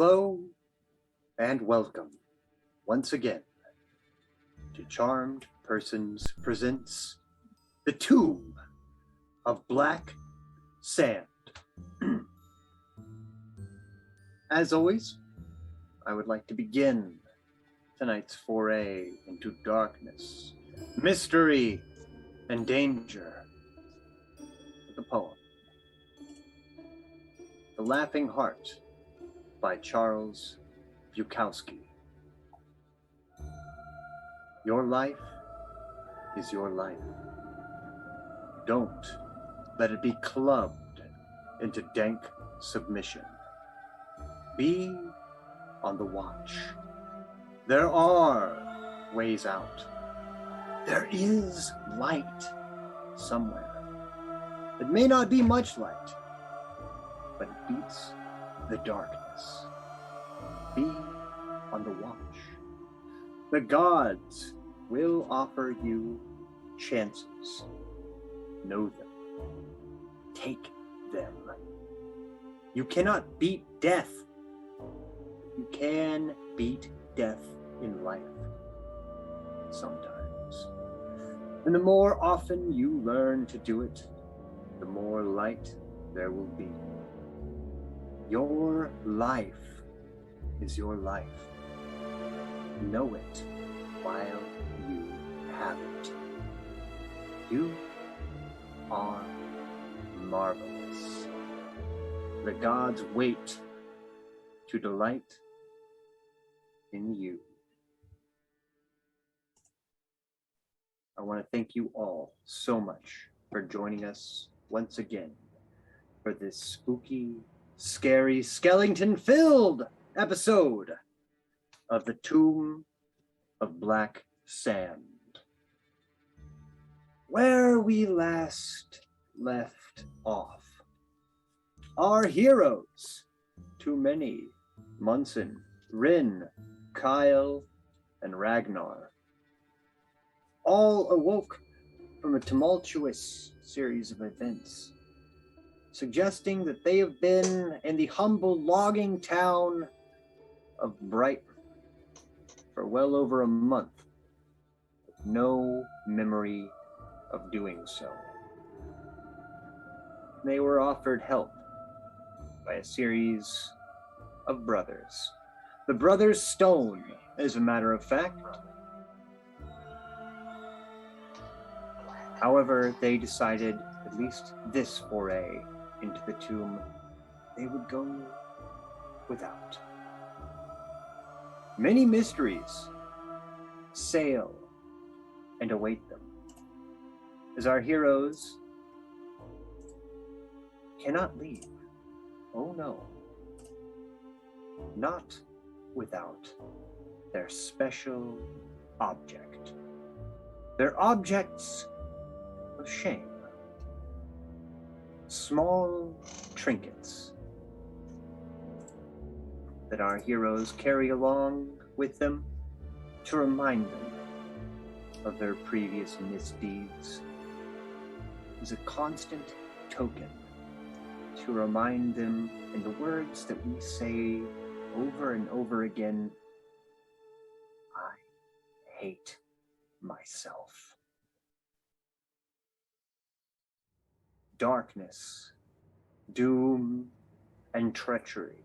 Hello and welcome once again to Charmed Persons presents The Tomb of Black Sand. As always, I would like to begin tonight's foray into darkness, mystery, and danger with the poem The Laughing Heart by Charles Bukowski. Your life is your life. Don't let it be clubbed into dank submission. Be on the watch. There are ways out. There is light somewhere. It may not be much light, but it beats the darkness. Be on the watch. The gods will offer you chances. Know them. Take them. You cannot beat death. You can beat death in life. Sometimes. And the more often you learn to do it, the more light there will be. Your life is your life. Know it while you have it. You are marvelous. The gods wait to delight in you. I want to thank you all so much for joining us once again for this spooky, scary, skeleton-filled episode of The Tomb of Black Sand. Where we last left off, our heroes, too many, Munson, Rin, Kyle, and Ragnar, all awoke from a tumultuous series of events, suggesting that they have been in the humble logging town of Brighton for well over a month, with no memory of doing so. They were offered help by a series of brothers. The Brothers Stone, as a matter of fact. However, they decided, at least this foray into the tomb, they would go without. Many mysteries sail and await them, as our heroes cannot leave. Oh no, not without their special object. Their objects of shame. Small trinkets that our heroes carry along with them to remind them of their previous misdeeds, is a constant token to remind them, in the words that we say over and over again, I hate myself. Darkness, doom, and treachery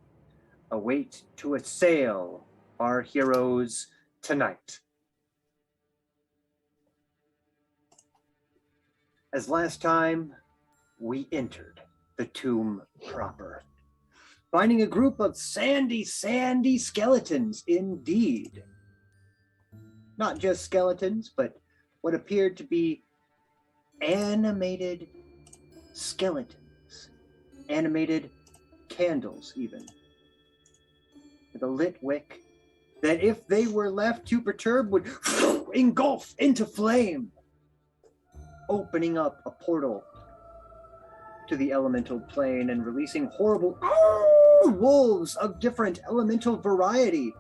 await to assail our heroes tonight. As last time, we entered the tomb proper, finding a group of sandy skeletons indeed. Not just skeletons, but what appeared to be animated skeletons, animated candles even, with a lit wick that if they were left to perturb would engulf into flame, opening up a portal to the elemental plane and releasing horrible wolves of different elemental variety,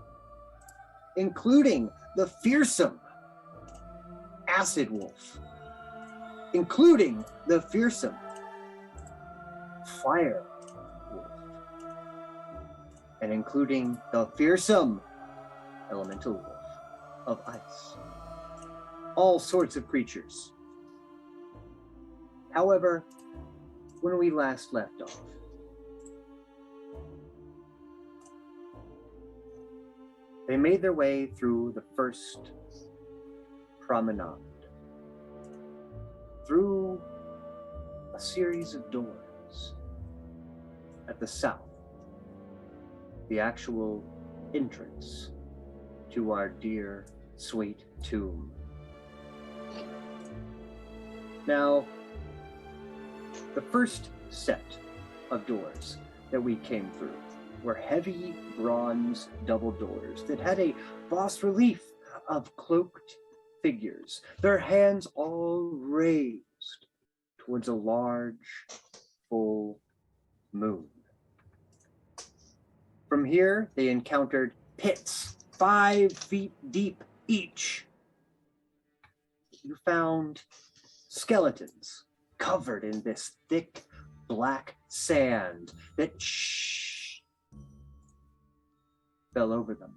including the fearsome acid wolf, including the fearsome fire wolf, and including the fearsome elemental wolf of ice. All sorts of creatures. However, when we last left off, they made their way through the first promenade, through a series of doors at the south, the actual entrance to our dear, sweet tomb. Now, the first set of doors that we came through were heavy bronze double doors that had a bas relief of cloaked figures, their hands all raised towards a large, full moon. From here, they encountered pits 5 feet deep each. You found skeletons covered in this thick black sand that fell over them.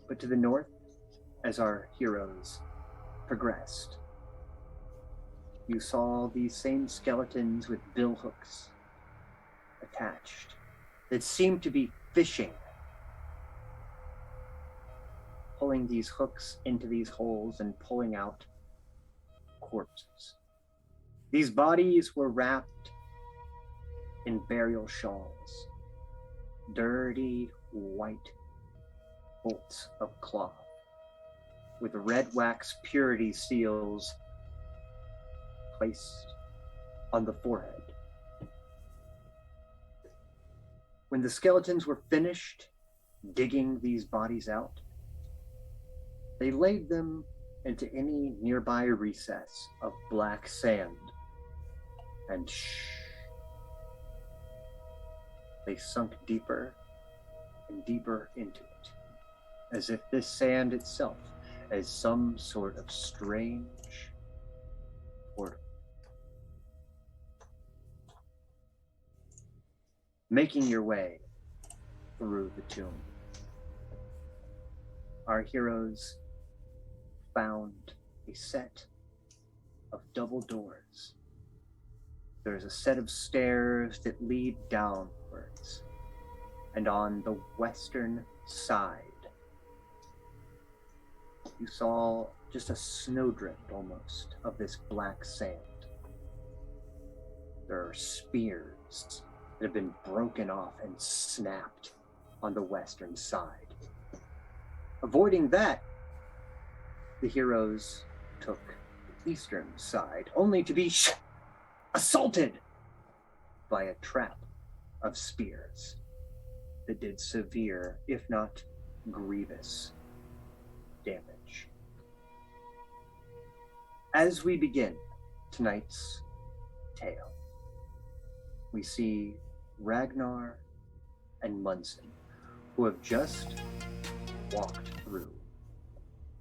But to the north, as our heroes progressed, you saw these same skeletons with billhooks attached that seemed to be fishing, pulling these hooks into these holes and pulling out corpses. These bodies were wrapped in burial shawls, dirty white bolts of cloth with red wax purity seals placed on the forehead. When the skeletons were finished digging these bodies out, they laid them into any nearby recess of black sand, and they sunk deeper and deeper into it, as if this sand itself is some sort of strange portal. Making your way through the tomb, our heroes found a set of double doors. There's a set of stairs that lead downwards, and on the western side, you saw just a snowdrift almost of this black sand. There are spears that have been broken off and snapped on the western side. Avoiding that, the heroes took the eastern side, only to be assaulted by a trap of spears that did severe, if not grievous, damage. As we begin tonight's tale, we see Ragnar and Munson, who have just walked through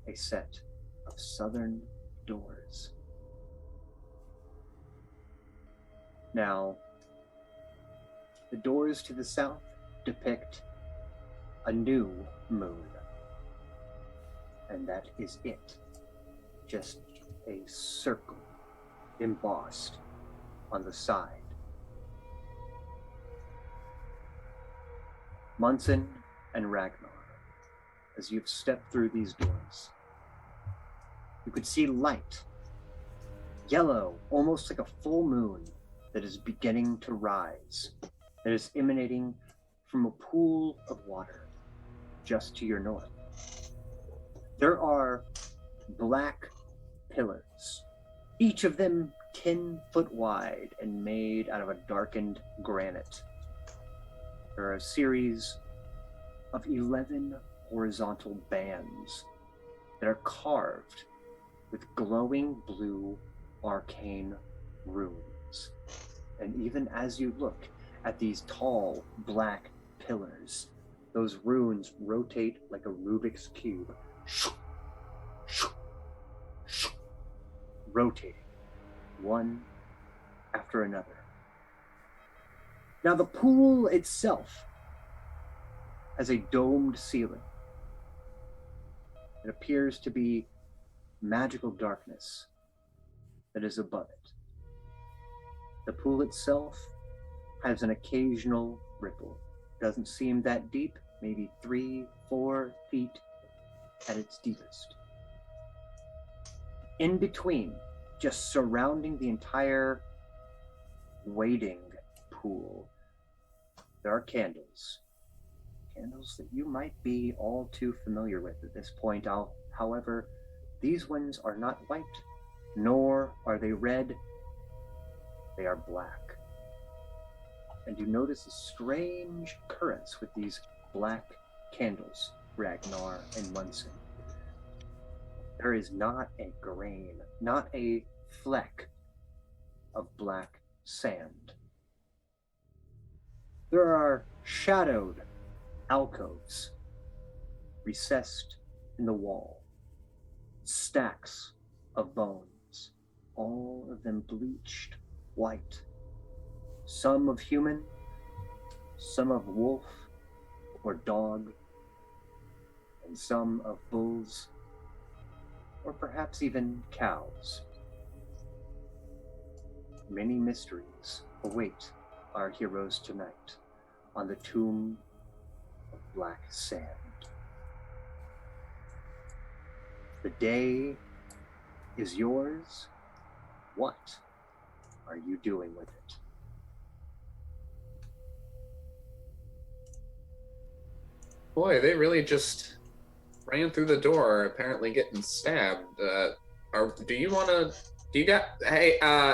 a set of southern doors. Now, the doors to the south depict a new moon, and that is it. Just a circle embossed on the side. Munson and Ragnar, as you've stepped through these doors, you could see light, yellow, almost like a full moon that is beginning to rise, that is emanating from a pool of water just to your north. There are black pillars, each of them 10 foot wide and made out of a darkened granite. There are a series of 11 horizontal bands that are carved with glowing blue arcane runes. And even as you look at these tall black pillars, those runes rotate like a Rubik's Cube, rotating one after another. Now the pool itself has a domed ceiling. It appears to be magical darkness that is above it. The pool itself has an occasional ripple. Doesn't seem that deep, maybe 3-4 feet at its deepest. In between, just surrounding the entire wading pool, there are candles. Candles that you might be all too familiar with at this point. However, these ones are not white, nor are they red. They are black. And you notice a strange occurrence with these black candles, Ragnar and Munson. There is not a grain, not a fleck of black sand. There are shadowed alcoves recessed in the wall, stacks of bones, all of them bleached white, some of human, some of wolf or dog, and some of bulls, or perhaps even cows. Many mysteries await our heroes tonight on the tomb of black sand. The day is yours. What are you doing with it? Boy, they really just ran through the door, apparently getting stabbed.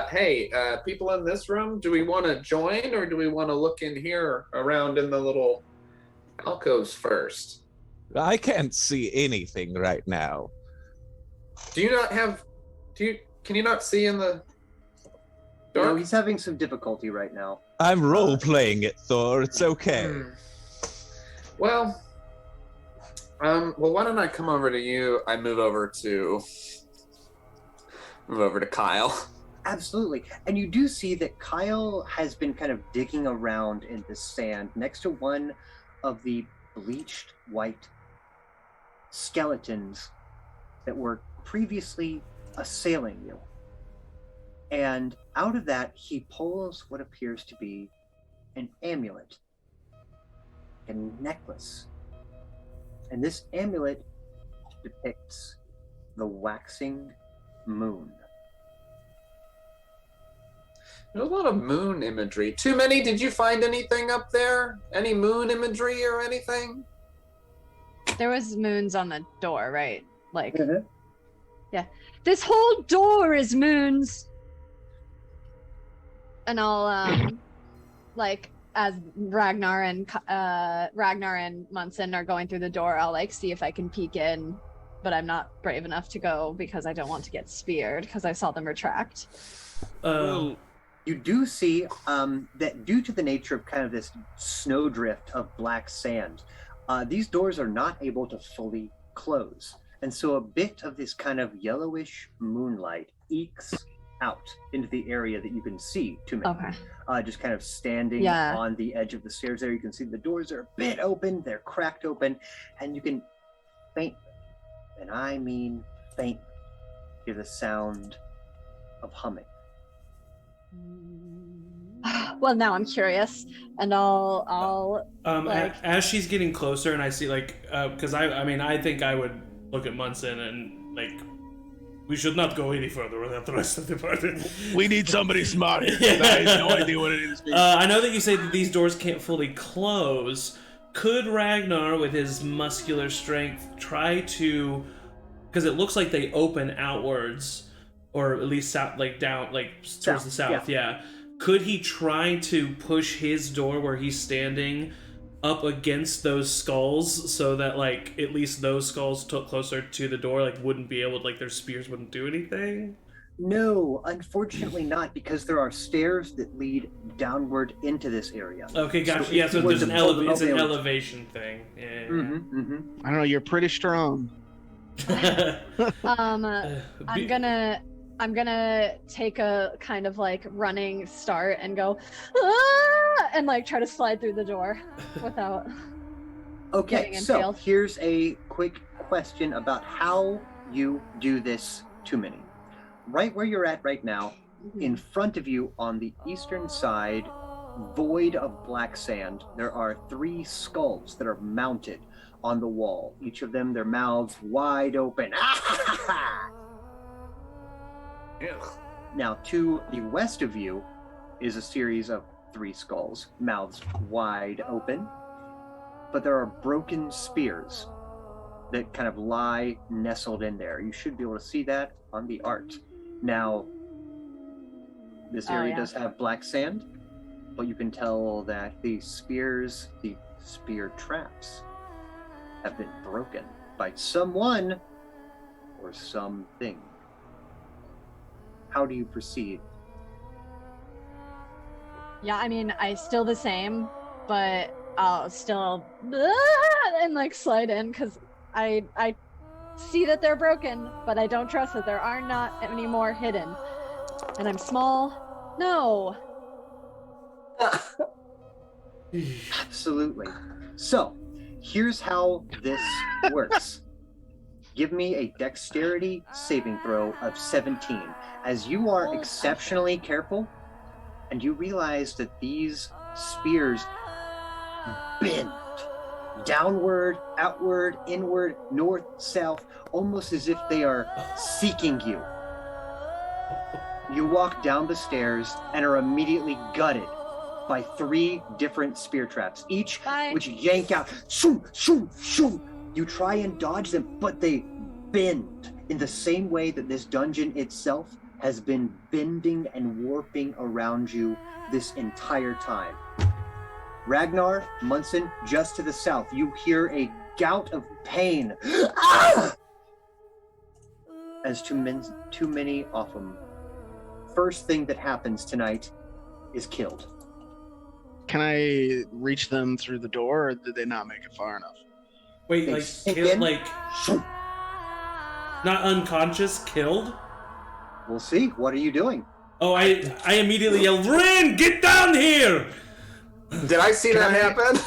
Hey, people in this room, do we want to join, or do we want to look in here around in the little alcoves first? I can't see anything right now. Can you not see in the dark? No, he's having some difficulty right now. I'm role-playing it, Thor. It's okay. Well, why don't I come over to you? I move over to Kyle. Absolutely. And you do see that Kyle has been kind of digging around in the sand next to one of the bleached white skeletons that were previously assailing you. And out of that, he pulls what appears to be an amulet, a necklace. And this amulet depicts the waxing moon. There's a lot of moon imagery. Too many? Did you find anything up there? Any moon imagery or anything? There was moons on the door, right? Like, Mm-hmm. this whole door is moons. And I'll, like, as Ragnar and Munson are going through the door, I'll, like, see if I can peek in. But I'm not brave enough to go because I don't want to get speared because I saw them retract. You do see that due to the nature of kind of this snowdrift of black sand, these doors are not able to fully close. And so a bit of this kind of yellowish moonlight ekes out into the area that you can see to me. Okay. Just kind of standing on the edge of the stairs there. You can see the doors are a bit open, they're cracked open, and you can faintly, and I mean faintly, hear the sound of humming. Well, now I'm curious, and I'll like... as she's getting closer, and I see because I think I would look at Munson and like, we should not go any further without the rest of the party. We need somebody smart. I have no idea what it is. I know that you say that these doors can't fully close. Could Ragnar, with his muscular strength, try to, because it looks like they open outwards, or at least south, like down, like towards the south, yeah. Could he try to push his door where he's standing up against those skulls so that, like, at least those skulls took closer to the door, like, wouldn't be able to, like, their spears wouldn't do anything? No, unfortunately not, because there are stairs that lead downward into this area. Okay, gotcha. So so there's an elevation thing. Yeah. Mm-hmm, mm-hmm. I don't know, you're pretty strong. I'm gonna I'm gonna take a kind of like running start and go, ah! And like try to slide through the door without. Okay, Getting so impaled. here's a quick question about how you do this to Minnie. Right where you're at right now, in front of you on the eastern side, void of black sand, there are 3 skulls that are mounted on the wall. Each of them, their mouths wide open. Now, to the west of you is a series of 3 skulls, mouths wide open. But there are broken spears that kind of lie nestled in there. You should be able to see that on the art. Now, this area does have black sand, but you can tell that the spears, the spear traps, have been broken by someone or something. How do you proceed? Yeah, I mean, I still the same, but I'll still and like slide in because I see that they're broken, but I don't trust that there are not any more hidden. And I'm small. No. Absolutely. So, here's how this works. Give me a dexterity saving throw of 17. As you are exceptionally careful, and you realize that these spears bend downward, outward, inward, north, south, almost as if they are seeking you. You walk down the stairs and are immediately gutted by 3 different spear traps, each which yank out. Shoo, shoo, shoo. You try and dodge them, but they bend in the same way that this dungeon itself has been bending and warping around you this entire time. Ragnar, Munson, just to the south, you hear a gout of pain. As too many of them. First thing that happens tonight is killed. Can I reach them through the door, or did they not make it far enough? Wait, They like, sink kill, in. like, not unconscious, killed? We'll see. What are you doing? Oh, I immediately yelled, Rin, get down here! Did I see that happen?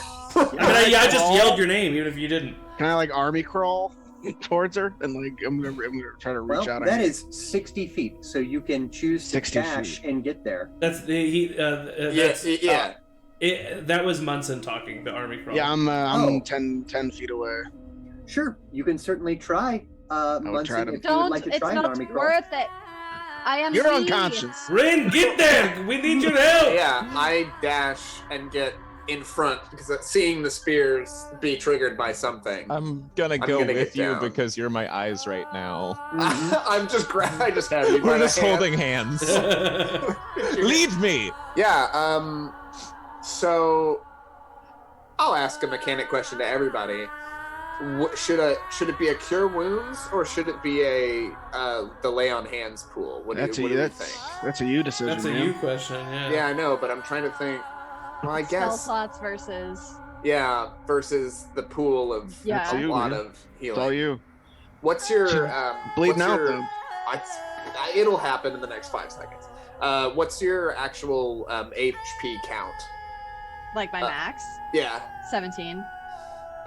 I just yelled your name, even if you didn't. Can I like army crawl towards her and like I'm gonna try to reach Well, out? that is 60 feet, so you can choose to 60 dash feet. and get there. That's Yes, yeah. That was Munson talking, the army crawl. Yeah, I'm Oh. 10 feet away. Sure, you can certainly try. would try Munson, to- if you would Don't. like to It's try an not army crawl. worth it. I am. You're free. unconscious. Rin, get there! We need your help! Yeah, I dash and get in front because seeing the spears be triggered by something. I'm gonna go gonna with get you down. because you're my eyes right now. Mhm. I'm just I just have you by We're the just hand. holding hands. Lead me. Yeah, so I'll ask a mechanic question to everybody. Should it be a cure wounds or should it be a the lay on hands pool? What do you think? That's a you decision. That's a man. you question, yeah. Yeah, I know, but I'm trying to think. Well, I Spell guess slots versus. yeah, versus the pool of Yeah. a you, lot man. of It's all healing. you. What's your Bleeding what's out your- though. It'll happen in the next 5 seconds. What's your actual HP count? Like my max, Yeah. 17.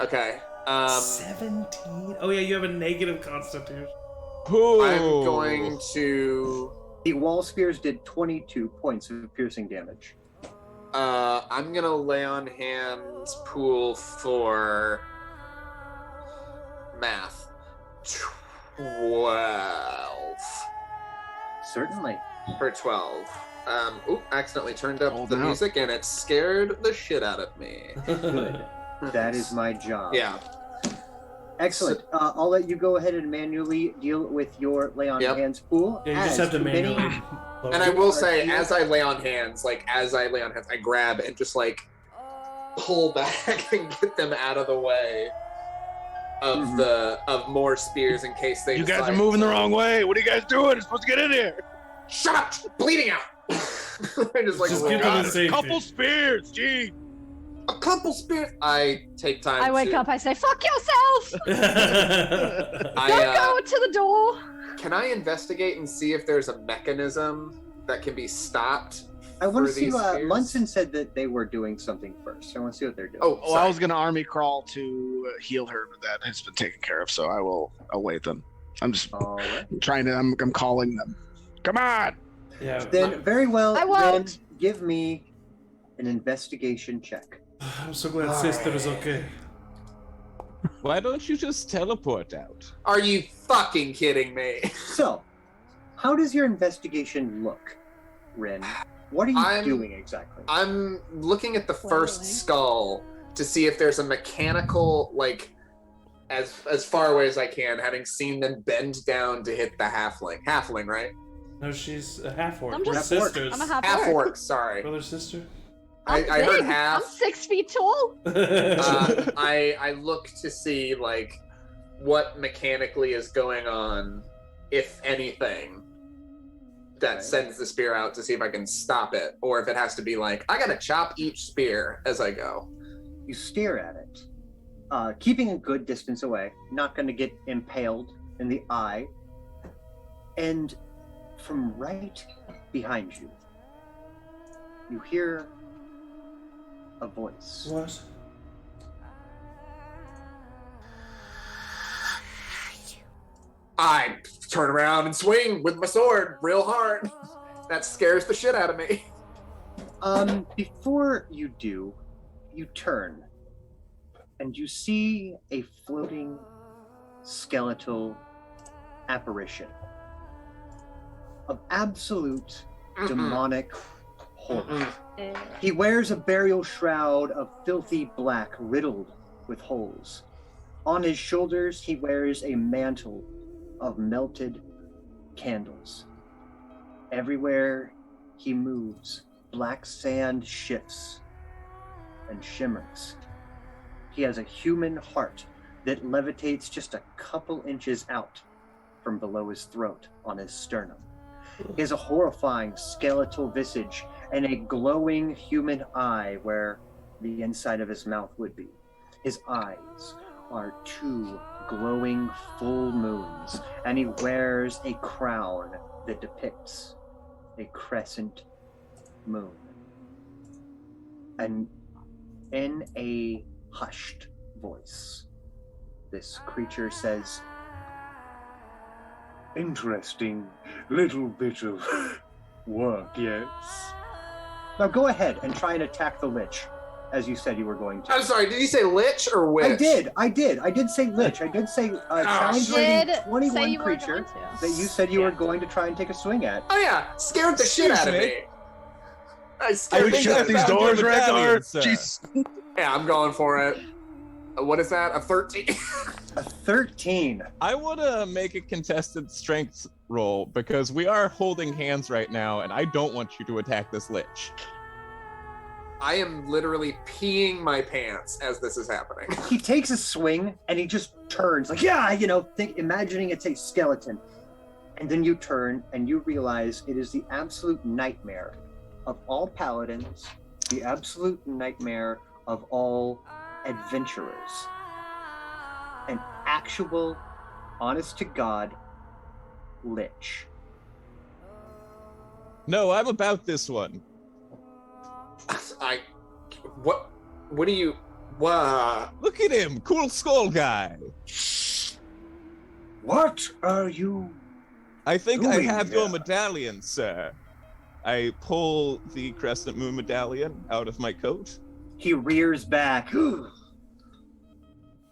Okay. 17? Oh yeah, you have a negative constitution. I'm going to. The wall spears did 22 points of piercing damage. I'm gonna lay on hands pool for math. 12 Certainly. for 12. Accidentally turned up Hold the out. music and it scared the shit out of me. Good. That is my job. Yeah. Excellent. I'll let you go ahead and manually deal with your lay on Yep. hands pool. Yeah, you just As have to too many- manually. And I will Are say, you- as I lay on hands, I grab and just like pull back and get them out of the way of Mhm. of more spears in case they. You guys decide are moving the to- wrong way. What are you guys doing? You're supposed to get in here. Shut up! Bleeding out. I just like Just roll give them out. a safety. Couple spears. Gee. A couple spears. I take time. I wake to, up. I say, "Fuck yourself! I Don't go to the door." can I investigate and see if there's a mechanism that can be stopped? I want to for see. these spears? Munson said that they were doing something first. I want to see what they're doing. Oh, Oh, I was gonna army crawl to heal her, but that has been taken care of. So I'll wait them. I'm just All right. trying to. I'm calling them. Come on. Yeah. Then very well. I won't. Then give me an investigation check. I'm so glad sister is okay. Why don't you just teleport out? Are you fucking kidding me? So, how does your investigation look, Rin? What are you doing exactly? I'm looking at the first Flailing. skull to see if there's a mechanical, like, as far away as I can, having seen them bend down to hit the halfling. Halfling, right? No, she's a half-orc. I'm We're just- sisters. I'm a half Half orc. orc, sorry. Brother, sister. I I'm heard big. half. I'm 6 feet tall. I look to see, like, what mechanically is going on, if anything, that Right. sends the spear out to see if I can stop it, or if it has to be like, I gotta chop each spear as I go. You stare at it, keeping a good distance away, not going to get impaled in the eye. And from right behind you, you hear a voice. What? I turn around and swing with my sword real hard. That scares the shit out of me. Before you do, you turn and you see a floating skeletal apparition of absolute demonic horror. He wears a burial shroud of filthy black riddled with holes. On his shoulders, he wears a mantle of melted candles. Everywhere he moves, black sand shifts and shimmers. He has a human heart that levitates just a couple inches out from below his throat on his sternum. He has a horrifying skeletal visage and a glowing human eye where the inside of his mouth would be. His eyes are two glowing full moons, and he wears a crown that depicts a crescent moon. And in a hushed voice, this creature says, "Interesting little bit of work, yes? Now go ahead and try and attack the lich, as you said you were going to." I'm sorry, did you say lich or witch? I did say lich. I did say challenge rating Did say 21 you were creature going to. that you said you were going to try and take a swing at. Oh yeah, scared the shit out of me. I I scared would the shut shit these out of me. doors, Ragnar. sir. Jeez. Yeah, I'm going for it. What is that? A 13? A 13. I want to make a contested strength roll because we are holding hands right now, and I don't want you to attack this lich. I am literally peeing my pants as this is happening. He takes a swing and he just turns like, imagining it's a skeleton. And then you turn and you realize it is the absolute nightmare of all paladins, the absolute nightmare of all adventurers. An actual, honest to God, lich. No, I'm about this one. What do you, Look at him, cool skull guy. What are you? I think I Doing have your here? medallion, sir. I pull the Crescent Moon medallion out of my coat. He rears back.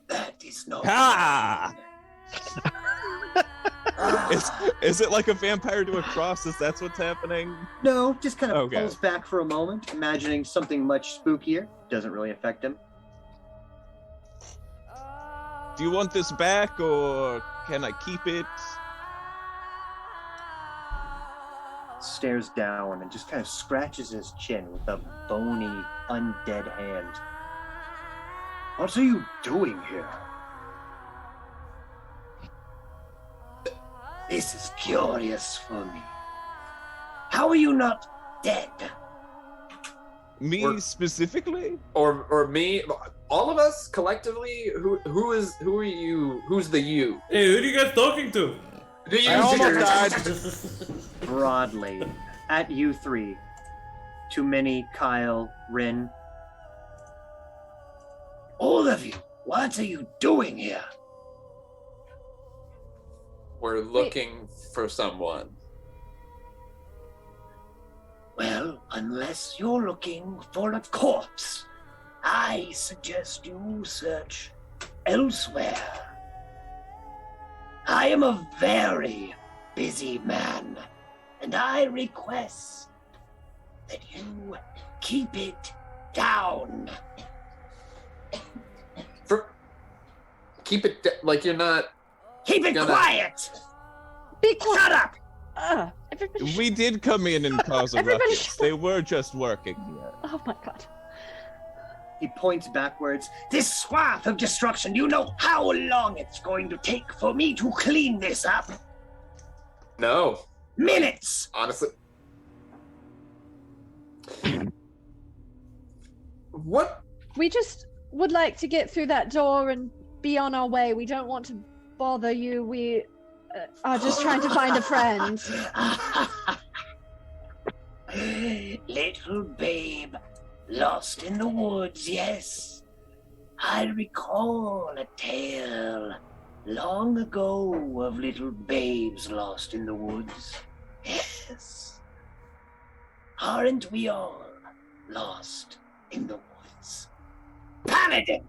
That is not. Ha! Ah. Is it like a vampire to a cross? Is that what's happening? No, just kind of Okay. pulls back for a moment, imagining something much spookier. Doesn't really affect him. Do you want this back, or can I keep it? Stares down and just kind of scratches his chin with a bony, undead hand. What are you doing here? This is curious for me. How are you not dead? Me We're- specifically? or me, all of us collectively? Who are you? Who's the you? Hey, who are you guys talking to? I almost died. broadly at you three. Too many, Kyle, Rin. All of you, what are you doing here? We're looking for someone. Well, unless you're looking for a corpse, I suggest you search elsewhere. I am a very busy man, and I request that you keep it down. Keep it like you're not. Keep it quiet! Be quiet. Shut up! Everybody. We did come in and cause a Everybody ruckus. shut They were just working here. Oh my god. He points backwards. This swath of destruction, you know how long it's going to take for me to clean this up? No, Minutes! honestly. What? We just would like to get through that door and be on our way. We don't want to bother you. We are just trying to find a friend. Little babe, lost in the woods, yes. I recall a tale long ago of little babes lost in the woods. Yes. Aren't we all lost in the woods? Paladin!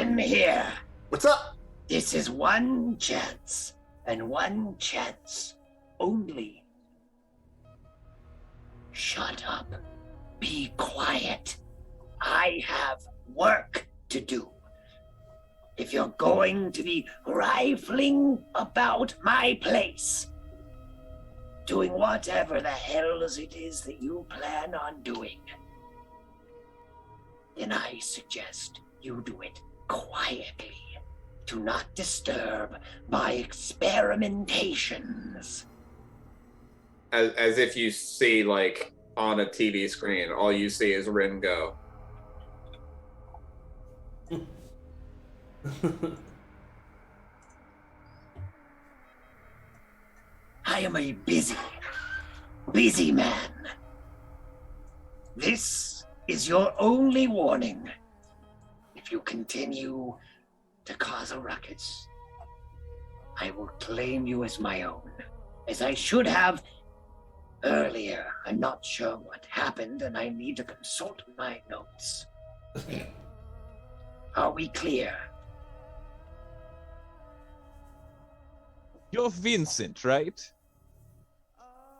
In here. What's up? This is one chance, and one chance only. Shut up. Be quiet. I have work to do. If you're going to be rifling about my place, doing whatever the hells it is that you plan on doing, then I suggest you do it quietly. Do not disturb my experimentations. As if you see, like, on a TV screen, all you see is Rin go. I am a busy man. This is your only warning. If you continue to cause a ruckus, I will claim you as my own, as I should have earlier. I'm not sure what happened, and I need to consult my notes. Are we clear? You're Vincent, right?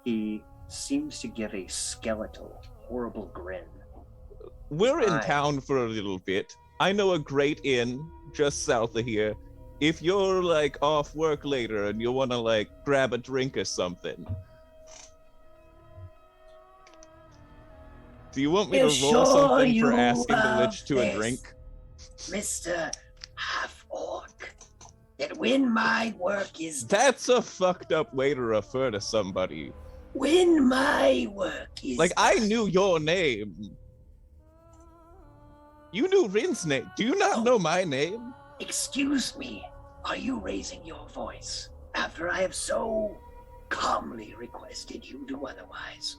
He seems to give a skeletal, horrible grin. We're in Hi. town for a little bit. I know a great inn just south of here. If you're like off work later and you want to like grab a drink or something. Do you want me to We're roll sure something for you asking the of lich to a this. drink? Mr. Half-Orc, that when my work is done, That's a fucked up way to refer to somebody. when my work is Like, I done, knew your name. You knew Rin's name. Do you not know my name? excuse me, are you raising your voice after I have so calmly requested you do otherwise?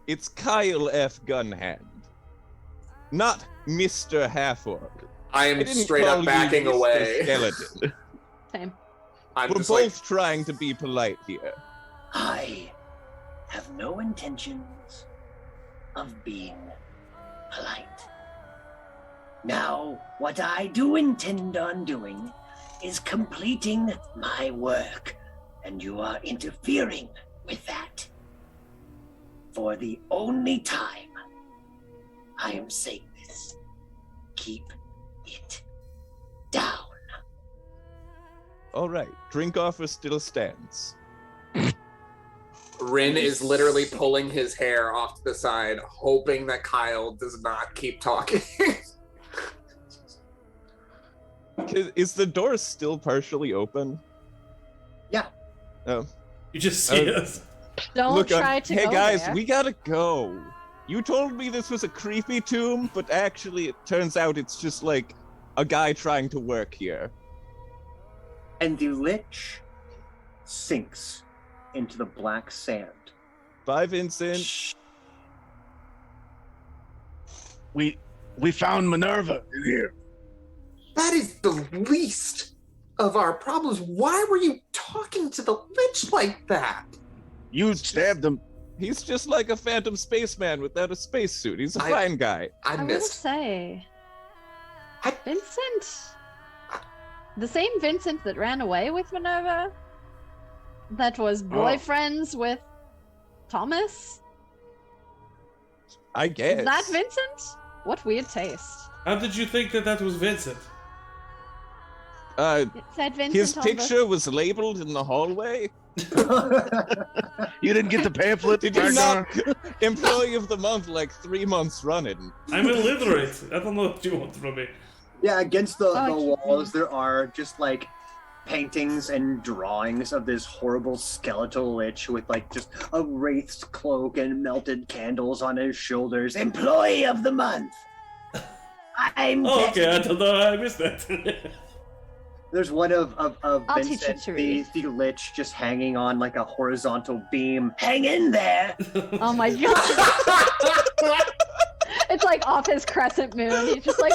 It's Kyle F. Gunhand. Not Mr. Half-Orc. I I am didn't straight call up you backing Mr. away. Skeleton. Same. I'm We're just both like, trying to be polite here. I have no intentions of being polite. Now, what I do intend on doing is completing my work, and you are interfering with that. For the only time I am saying this, keep it down. All right, drink offer still stands. Rin is literally pulling his hair off to the side, hoping that Kyle does not keep talking. Is the door still partially open? Yeah. Oh. You just see Oh. us. Don't Look, try to hey go guys, there. we gotta go. You told me this was a creepy tomb, but actually it turns out it's just like a guy trying to work here. and the lich sinks into the black sand. Bye, Vincent. We found Minerva in here. That is the least of our problems. Why were you talking to the lich like that? You stabbed him. He's just like a phantom spaceman without a spacesuit. He's a fine guy. I I will missed. say, I- Vincent, the same Vincent that ran away with Minerva, that was boyfriends with Thomas. I guess. Is that Vincent? What weird taste. How did you think that was Vincent? It said Vincent. His on picture was labeled in the hallway. You didn't get the pamphlet? Did you Ragnar? not? Employee of the month, like 3 months running. I'm illiterate. I don't know what you want from me. Yeah, against the Oh, walls there are just like paintings and drawings of this horrible skeletal lich with like just a wraith's cloak and melted candles on his shoulders. Employee of the month. I'm Oh, okay, I getting- don't know. I missed that. There's one of I'll teach you Vincent, to the read. lich, just hanging on like a horizontal beam. Hang in there. Oh my god. It's like off his crescent moon. He's just like,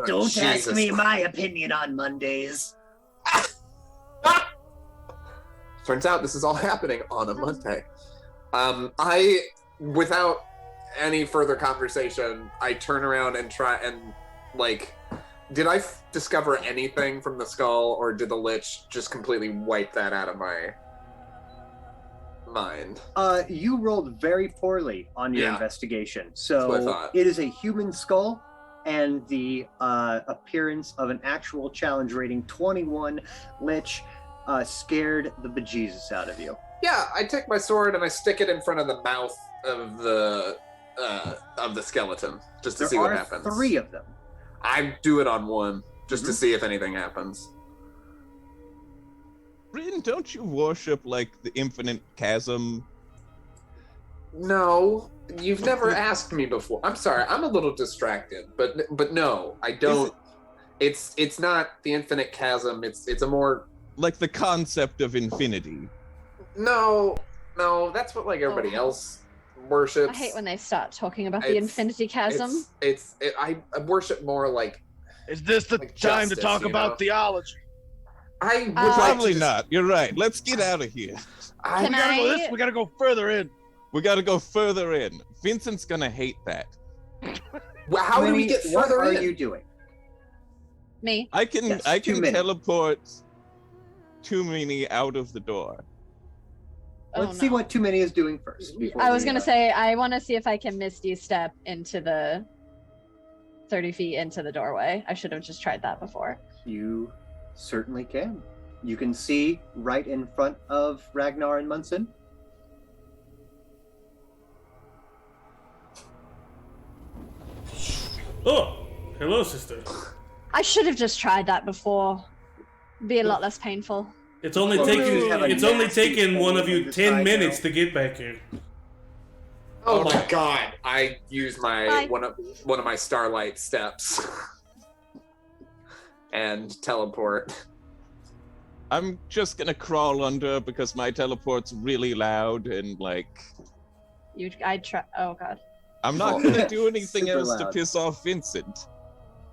Don't ask Jesus me my opinion on Mondays. Turns out this is all happening on a Monday. Without any further conversation, I turn around and try and, like, did I discover anything from the skull, or did the lich just completely wipe that out of my mind? You rolled very poorly on your Yeah. investigation. That's what I So thought. it is a human skull and the appearance of an actual challenge rating 21 lich scared the bejesus out of you. Yeah, I take my sword and I stick it in front of the mouth of the skeleton, just to There see what are happens. 3 of them. I do it on one, just to Mhm. see if anything happens. Bryn, don't you worship like the infinite chasm? No, you've never asked me before. I'm sorry, I'm a little distracted, but no, I don't. It's not the infinite chasm. It's a more Like the concept of infinity. no. That's what like everybody else worships. I hate when they start talking about the It's- infinity chasm. I worship more like Is this the Like time to justice, talk you about know? theology? I would Uh, like to Probably just- not. You're right. Let's get out of here. I, Can We gotta go further in. We gotta go further in. Vincent's gonna hate that. Well, how do we Minnie, get what further are in? you doing? Me. I can Yes, I 2 can minutes. teleport Too Many out of the door. Let's see what Too Many is doing first. before I was we, gonna say I want to see if I can Misty step into the 30 feet into the doorway. I should have just tried that before. You certainly can. You can see right in front of Ragnar and Munson. Oh, hello, sister. I should have just tried that before. Be a lot less painful. It's only Well, you have a taken nasty taken one of hole in you the 10 side minutes now. to get back here. Oh my god! I use my Bye. one of my starlight steps and teleport. I'm just gonna crawl under because my teleport's really loud and like I try. Oh god. I'm not gonna do anything Super else to loud. piss off Vincent.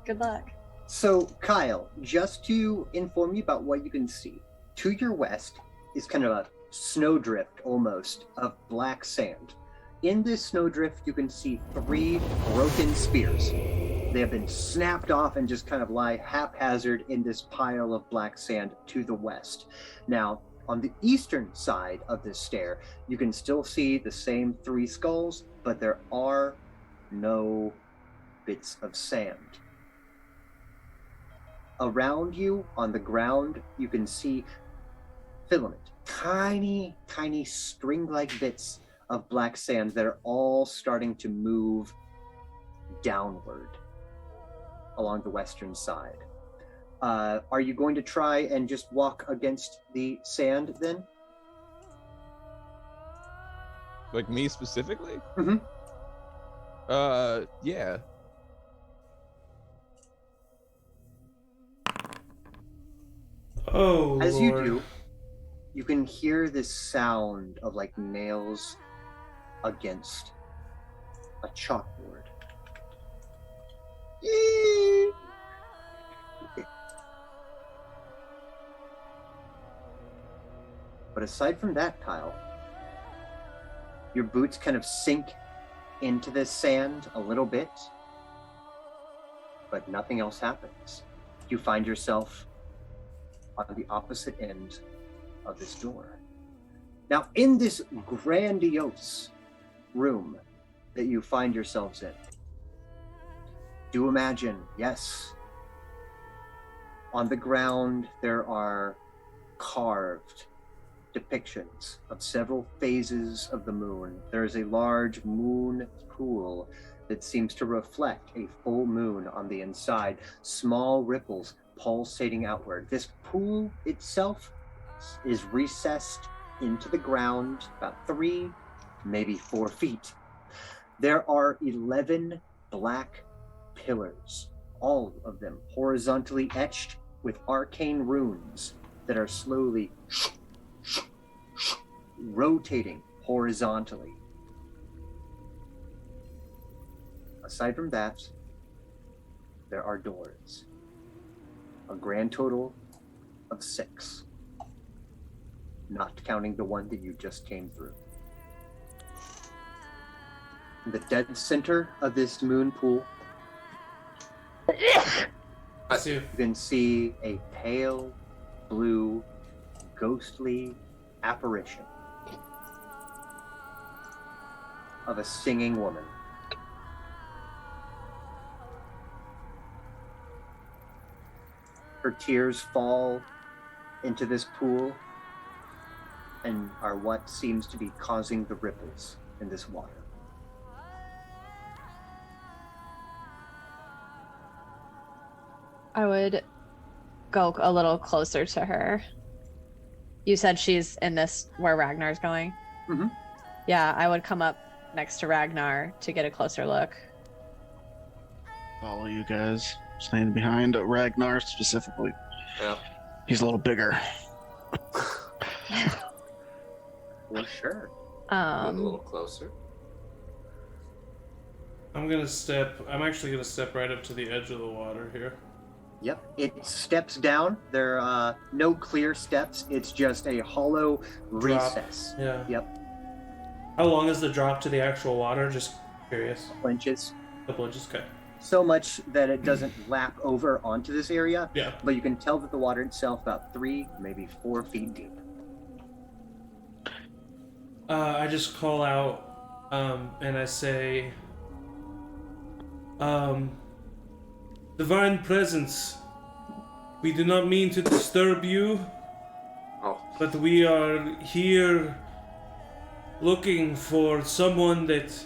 Good luck. So, Kyle, just to inform you about what you can see, to your west is kind of a snowdrift almost of black sand. In this snowdrift, you can see 3 broken spears. They have been snapped off and just kind of lie haphazard in this pile of black sand to the west. Now, on the eastern side of this stair, you can still see the same 3 skulls, but there are no bits of sand. Around you, on the ground, you can see filament. Tiny, tiny string-like bits of black sand that are all starting to move downward along the western side. Are you going to try and just walk against the sand then? Like me specifically? Mhm. Yeah. Oh, As Lord. you do, you can hear this sound of like nails against a chalkboard. But aside from that, Kyle, your boots kind of sink into the sand a little bit, but nothing else happens. You find yourself on the opposite end of this door. Now, in this grandiose room that you find yourselves in, do imagine, yes, on the ground there are carved depictions of several phases of the moon. There is a large moon pool that seems to reflect a full moon on the inside, small ripples pulsating outward. This pool itself is recessed into the ground about 3, maybe 4 feet. There are 11 black pillars, all of them horizontally etched with arcane runes that are slowly rotating horizontally. Aside from that, there are doors. A grand total of 6. Not counting the one that you just came through. In the dead center of this moon pool, you can see a pale blue, ghostly apparition of a singing woman. Her tears fall into this pool and are what seems to be causing the ripples in this water. I would go a little closer to her. You said she's in this where Ragnar's going? Mm-hmm. Yeah, I would come up next to Ragnar to get a closer look. Follow you guys, staying behind Ragnar specifically. Yeah. He's a little bigger. For sure. A little closer. I'm actually gonna step right up to the edge of the water here. Yep, it steps down. There are no clear steps. It's just a hollow recess. Yeah. Yep. How long is the drop to the actual water? Just curious. Inches. Couple inches, okay. So much that it doesn't lap over onto this area. Yeah. But you can tell that the water itself about 3, maybe 4 feet deep. I just call out, and I say, Divine Presence, we do not mean to disturb you, but we are here looking for someone that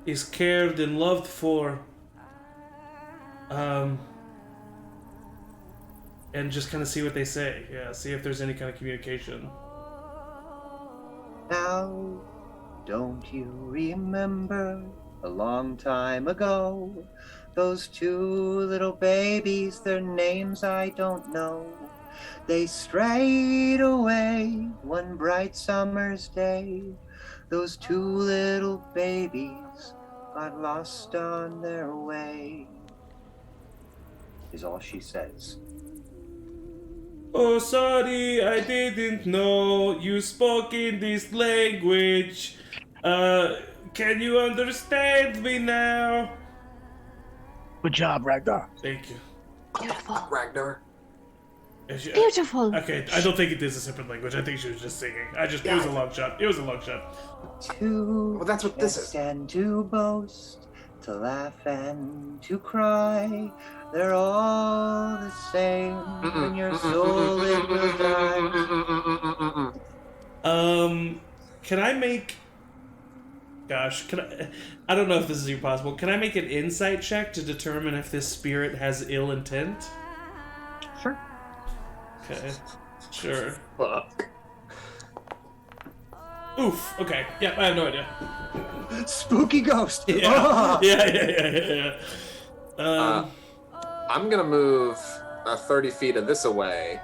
is cared and loved for, and just kind of see what they say. Yeah, see if there's any kind of communication. Now, don't you remember a long time ago? Those 2 little babies, their names I don't know. They strayed away one bright summer's day. Those 2 little babies got lost on their way. Is all she says. Oh, sorry, I didn't know you spoke in this language. Can you understand me now? Good job, Ragnar. Thank you. Beautiful. Ragnar. Beautiful. Okay, I don't think it is a separate language. I think she was just singing. It was a long shot. It was a long shot. To Well, that's what this jest is. and to boast, to laugh and to cry, they're all the same. When your soul it will die. Can I make... Gosh, I don't know if this is even possible. Can I make an insight check to determine if this spirit has ill intent? Sure. Okay, sure. Fuck. Oof, okay. Yeah, I have no idea. Spooky ghost. Yeah, Ah! yeah. I'm gonna move 30 feet of this away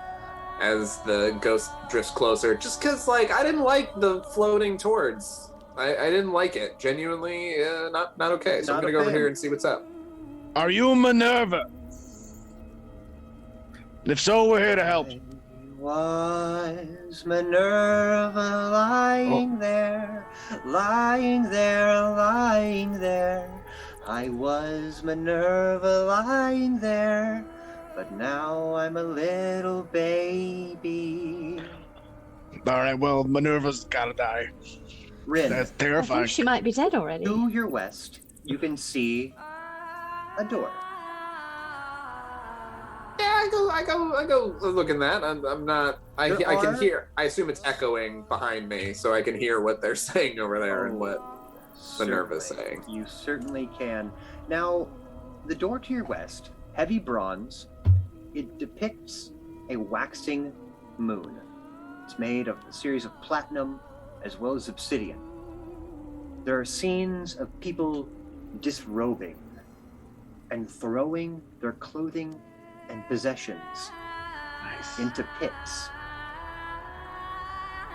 as the ghost drifts closer. Just because, like, I didn't like the floating towards. I didn't like it. Genuinely, not okay. So I'm going to go over here and see what's up. Are you Minerva? If so, we're here to help. Was Minerva lying there, lying there, lying there. I was Minerva lying there, but now I'm a little baby. All right, well, Minerva's gotta die. Rin, That's I terrifying. think she might be dead already. to your west, you can see a door. Yeah, I go look in that. I'm not. I can hear. I assume it's echoing behind me, so I can hear what they're saying over there and what Minerva's saying. You certainly can. Now, the door to your west, heavy bronze, it depicts a waxing moon. It's made of a series of platinum as well as obsidian. There are scenes of people disrobing and throwing their clothing and possessions into pits,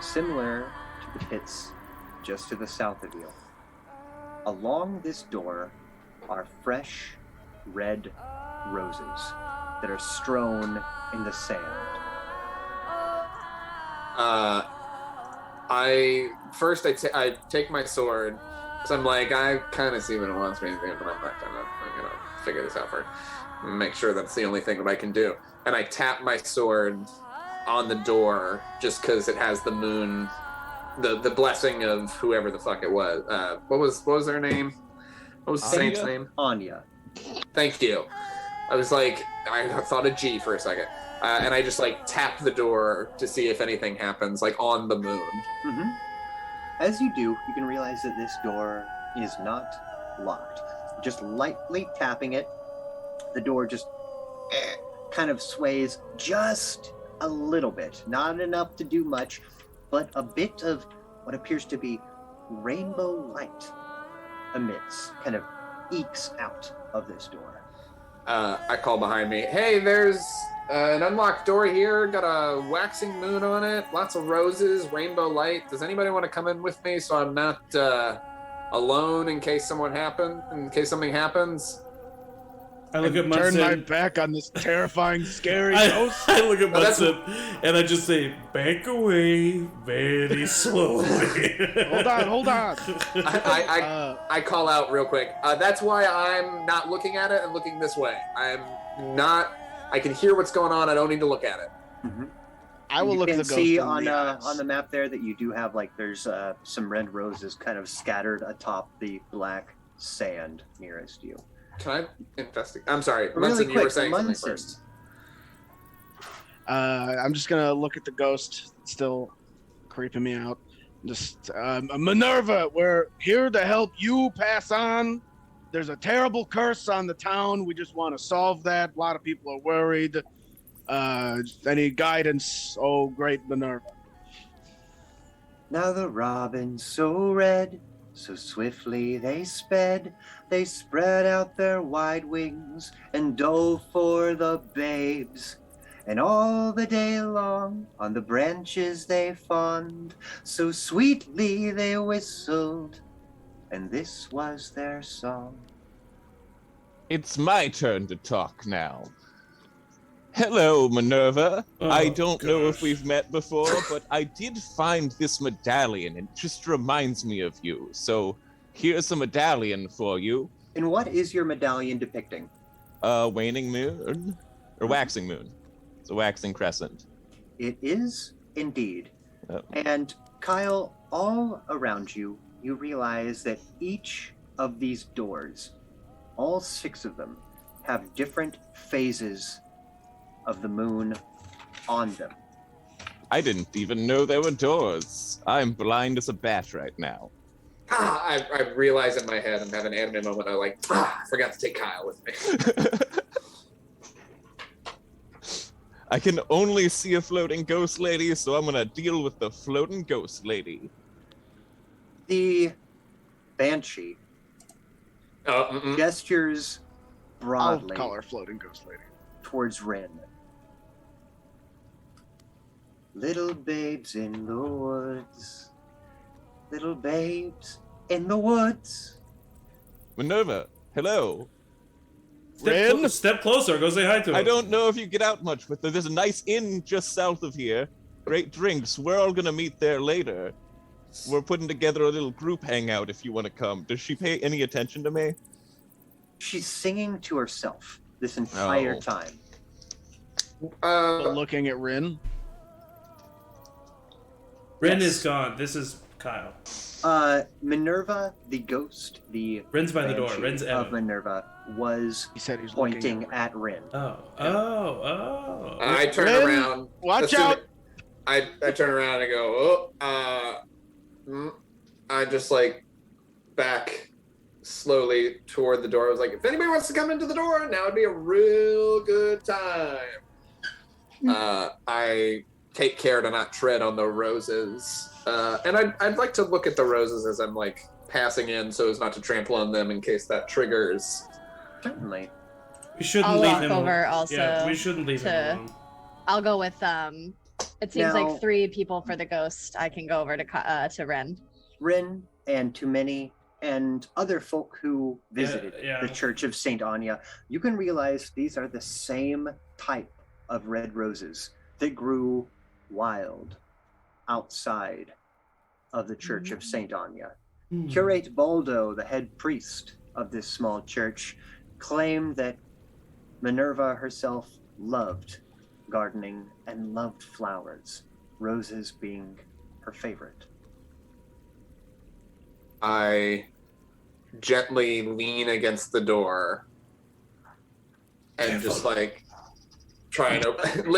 similar to the pits just to the south of you. Along this door are fresh red roses that are strewn in the sand. I take my sword because I'm like, I kind of see what it wants me to do, but I'm gonna figure this out first. Make sure that's the only thing that I can do. And I tap my sword on the door just because it has the moon, the blessing of whoever the fuck it was. What was their name? What was the saint's name? Anya. Thank you. I was like, I thought of G for a second. And I just like tap the door to see if anything happens, like on the moon. Mm-hmm. As you do, you can realize that this door is not locked. Just lightly tapping it, the door just kind of sways just a little bit. Not enough to do much, but a bit of what appears to be rainbow light emits, kind of ekes out of this door. I call behind me, hey, there's an unlocked door here, got a waxing moon on it, lots of roses, rainbow light. Does anybody want to come in with me so I'm not alone in case something happens? I look at Turn Munson. my back on this terrifying, scary ghost. I look at Munson and I just say, back away very slowly. Hold on. I call out real quick. That's why I'm not looking at it and looking this way. I can hear what's going on. I don't need to look at it. Mm-hmm. I will you look at can the ghost see in on the eyes. on the map there that you do have, like, there's some red roses kind of scattered atop the black sand nearest you. Can I investigate? I'm sorry, Really Munson, you were quick, saying something Munson. first. I'm just gonna look at the ghost. It's still creeping me out. Just Minerva, we're here to help you pass on. There's a terrible curse on the town. We just want to solve that. A lot of people are worried. Any guidance? Oh, great Minerva. Now the robins so red, so swiftly they sped, they spread out their wide wings and dove for the babes. And all the day long on the branches they fawned, so sweetly they whistled, and this was their song. It's my turn to talk now. Hello, Minerva. I don't know if we've met before, but I did find this medallion. It just reminds me of you. So here's a medallion for you. And what is your medallion depicting? Waning moon? Or waxing moon. It's a waxing crescent. It is indeed. Oh. And Kyle, all around you, you realize that each of these doors, all 6 of them, have different phases of the moon on them. I didn't even know there were doors. I'm blind as a bat right now. I realize in my head, I'm having an anime moment. I forgot to take Kyle with me. I can only see a floating ghost lady, so I'm gonna deal with the floating ghost lady. The Banshee gestures broadly I'll call her floating ghost lady towards Rin. Little babes in the woods. Little babes in the woods. Minerva, hello. Step closer. Go say hi to him. I don't know if you get out much, but there's a nice inn just south of here. Great drinks. We're all gonna meet there later. We're putting together a little group hangout if you want to come. Does she pay any attention to me? She's singing to herself this entire time. But looking at Rin. Rin is gone. This is Kyle. Minerva, the ghost, the Rin's by the door. banshee Rin's of Evan. Minerva was He said he's pointing looking at Rin. Oh. I turn Rin, around. watch out! I turn around and I go, I just like back slowly toward the door. I was like, if anybody wants to come into the door, now would be a real good time. I take care to not tread on the roses. And I'd like to look at the roses as I'm like passing in so as not to trample on them in case that triggers. Certainly. We shouldn't I'll leave walk him over alone. also Yeah, we shouldn't leave him to- alone. I'll go with it seems Now- like 3 people for the ghost. I can go over to Ren. Rin and to many and other folk who visited yeah. the Church of Saint Anya, you can realize these are the same type of red roses that grew wild outside of the Church of Saint Anya. Curate Baldo, the head priest of this small church, claimed that Minerva herself loved gardening and loved flowers, roses being her favorite. I gently lean against the door and just like try and open.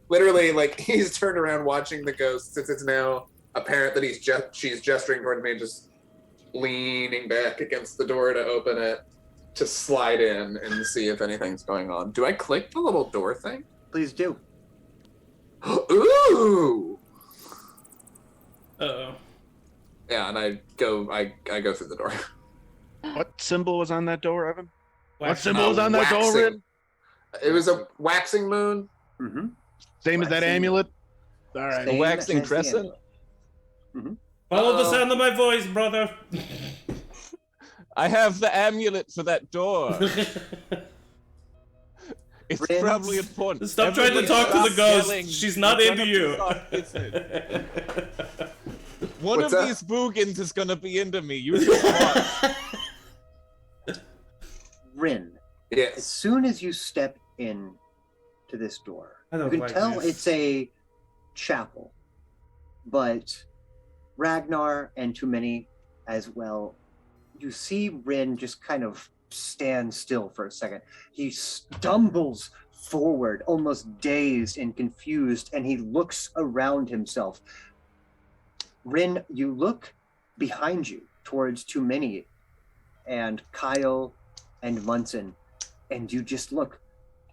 literally, like he's turned around watching the ghost since it's now apparent that she's gesturing toward me, just leaning back against the door to open it to slide in and see if anything's going on. Do I click the little door thing? Please do. Ooh. Uh-oh. Yeah, and I go through the door. What symbol was on that door, Evan? What Wax- symbol was on that door, waxing. Rin? It was a waxing moon. Mm-hmm. Same as that Waxing. amulet? All right. Same waxing as the crescent? amulet. Follow the sound of my voice, brother. I have the amulet for that door. It's Rin's- probably important. Stop trying to Everybody talk to stop the ghost. yelling. She's not We're into gonna you. stop listening. One What's of that? these boogans is gonna be into me. You just watch. Rin, as Yes. soon as you step in to this door, I you don't can like tell this. it's a chapel, but Ragnar and too many as well, you see Rin just kind of stand still for a second. He stumbles forward, almost dazed and confused, and he looks around himself. Rin, you look behind you towards too many and Kyle and Munson, and you just look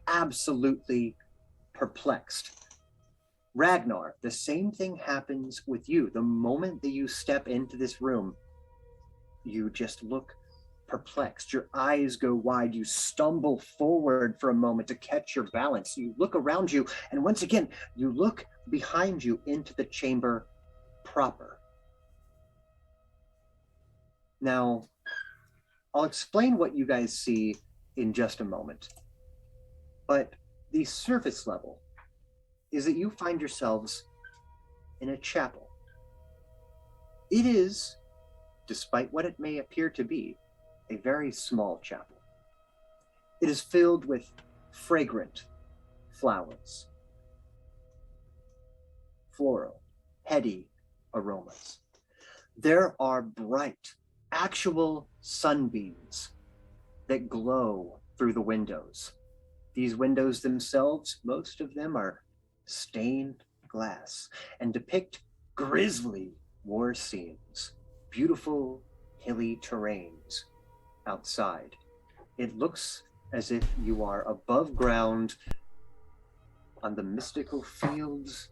absolutely perplexed. Ragnar, the same thing happens with you. The moment that you step into this room, you just look perplexed. Your eyes go wide. You stumble forward for a moment to catch your balance. You look around you, and once again, you look behind you into the chamber proper. Now, I'll explain what you guys see in just a moment. But the surface level is that you find yourselves in a chapel. It is, despite what it may appear to be, a very small chapel. It is filled with fragrant flowers, floral, heady aromas. There are bright, actual sunbeams that glow through the windows. These windows themselves, most of them are stained glass and depict grisly war scenes, beautiful hilly terrains outside. It looks as if you are above ground on the mystical fields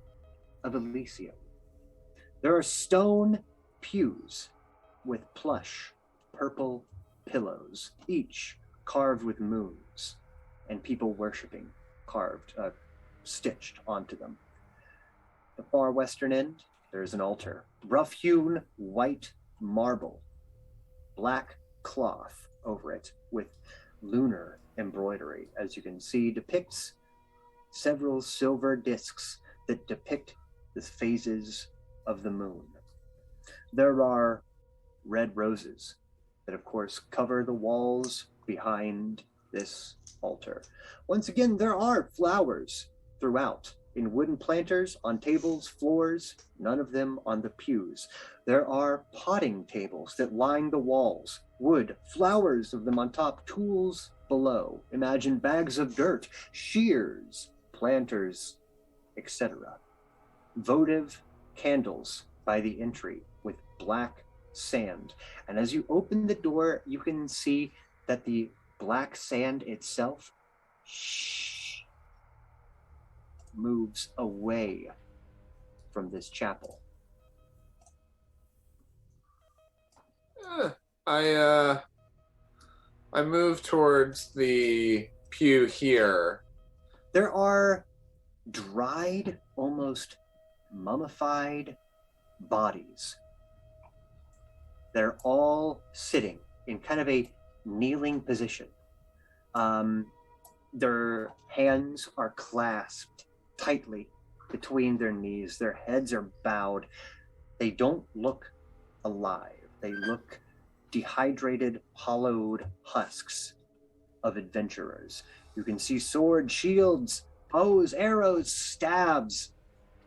of Elysium. There are stone pews with plush purple pillows, each carved with moons, and people worshiping stitched onto them. the far western end, there is an altar. Rough-hewn white marble, black cloth over it with lunar embroidery, as you can see, depicts several silver discs that depict the phases of the moon. There are red roses that, of course, cover the walls behind this altar. Once again, there are flowers throughout, in wooden planters, on tables, floors, none of them on the pews. There are potting tables that line the walls, wood, flowers of them on top, tools below. Imagine bags of dirt, shears, planters, etc. Votive candles by the entry with black sand. And as you open the door, you can see that the black sand itself moves away from this chapel. I move towards the pew here. There are dried, almost mummified bodies. They're all sitting in kind of a kneeling position. Their hands are clasped tightly between their knees. Their heads are bowed. They don't look alive. They look dehydrated, hollowed husks of adventurers. You can see swords, shields, bows, arrows, stabs.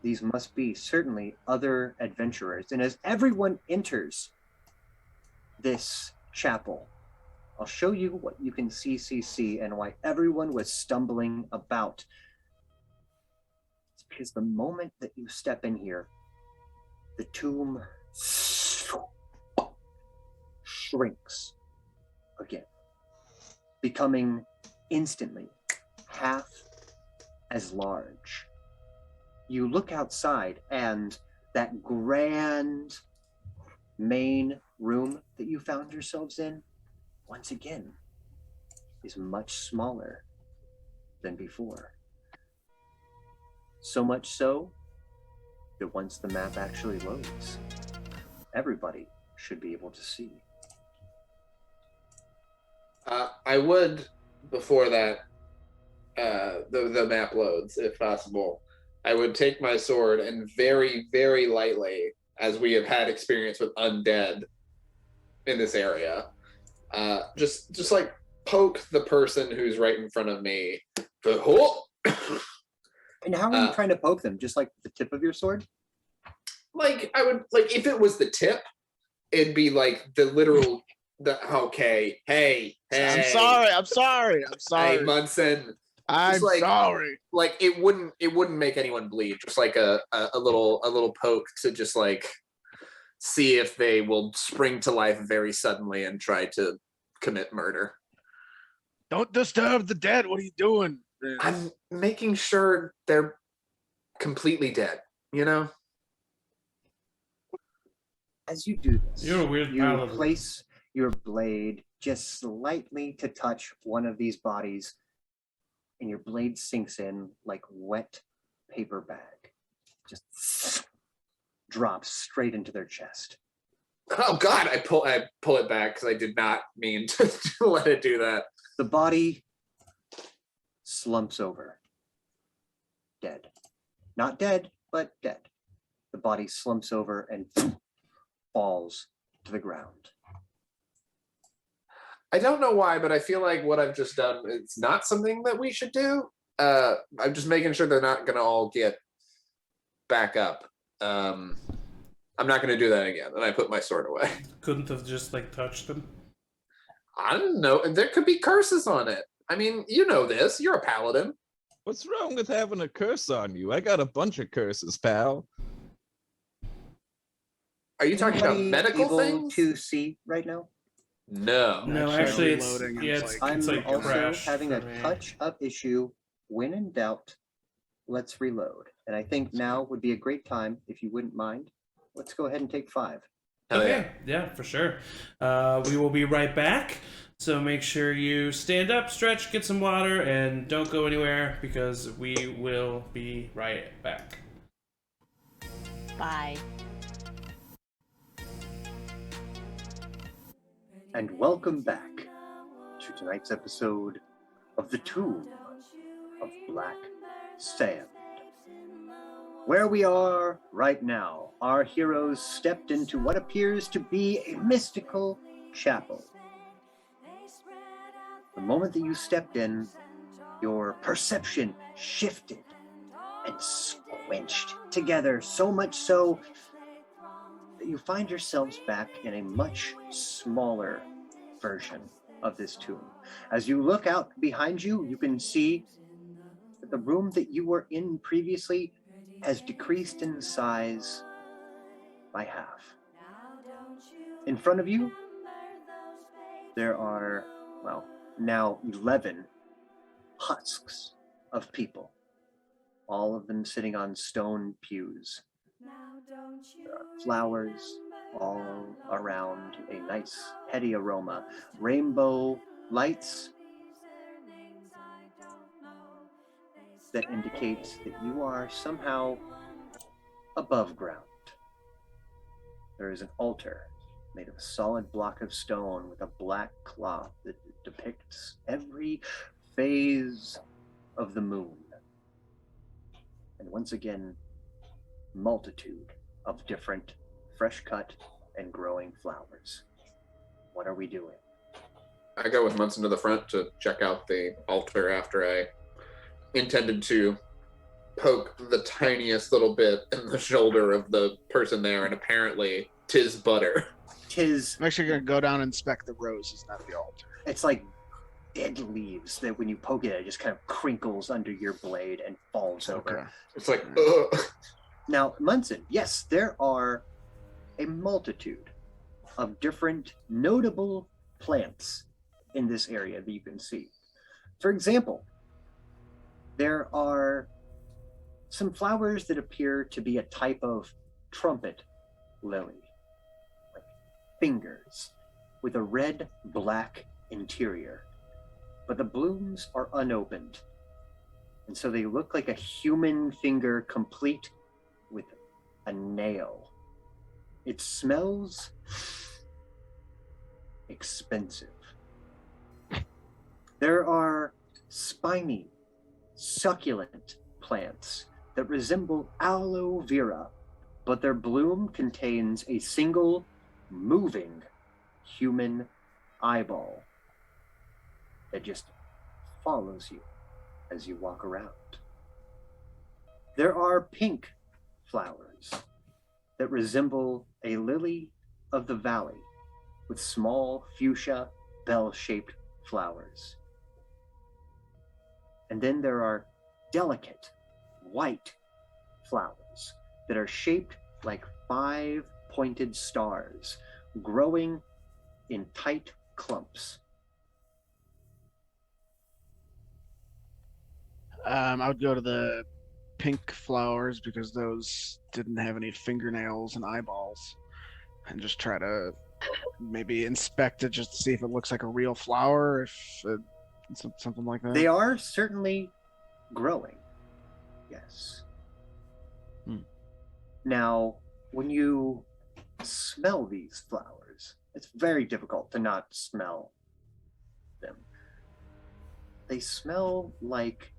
These must be certainly other adventurers. And as everyone enters this chapel, I'll show you what you can see and why everyone was stumbling about. It's because the moment that you step in here, the tomb shrinks again, becoming instantly half as large. You look outside, and that grand main room that you found yourselves in, once again, is much smaller than before. So much so that once the map actually loads, everybody should be able to see. I would, before that, the map loads, if possible, I would take my sword and very, very lightly, as we have had experience with undead in this area, just like poke the person who's right in front of me. And how are you trying to poke them? Just like the tip of your sword? Like, I would, like, if it was the tip, it'd be like the literal, okay, hey. I'm sorry. Hey, Munson. I'm like, sorry. Like, it wouldn't make anyone bleed. Just like a little poke to just like see if they will spring to life very suddenly and try to commit murder. Don't disturb the dead. What are you doing? I'm making sure they're completely dead, you know? As you do this, You're a weird you paladin. place your blade just slightly to touch one of these bodies, and your blade sinks in like wet paper bag. Just drops straight into their chest. Oh God! I pull it back because I did not mean to let it do that. The body slumps over, dead. Not dead, but dead. The body slumps over and falls to the ground. I don't know why, but I feel like what I've just done is not something that we should do. I'm just making sure they're not gonna all get back up. I'm not gonna do that again. And I put my sword away. Couldn't have just like touched them. I don't know. There could be curses on it. I mean, you know this. You're a paladin. What's wrong with having a curse on you? I got a bunch of curses, pal. Are you talking about Anybody medical able things? to see right now? No. No, actually, it's reloading, yeah, I'm it's, like- it's I'm like also crashed having for a me. touch-up issue. When in doubt, let's reload. And I think now would be a great time, if you wouldn't mind. Let's go ahead and take 5. Hell Okay, yeah, for sure. We will be right back. So make sure you stand up, stretch, get some water, and don't go anywhere because we will be right back. Bye. And welcome back to tonight's episode of The Tomb of Black Sand. Where we are right now, our heroes stepped into what appears to be a mystical chapel. The moment that you stepped in, your perception shifted and squinched together, so much so that you find yourselves back in a much smaller version of this tomb. As you look out behind you, you can see that the room that you were in previously has decreased in size by half. In front of you, there are, well, now 11 husks of people, all of them sitting on stone pews. There are flowers all around, a nice heady aroma, rainbow lights that indicates that you are somehow above ground. There is an altar made of a solid block of stone with a black cloth that depicts every phase of the moon. And once again, multitude of different fresh cut and growing flowers. What are we doing? I go with Munson to the front to check out the altar after I intended to poke the tiniest little bit in the shoulder of the person there, and apparently 'tis butter. I'm actually going to go down and inspect the roses, not the altar. It's like dead leaves that when you poke it just kind of crinkles under your blade and falls over. It's like, ugh. Now, Munson, yes, there are a multitude of different notable plants in this area that you can see. For example, there are some flowers that appear to be a type of trumpet lily, like fingers, with a red-black interior. But the blooms are unopened, and so they look like a human finger complete with a nail. It smells expensive. There are spiny, succulent plants that resemble aloe vera, but their bloom contains a single moving human eyeball that just follows you as you walk around. There are pink flowers that resemble a lily of the valley with small fuchsia bell-shaped flowers. And then there are delicate white flowers that are shaped like 5 pointed stars, growing in tight clumps. I would go to the pink flowers because those didn't have any fingernails and eyeballs, and just try to maybe inspect it just to see if it looks like a real flower, if something like that. They are certainly growing, yes. Now, when you smell these flowers, it's very difficult to not smell them. They smell like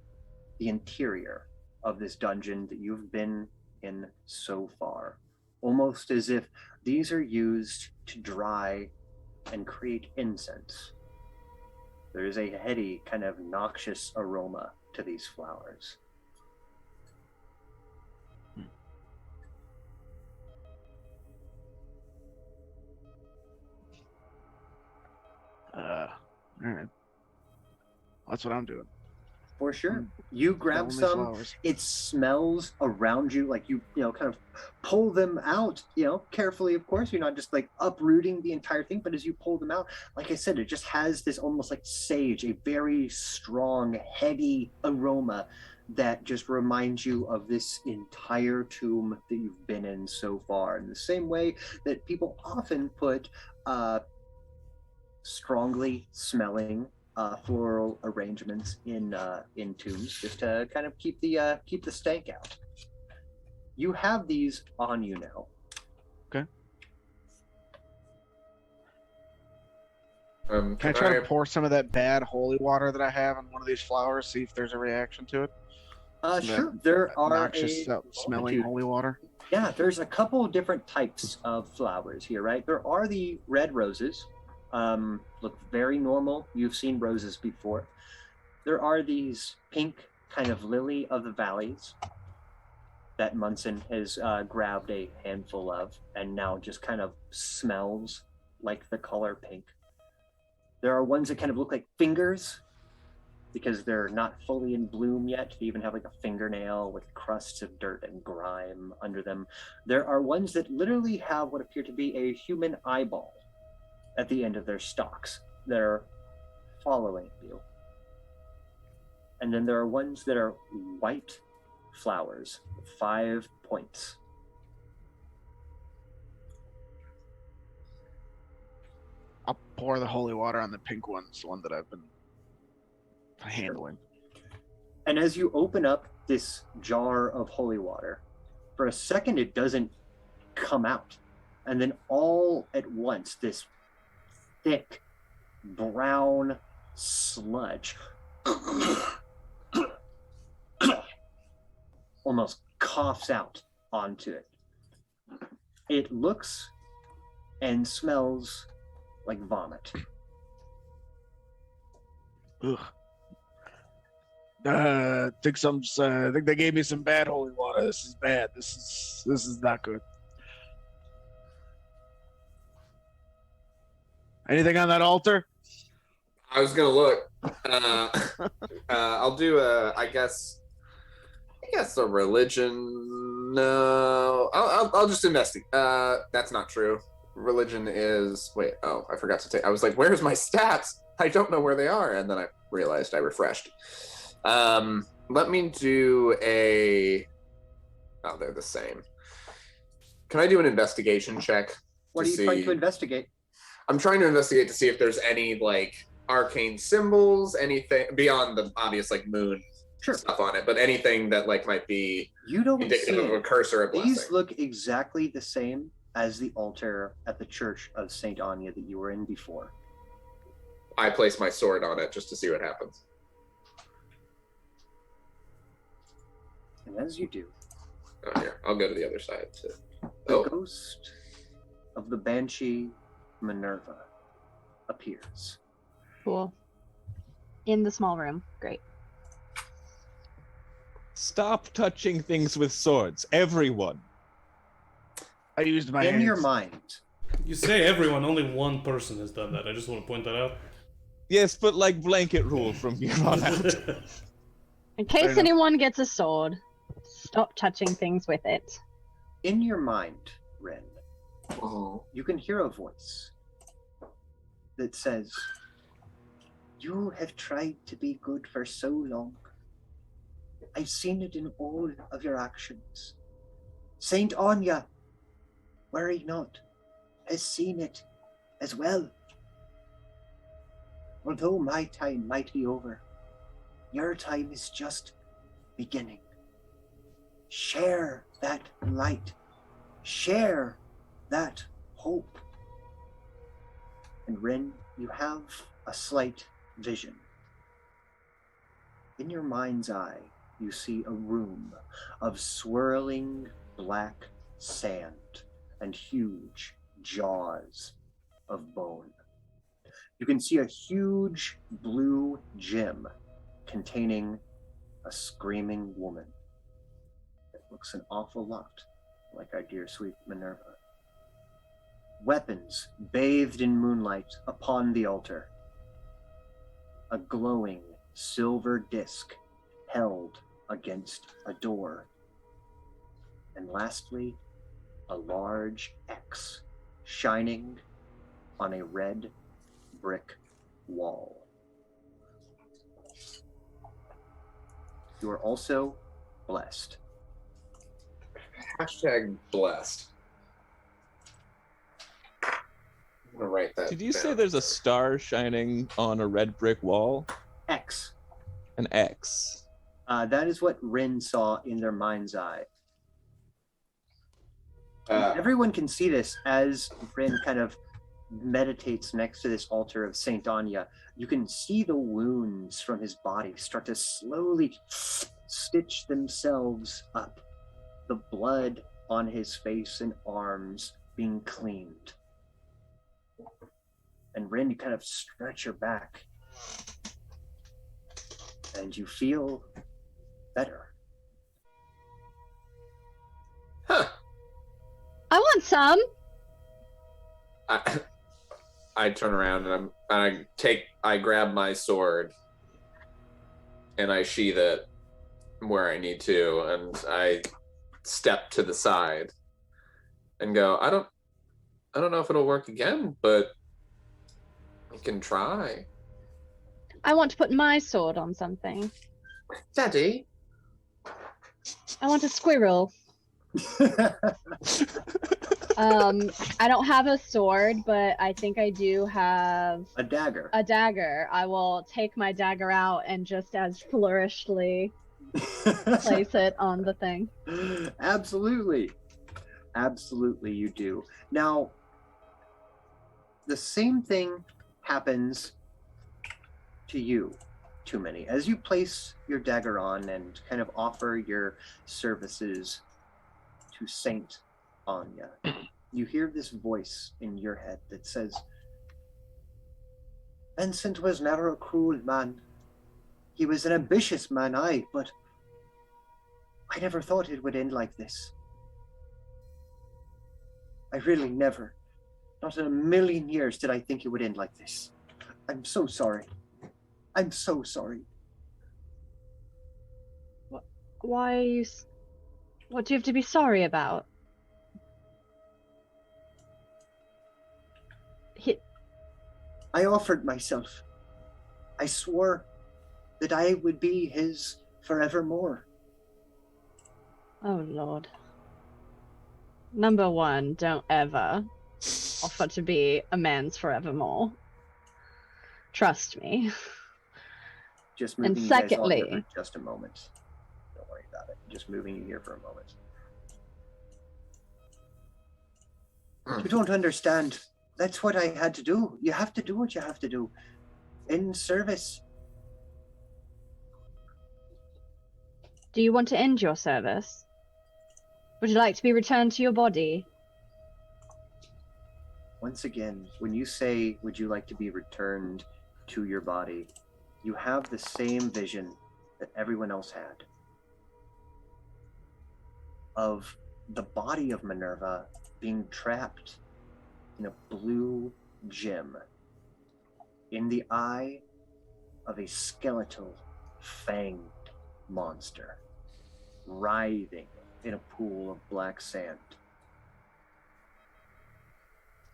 the interior of this dungeon that you've been in so far, almost as if these are used to dry and create incense. There is a heady, kind of noxious aroma to these flowers. All right. That's what I'm doing. For sure. You grab some, flowers. it smells around you, like you kind of pull them out, carefully, of course. You're not just like uprooting the entire thing, but as you pull them out, like I said, it just has this almost like sage, a very strong, heady aroma that just reminds you of this entire tomb that you've been in so far. In the same way that people often put strongly smelling floral arrangements in tombs, just to kind of keep the stank out. You have these on you now. Okay. Can I try to pour some of that bad holy water that I have on one of these flowers, see if there's a reaction to it? Sure. There are noxious smelling holy water. Yeah, there's a couple of different types of flowers here, right? There are the red roses. Look very normal. You've seen roses before. There are these pink kind of lily of the valleys that Munson has grabbed a handful of and now just kind of smells like the color pink. There are ones that kind of look like fingers because they're not fully in bloom yet. They even have like a fingernail with crusts of dirt and grime under them. There are ones that literally have what appear to be a human eyeball at the end of their stalks. They're following you. And then there are ones that are white flowers with 5 points. I'll pour the holy water on the pink ones, the one that I've been handling. And as you open up this jar of holy water, for a second it doesn't come out. And then all at once, this thick, brown sludge almost coughs out onto it. It looks and smells like vomit. Ugh. I think they gave me some bad holy water. This is bad. This is not good. Anything on that altar? I was gonna look. I'll do I guess a religion. No, I'll just investigate. That's not true. Religion is I forgot to take. I was like, where's my stats? I don't know where they are, and then I realized I refreshed. Let me do a. Oh, they're the same. Can I do an investigation check? What are you trying to investigate? I'm trying to investigate to see if there's any like arcane symbols, anything beyond the obvious like moon stuff on it, but anything that like might be indicative of a curse or a blessing. These look exactly the same as the altar at the church of Saint Anya that you were in before. I place my sword on it just to see what happens. And as you do, here, I'll go to the other side too. The ghost of the Banshee Minerva appears. Cool. In the small room. Great. Stop touching things with swords, everyone. I used my in hands. your mind. You say everyone, only one person has done that. I just want to point that out. Yes, but like blanket rule from here on out. In case anyone gets a sword, stop touching things with it. In your mind, Ren, you can hear a voice that says, "You have tried to be good for so long. I've seen it in all of your actions. Saint Anya, worry not, has seen it as well. Although my time might be over, your time is just beginning. Share that light. Share that hope." And Ren, you have a slight vision. In your mind's eye, you see a room of swirling black sand and huge jaws of bone. You can see a huge blue gem containing a screaming woman that looks an awful lot like our dear sweet Minerva. Weapons bathed in moonlight upon the altar. A glowing silver disc held against a door. And lastly, a large X shining on a red brick wall. You are also blessed. Hashtag blessed. I'm gonna write that. Did you down. say there's a star shining on a red brick wall? X. An X. That is what Rin saw in their mind's eye. Everyone can see this as Rin kind of meditates next to this altar of Saint Anya. You can see the wounds from his body start to slowly stitch themselves up. The blood on his face and arms being cleaned. And Rin, you kind of stretch your back. And you feel better. Huh. I want some. I turn around and I grab my sword and I sheath it where I need to, and I step to the side and go, I don't know if it'll work again, but we can try. I want to put my sword on something. Daddy? I want a squirrel. I don't have a sword, but I think I do have a dagger. A dagger. I will take my dagger out and just as flourishly place it on the thing. Absolutely. Absolutely, you do. Now, the same thing happens to you, Too Many. As you place your dagger on and kind of offer your services to Saint Anya, you hear this voice in your head that says, Vincent was never a cruel man. He was an ambitious man, aye, but I never thought it would end like this. I really never. Not in a million years did I think it would end like this. I'm so sorry. I'm so sorry. Why are you... What do you have to be sorry about? I offered myself. I swore that I would be his forevermore. Oh, Lord. Number one, don't ever offer to be a man's forevermore. Trust me. Just moving And you guys all here secondly... for just a moment. Don't worry about it. Just moving you here for a moment. You don't understand. That's what I had to do. You have to do what you have to do. In service. Do you want to end your service? Would you like to be returned to your body? Once again, when you say, would you like to be returned to your body, you have the same vision that everyone else had. Of the body of Minerva being trapped in a blue gem in the eye of a skeletal, fanged monster, writhing in a pool of black sand.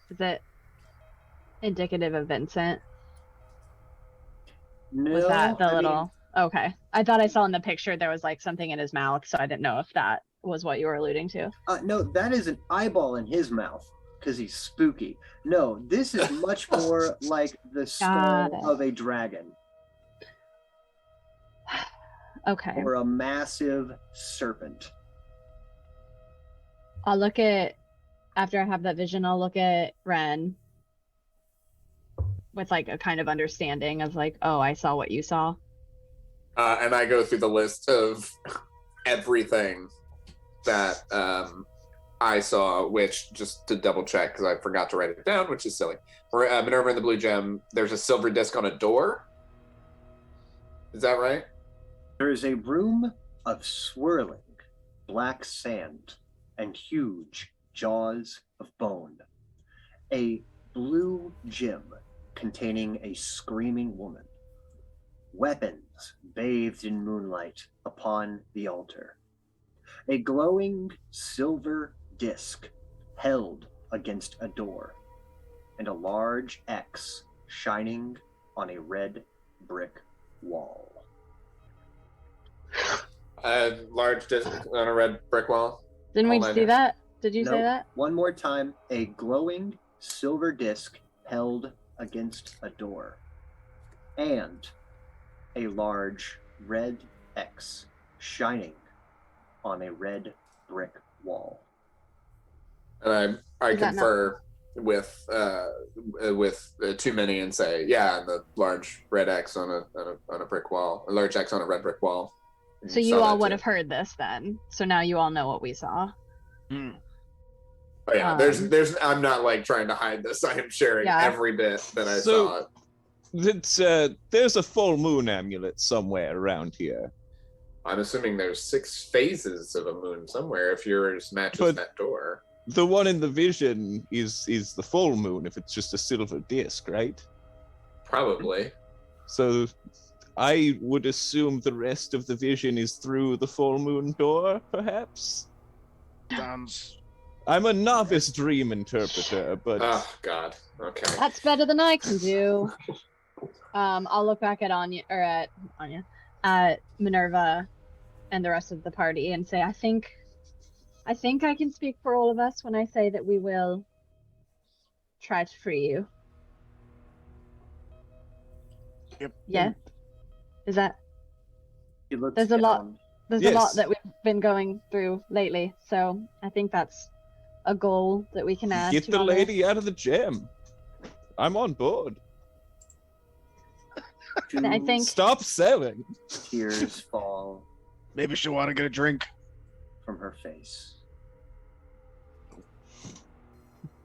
Is it indicative of Vincent? No, Was that the I little... mean, Okay. I thought I saw in the picture there was like something in his mouth, so I didn't know if that was what you were alluding to. No, that is an eyeball in his mouth because he's spooky. No, this is much more like the skull of a dragon. Okay. Or a massive serpent. I'll look at... After I have that vision, I'll look at Ren with like a kind of understanding of like, oh, I saw what you saw. And I go through the list of everything that I saw, which, just to double check, because I forgot to write it down, which is silly. For Minerva and the Blue Gem, there's a silver disc on a door. Is that right? There is a room of swirling black sand and huge jaws of bone. A blue gem containing a screaming woman. Weapons bathed in moonlight upon the altar. A glowing silver disc held against a door, and a large X shining on a red brick wall. A large disc on a red brick wall. Didn't we see that? Did you say that? One more time. A glowing silver disc held against a door, and a large red X shining on a red brick wall. And I Is that confer with too many and say, yeah, the large red X on a brick wall, a large X on a red brick wall. So you all would have heard this then. So now you all know what we saw. Oh, yeah, there's. I'm not like trying to hide this. I am sharing every bit that I saw. There's a full moon amulet somewhere around here. I'm assuming there's 6 phases of a moon somewhere. If yours matches that door. The one in the vision is the full moon. If it's just a silver disc, right? Probably. So, I would assume the rest of the vision is through the full moon door, perhaps. Sounds. I'm a novice dream interpreter, but... Oh, God. Okay. That's better than I can do. I'll look back at Minerva and the rest of the party and say, I think I can speak for all of us when I say that we will try to free you. Yep. Yeah? Is that... There's a lot that we've been going through lately, so I think that's a goal that we can add. Get the lady out of the gym. I'm on board. I think. Stop selling. Tears fall. Maybe she'll want to get a drink from her face,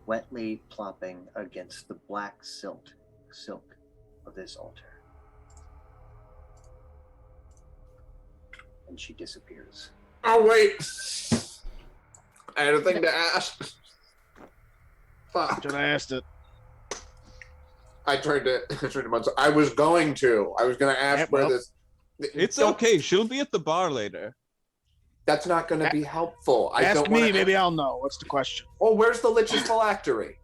wetly plopping against the black silk of this altar. And she disappears. Oh, wait. I had a thing to ask. Fuck. Should I asked it? I turned to Munson. I was going to ask where this... It's okay. She'll be at the bar later. That's not going to be helpful. Ask me. Maybe I'll know. What's the question? Oh, where's the Lich's phylactery?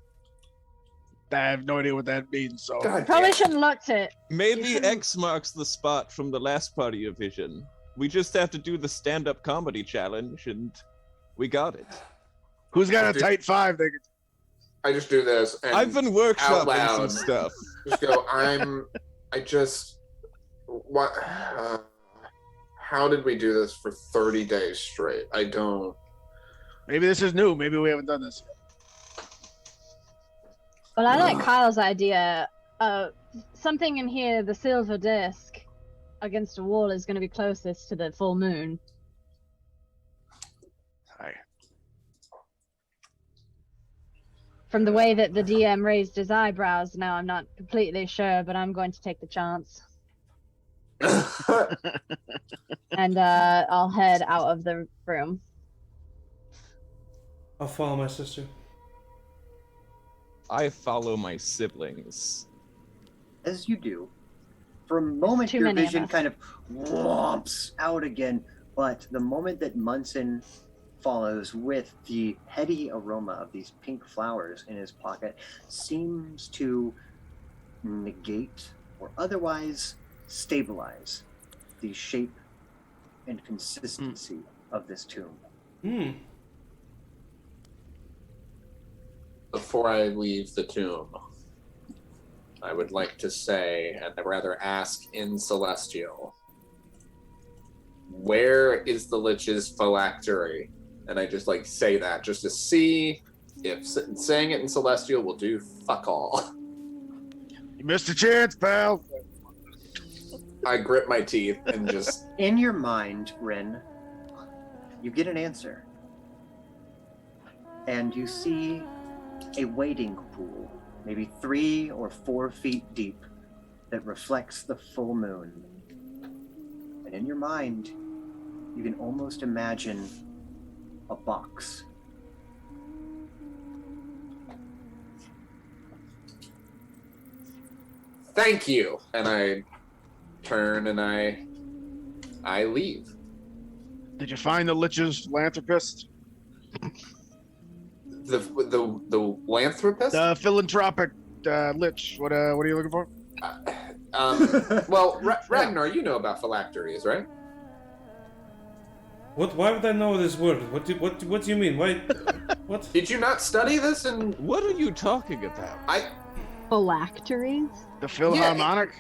I have no idea what that means, so... Probably shouldn't look to it. Maybe X marks the spot from the last part of your vision. We just have to do the stand-up comedy challenge, and we got it. Who's got a tight 5? I just do this. And I've been workshopping some stuff. Just go, what? How did we do this for 30 days straight? I don't... Maybe this is new. Maybe we haven't done this yet. Well, I like Kyle's idea. Something in here, the silver disc against a wall is going to be closest to the full moon. Hi. From the way that the DM raised his eyebrows, now I'm not completely sure, but I'm going to take the chance. And I'll head out of the room. I'll follow my sister. I follow my siblings. As you do, for a moment your vision kind of whomps out again, but the moment that Munson follows with the heady aroma of these pink flowers in his pocket seems to negate or otherwise stabilize the shape and consistency of this tomb. Before I leave the tomb, I would like to say, and rather ask in Celestial, where is the Lich's phylactery? And I just say that just to see if saying it in Celestial will do fuck all. You missed a chance, pal. I grit my teeth and just... In your mind, Rin, you get an answer. And you see a wading pool, maybe 3 or 4 feet deep, that reflects the full moon. And in your mind, you can almost imagine a box. Thank you. And I turn and I leave. Did you find the Lich's philanthropist? The philanthropist? The philanthropic Lich. What are you looking for? Well, Ragnar, you know about phylacteries, right? What? Why would I know this word? What do you mean? Why? What? Did you not study this? And what are you talking about? Phylacteries? The Philharmonic?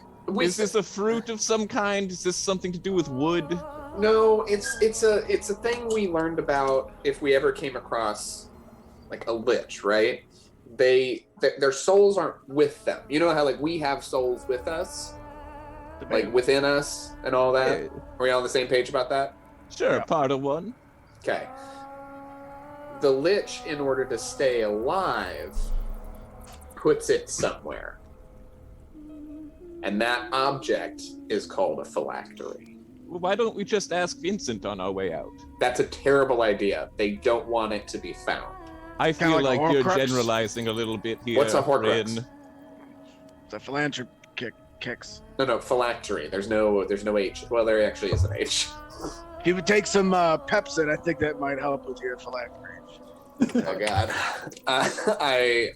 Is this a fruit of some kind? Is this something to do with wood? No, it's a thing we learned about if we ever came across like a lich, right? Their souls aren't with them. You know how like we have souls with us, like within us and all that. Yeah. Are we on the same page about that? Sure, Yeah. part of one. Okay. The lich, in order to stay alive, puts it somewhere. And that object is called a phylactery. Well, why don't we just ask Vincent on our way out? That's a terrible idea. They don't want it to be found. I Kinda feel like a like you're Horcrux? generalizing a little bit here. What's a Horcrux? Rin. The philanthropy kicks. No, phylactery. There's no H. Well, there actually is an H. If you would take some Pepsid, I think that might help with your phylactery. Oh God. I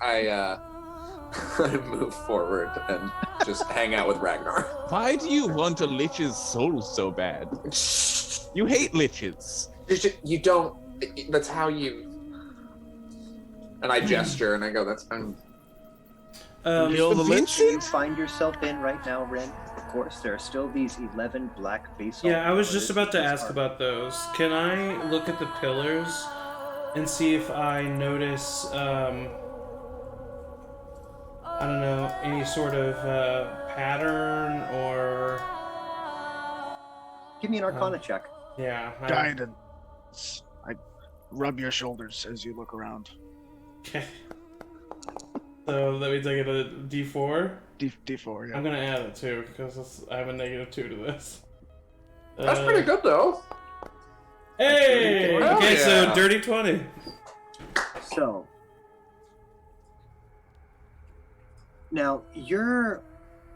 move forward and just hang out with Ragnar. Why do you want a lich's soul so bad? You hate liches. You don't. That's how you. And I gesture and I go, "That's fine." Kill the Which you Vincent? find yourself in right now, Ren. Of course, there are still these 11 black basalt. Yeah, I was just pillars about to with ask arc. about those. Can I look at the pillars and see if I notice, I don't know, any sort of pattern or... Give me an Arcana check. Yeah. Guidance. I rub your shoulders as you look around. Okay. So that means I get a D4? D4, yeah. I'm gonna add it too, because I have a -2 to this. That's pretty good though. Hey! Hell Okay, so yeah. dirty 20. So, now you're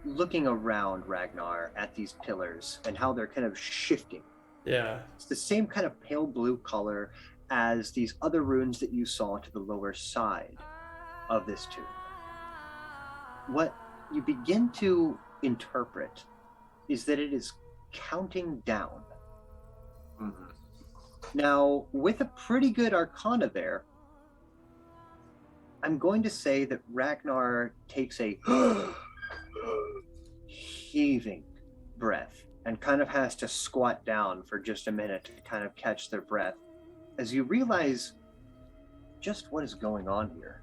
looking around, Ragnar, at these pillars and how they're kind of shifting. Yeah. It's the same kind of pale blue color as these other runes that you saw to the lower side of this tomb. What you begin to interpret is that it is counting down. Mhm. Now, with a pretty good arcana there, I'm going to say that Ragnar takes a heaving breath and kind of has to squat down for just a minute to kind of catch their breath as you realize just what is going on here.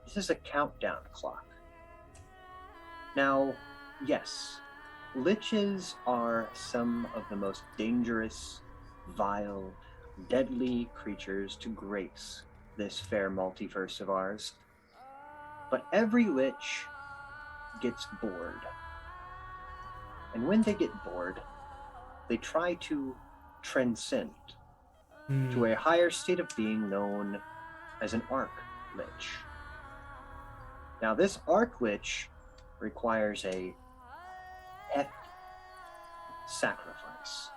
This is a countdown clock. Now, yes, liches are some of the most dangerous, vile, deadly creatures to grace this fair multiverse of ours. But every lich gets bored. And when they get bored, they try to transcend to a higher state of being known as an arc lich. Now, this arc lich requires a hefty sacrifice.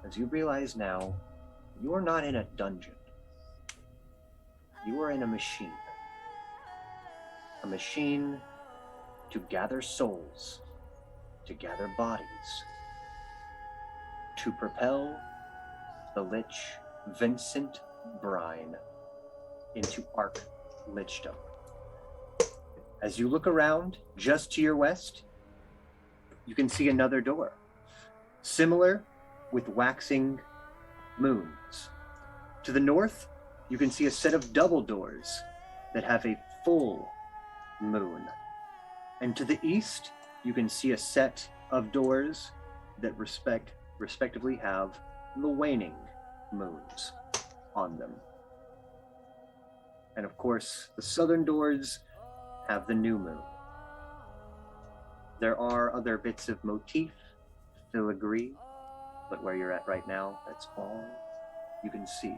As you realize now, you are not in a dungeon. You are in a machine. A machine to gather souls, to gather bodies, to propel the lich Vincent Brine into arc lichdom. As you look around, just to your west, you can see another door, similar with waxing moons. To the north, you can see a set of double doors that have a full moon. And to the east, you can see a set of doors that respectively have the waning moons on them. And of course, the southern doors have the new moon. There are other bits of motif, filigree, but where you're at right now, that's all you can see.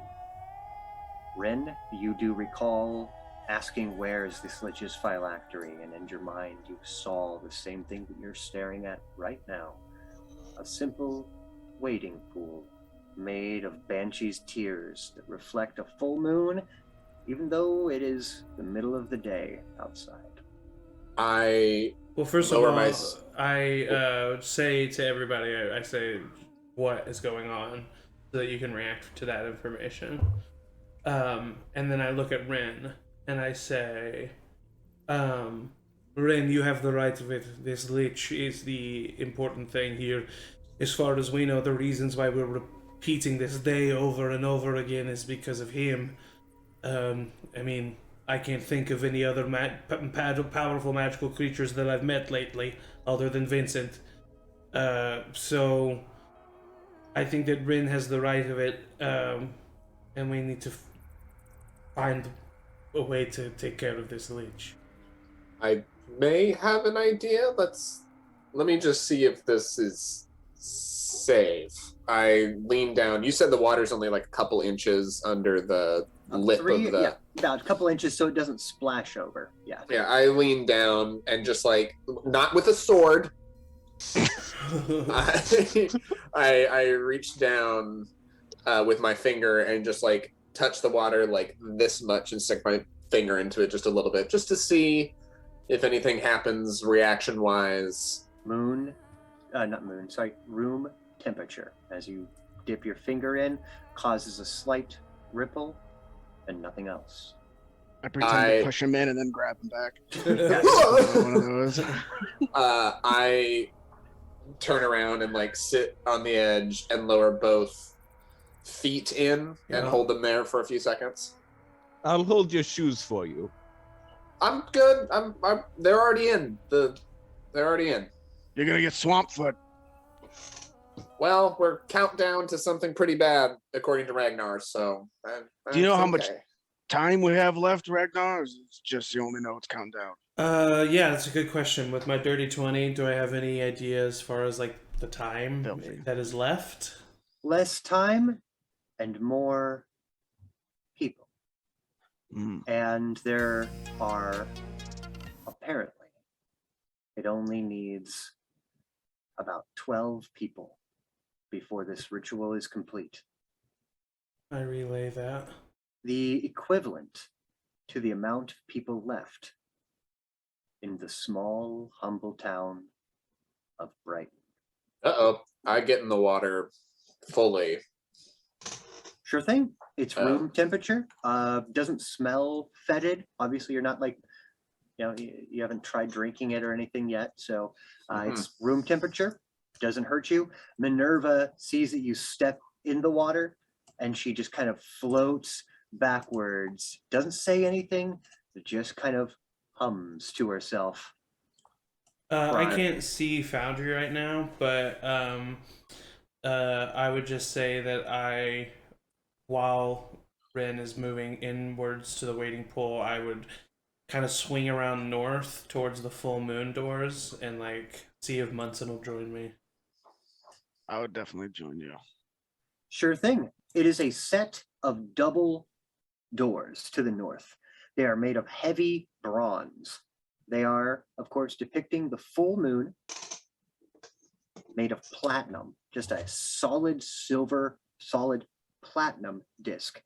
Ren, you do recall asking where is this lich's phylactery, and in your mind you saw the same thing that you're staring at right now. A simple wading pool made of banshee's tears that reflect a full moon, even though it is the middle of the day outside. Well, first of Lower all, my- I say to everybody, I say what is going on so that you can react to that information. And then I look at Ren and I say, Ren, you have the right with this lich is the important thing here. As far as we know, the reasons why we're repeating this day over and over again is because of him. I mean, I can't think of any other powerful magical creatures that I've met lately, other than Vincent. So I think that Rin has the right of it, and we need to find a way to take care of this lich. I may have an idea. Let me just see if this is safe. I lean down. You said the water's only like a couple inches under the lip of the... Yeah, about a couple inches so it doesn't splash over. Yeah. Yeah, I lean down and just like, not with a sword. I reach down with my finger and just like touch the water like this much and stick my finger into it just a little bit, just to see if anything happens reaction-wise. Room temperature as you dip your finger in causes a slight ripple and nothing else. I pretend to push him in and then grab him back. One of those. I turn around and like sit on the edge and lower both feet in and hold them there for a few seconds. I'll hold your shoes for you. I'm good. They're already in. They're already in. You're gonna get swamp foot. Well, we're countdown to something pretty bad, according to Ragnar, so... Do you know how much time we have left, Ragnar, or is it just you only know it's countdown? Yeah, that's a good question. With my dirty 20, do I have any idea as far as, like, the time that is left? Less time and more people. And there are, apparently, it only needs about 12 people before this ritual is complete. I relay that. The equivalent to the amount of people left in the small, humble town of Brighton. Uh-oh. I get in the water fully. Sure thing. It's room temperature. Doesn't smell fetid. Obviously, you're not like, you haven't tried drinking it or anything yet. So it's room temperature. Doesn't hurt you. Minerva sees that you step in the water and she just kind of floats backwards. Doesn't say anything, but just kind of hums to herself. I can't see Foundry right now, but I would just say that while Rin is moving inwards to the waiting pool, I would kind of swing around north towards the full moon doors and like see if Munson will join me. I would definitely join you. Sure thing. It is a set of double doors to the north. They are made of heavy bronze. They are, of course, depicting the full moon, made of platinum, just a solid silver, solid platinum disc.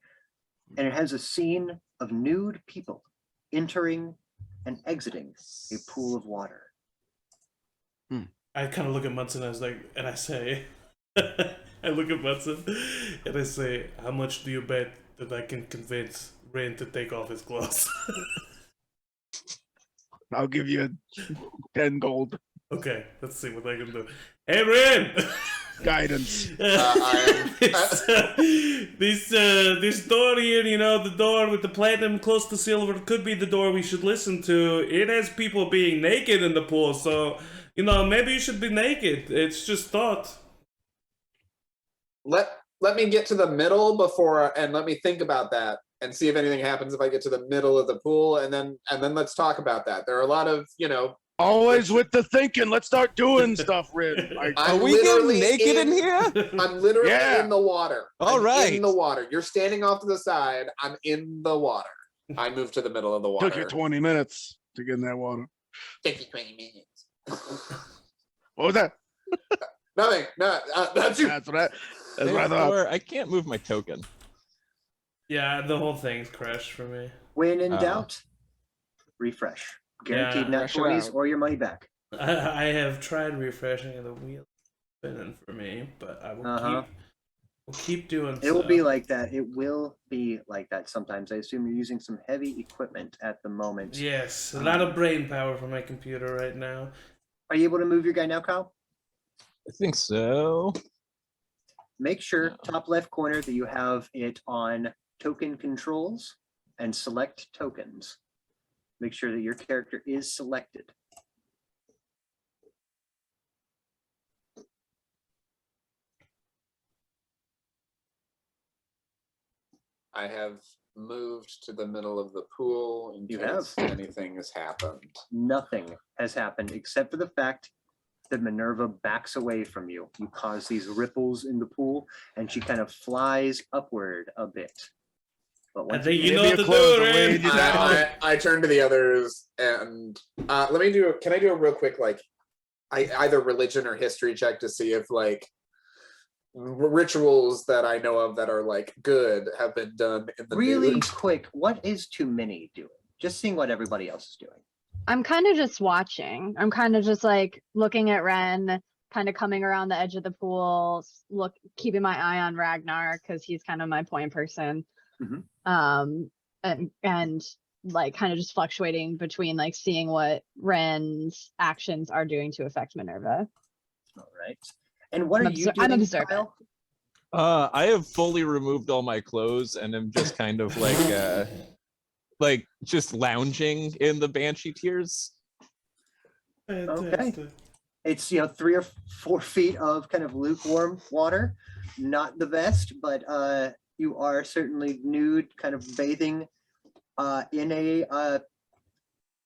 And it has a scene of nude people entering and exiting a pool of water. I kind of look at Munson and I say, I look at Munson and I say, how much do you bet that I can convince Rin to take off his clothes? I'll give you 10 gold. Okay, let's see what I can do. Hey, Rin! Guidance. This door here, the door with the platinum close to silver could be the door we should listen to. It has people being naked in the pool, so, maybe you should be naked. It's just thought. Let me get to the middle and let me think about that and see if anything happens if I get to the middle of the pool, and then let's talk about that. There are a lot of, Always with the thinking. Let's start doing stuff, Rin. Are we getting naked in here? I'm literally in the water. All right. In the water. You're standing off to the side. I'm in the water. I moved to the middle of the water. Took you 20 minutes to get in that water. Took you 20 minutes. What was that? Nothing. No, that's you. That's what I thought. I can't move my token. Yeah, the whole thing's crashed for me. When in doubt, refresh. Guaranteed nat 20s or your money back. I have tried refreshing and the wheel spinning for me, but I will keep doing so. It will be like that. It will be like that sometimes. I assume you're using some heavy equipment at the moment. Yes, a lot of brain power for my computer right now. Are you able to move your guy now, Kyle? I think so. make sure top left corner that you have it on token controls and select tokens. Make sure that your character is selected. I have moved to the middle of the pool in case anything has happened. Nothing has happened except for the fact that Minerva backs away from you. You cause these ripples in the pool, and she kind of flies upward a bit. But I once think again, you know what to do, Ren. I turn to the others and let me do. Can I do a real quick either religion or history check to see if rituals that I know of that are good have been done in the really nude? quick, what is Too Many doing? Just seeing what everybody else is doing. I'm kind of just watching. I'm kind of just looking at Ren, kind of coming around the edge of the pool, keeping my eye on Ragnar because he's kind of my point person. Mm-hmm. And kind of just fluctuating between seeing what Ren's actions are doing to affect Minerva. All right. And what are you doing, I'm observant. Kyle? I have fully removed all my clothes and am just kind of just lounging in the Banshee tears. Okay. It's 3 or 4 feet of kind of lukewarm water. Not the best, but you are certainly nude, kind of bathing in a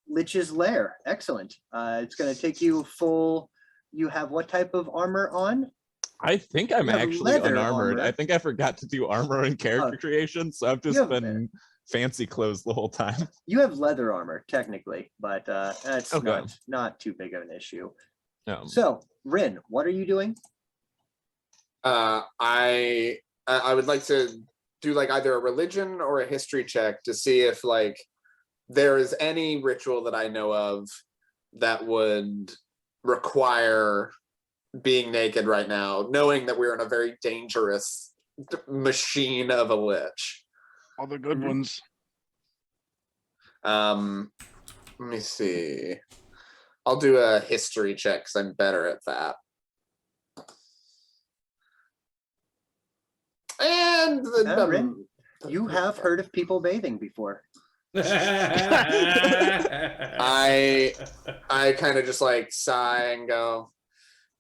lich's lair. Excellent. It's going to take you full. You have what type of armor on? I think I'm actually unarmored. armor. I think I forgot to do armor and character creation, so I've just been fancy clothes the whole time. You have leather armor, technically, but that's Okay. not too big of an issue. No. So, Rin, what are you doing? I would like to do either a religion or a history check to see if there is any ritual that I know of that would require being naked right now, knowing that we're in a very dangerous machine of a lich. All the good ones. Let me see. I'll do a history check because I'm better at that. And you have heard of people bathing before. I kind of just sigh and go,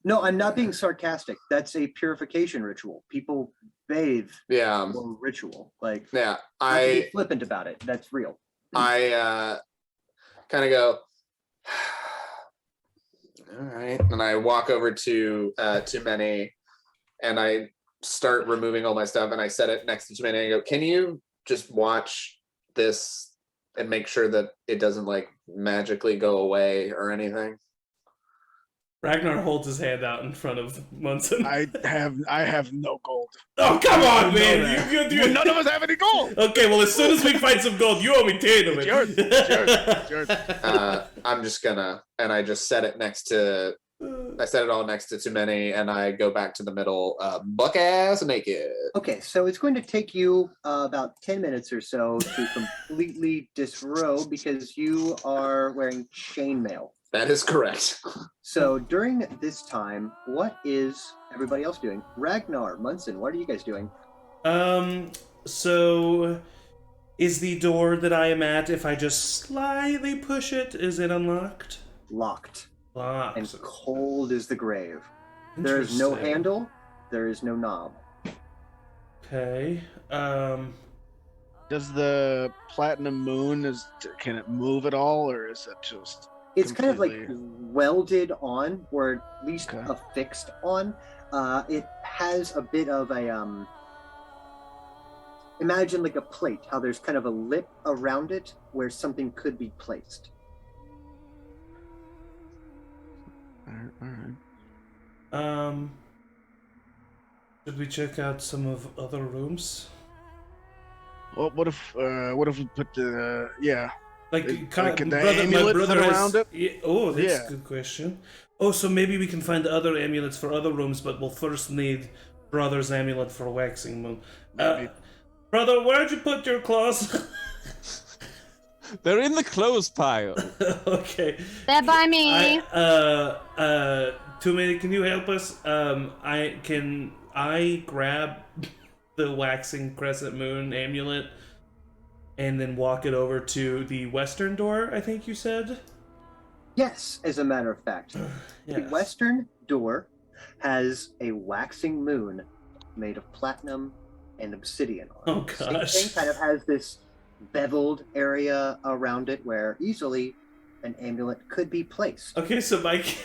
no, I'm not being sarcastic. That's a purification ritual. People bathe for ritual. I flippant about it. That's real. I kind of go, all right, and I walk over to Too Many, and I start removing all my stuff, and I set it next to Too Many, and I go, can you just watch this and make sure that it doesn't magically go away or anything? Ragnar holds his hand out in front of Munson. I have no gold. Oh, come on, man! Well, none of us have any gold. Okay, well, as soon as we find some gold, you owe me 10 of it. It's yours. I'm just gonna, and I just set it next to. I set it all next to Too Many, and I go back to the middle, buck ass naked. Okay, so it's going to take you about 10 minutes or so to completely disrobe because you are wearing chainmail. That is correct. So during this time, what is everybody else doing? Ragnar, Munson, what are you guys doing? So is the door that I am at, if I just slightly push it, is it unlocked? Locked. Locked. And cold as the grave. There is no handle. There is no knob. Okay. Does the platinum moon can it move at all, or is it just? It's completely... kind of welded on, or at least affixed on. It has a bit of a imagine a plate. How there's kind of a lip around it where something could be placed. All right. Should we check out some of other rooms? Well, what if we put the the amulet around it? Yeah, that's a good question. Oh, so maybe we can find other amulets for other rooms, but we'll first need Brother's amulet for Waxing Moon. Brother, where'd you put your claws? They're in the clothes pile. Okay. They're by me. Too Many, can you help us? I I grab the waxing crescent moon amulet and then walk it over to the western door, I think you said? Yes, as a matter of fact. Yes. The western door has a waxing moon made of platinum and obsidian on it. Oh, gosh. Same thing, kind of has this beveled area around it where easily an amulet could be placed. Okay, so Mike,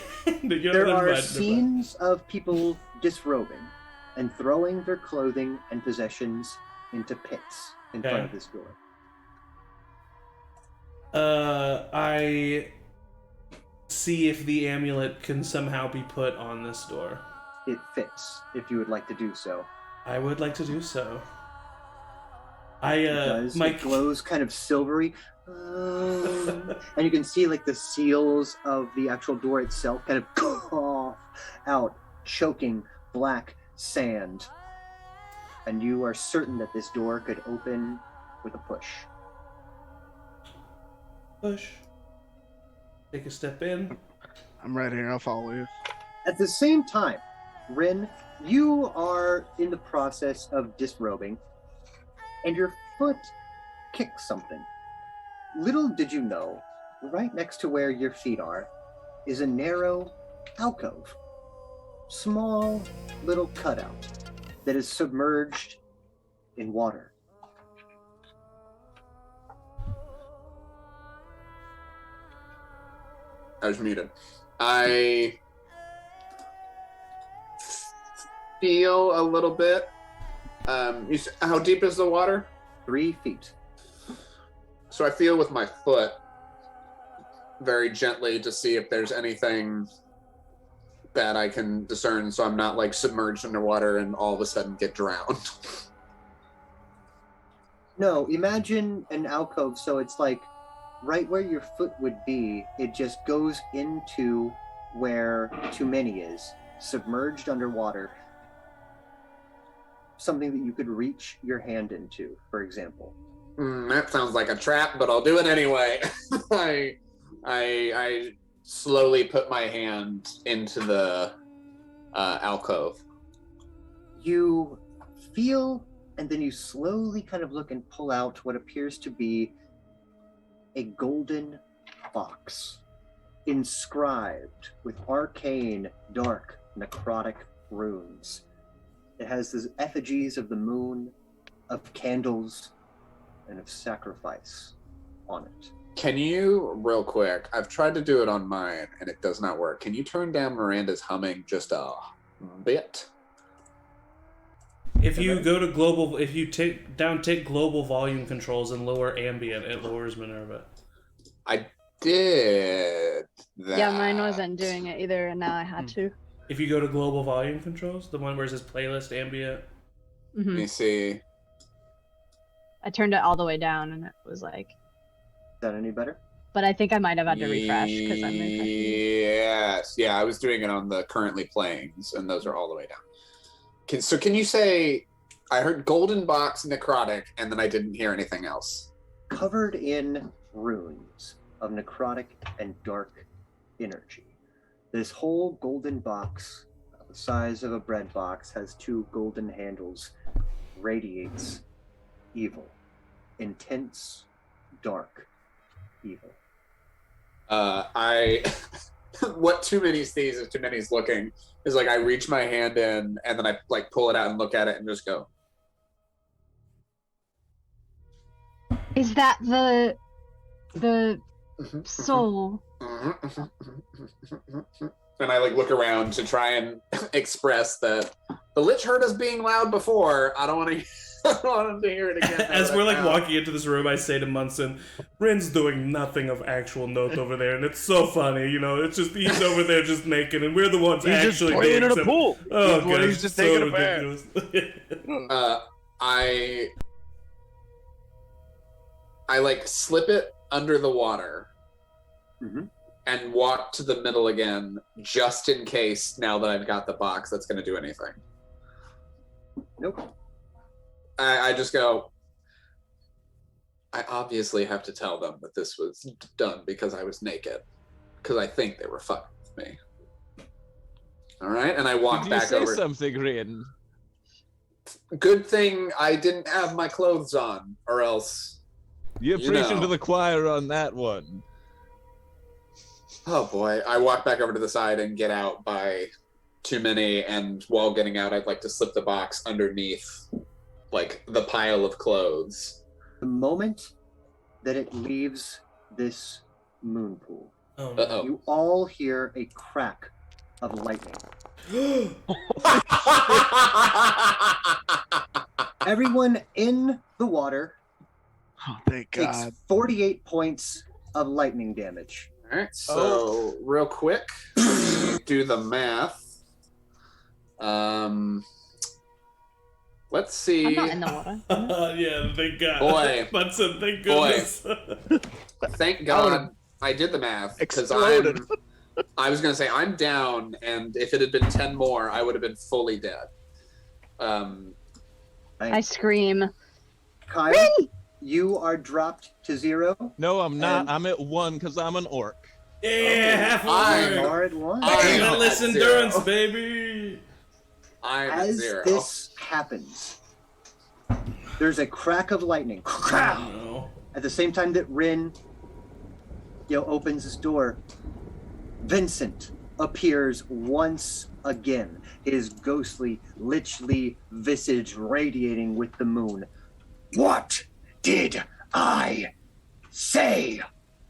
There are scenes of people disrobing and throwing their clothing and possessions into pits in front of this door. I see if the amulet can somehow be put on this door. It fits, if you would like to do so. I would like to do so. It does. Mike... It glows kind of silvery. And you can see like the seals of the actual door itself kind of cough out, choking black sand. And you are certain that this door could open with a push. Push. Take a step in. I'm right here. I'll follow you. At the same time, Rin, you are in the process of disrobing, and your foot kicks something. Little did you know, right next to where your feet are is a narrow alcove. Small little cutout that is submerged in water. I was muted. I feel a little bit. How deep is the water? 3 feet. So I feel with my foot very gently to see if there's anything that I can discern, so I'm not like submerged underwater and all of a sudden get drowned. No, imagine an alcove, so it's like right where your foot would be, it just goes into where Tumeni is, submerged underwater. Something that you could reach your hand into, for example. That sounds like a trap, but I'll do it anyway. I slowly put my hand into the alcove. You feel, and then you slowly kind of look and pull out what appears to be a golden box inscribed with arcane, dark, necrotic runes. It has the effigies of the moon, of candles, and of sacrifice on it. Can you, real quick, I've tried to do it on mine and it does not work. Can you turn down Miranda's humming just a bit? If you go to global, if you take global volume controls and lower ambient, it lowers Minerva. I did that. Yeah, mine wasn't doing it either, and now I had to. If you go to global volume controls, the one where it says playlist ambient. Let me see. I turned it all the way down, and it was like. Is that any better? But I think I might have had to refresh because I'm refreshing. Yes, yeah, I was doing it on the currently playings, and those are all the way down. So can you say, I heard golden box necrotic, and then I didn't hear anything else. Covered in runes of necrotic and dark energy. This whole golden box, the size of a bread box, has 2 golden handles, radiates evil. Intense, dark evil. What Too Many sees is Too Many's looking is like I reach my hand in and then I like pull it out and look at it and just go. Is that the soul? And I like look around to try and express that the Lich heard us being loud before. I don't want him to hear it again. As we're like walking into this room, I say to Munson, Rin's doing nothing of actual note over there, and it's so funny, you know. It's just he's over there just naked, and we're the ones he's actually just playing in doing a pool. Oh god, he's just so taking ridiculous. I like slip it under the water. And walk to the middle again, just in case, now that I've got the box, that's going to do anything. Nope. I just go, I obviously have to tell them that this was done because I was naked. Because I think they were fucking with me. All right? And I walk back over. Did you say something, Rin? Good thing I didn't have my clothes on, or else. You're preaching know. to the choir on that one. Oh boy. I walk back over to the side and get out by too many, and while getting out, I'd like to slip the box underneath, like, the pile of clothes. The moment that it leaves this moon pool, Oh, Uh-oh. you all hear a crack of lightning. Everyone in the water Oh, thank takes God. 48 points of lightning damage. All right, so real quick, do the math. Let's see. I'm not in the water. yeah, thank God. Boy. Munson, thank Boy. goodness. Thank God I did the math, because exploded. I was going to say I'm down, and if it had been 10 more, I would have been fully dead. I scream. Kyle, you are dropped to 0. No, I'm not. And- I'm at 1 because I'm an orc. Yeah, half You a are at 1. I'm Limitless at endurance, 0. baby. I'm at As 0. this happens, there's a crack of lightning. No. At the same time that Rin, opens his door, Vincent appears once again, his ghostly, lichly visage radiating with the moon. What did I say?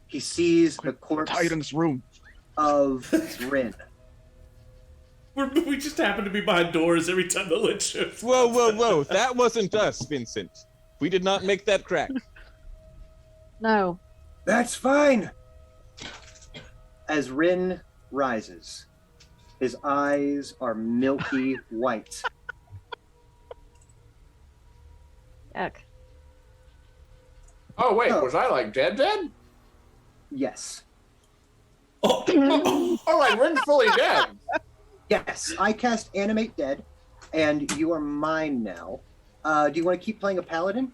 He sees the corpse Titan's room. of Rin. We just happen to be behind doors every time the lit shifts. Whoa, whoa, whoa. That wasn't us, Vincent. We did not make that crack. No. That's fine. As Rin rises, his eyes are milky white. Yuck. Oh, wait, Oh. was I, like, dead? Yes. Oh, like, Rin's fully dead. Yes, I cast Animate Dead, and you are mine now. Do you want to keep playing a paladin?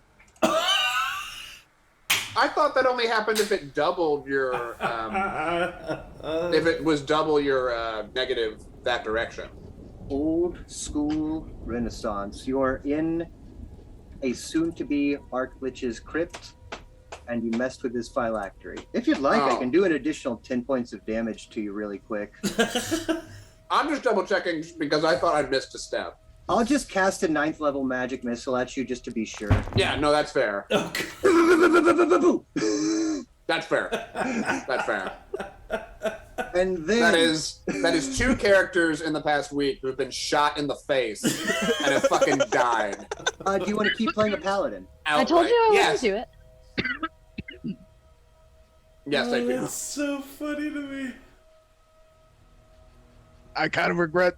I thought that only happened if it doubled your, if it was double your negative that direction. Old school Renaissance. You're in a soon-to-be Archlich's crypt, and you messed with his phylactery. If you'd like, I Oh. can do an additional 10 points of damage to you really quick. I'm just double checking because I thought I'd missed a step. I'll just cast a 9th level magic missile at you just to be sure. Yeah, no, that's fair. Okay. That's fair. That's fair. And then That is 2 characters in the past week who've been shot in the face and have fucking died. do you want to keep playing a paladin? I told you I Yes. wouldn't do it. Yes, I do. That's so funny to me. I kind of regret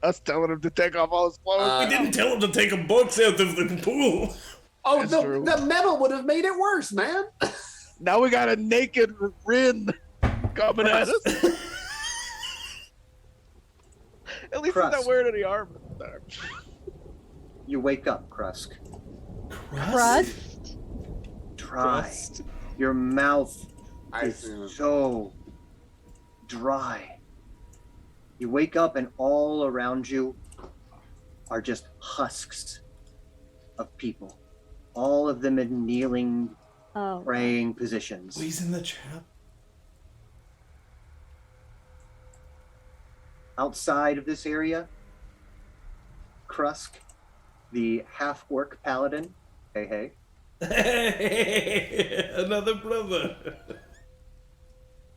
us telling him to take off all his clothes. We didn't tell him to take a box out of the pool. Oh, That's the true. metal would have made it worse, man. Now we got a naked Rin coming at us. At least he's Crust. not wearing any armor. You wake up, Krusk. Crust? Dry. Your mouth I is so dry. You wake up and all around you are just husks of people. All of them in kneeling, Oh. praying positions. He's in the chat. Outside of this area, Krusk, the half-orc paladin, hey, Hey, another brother.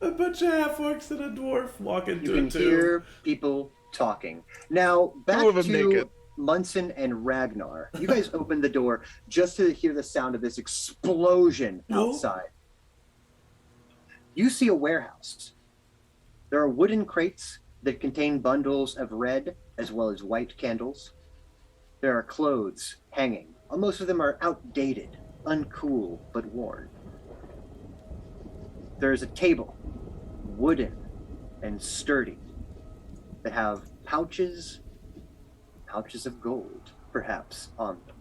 A bunch of half orcs and a dwarf walk you into can it too. hear people talking. Now, back Two of them to naked. Munson and Ragnar. You guys opened the door just to hear the sound of this explosion Whoa. outside. You see a warehouse. There are wooden crates that contain bundles of red as well as white candles. There are clothes hanging. Most of them are outdated, uncool, but worn. There is a table, wooden and sturdy, that have pouches of gold, perhaps, on them.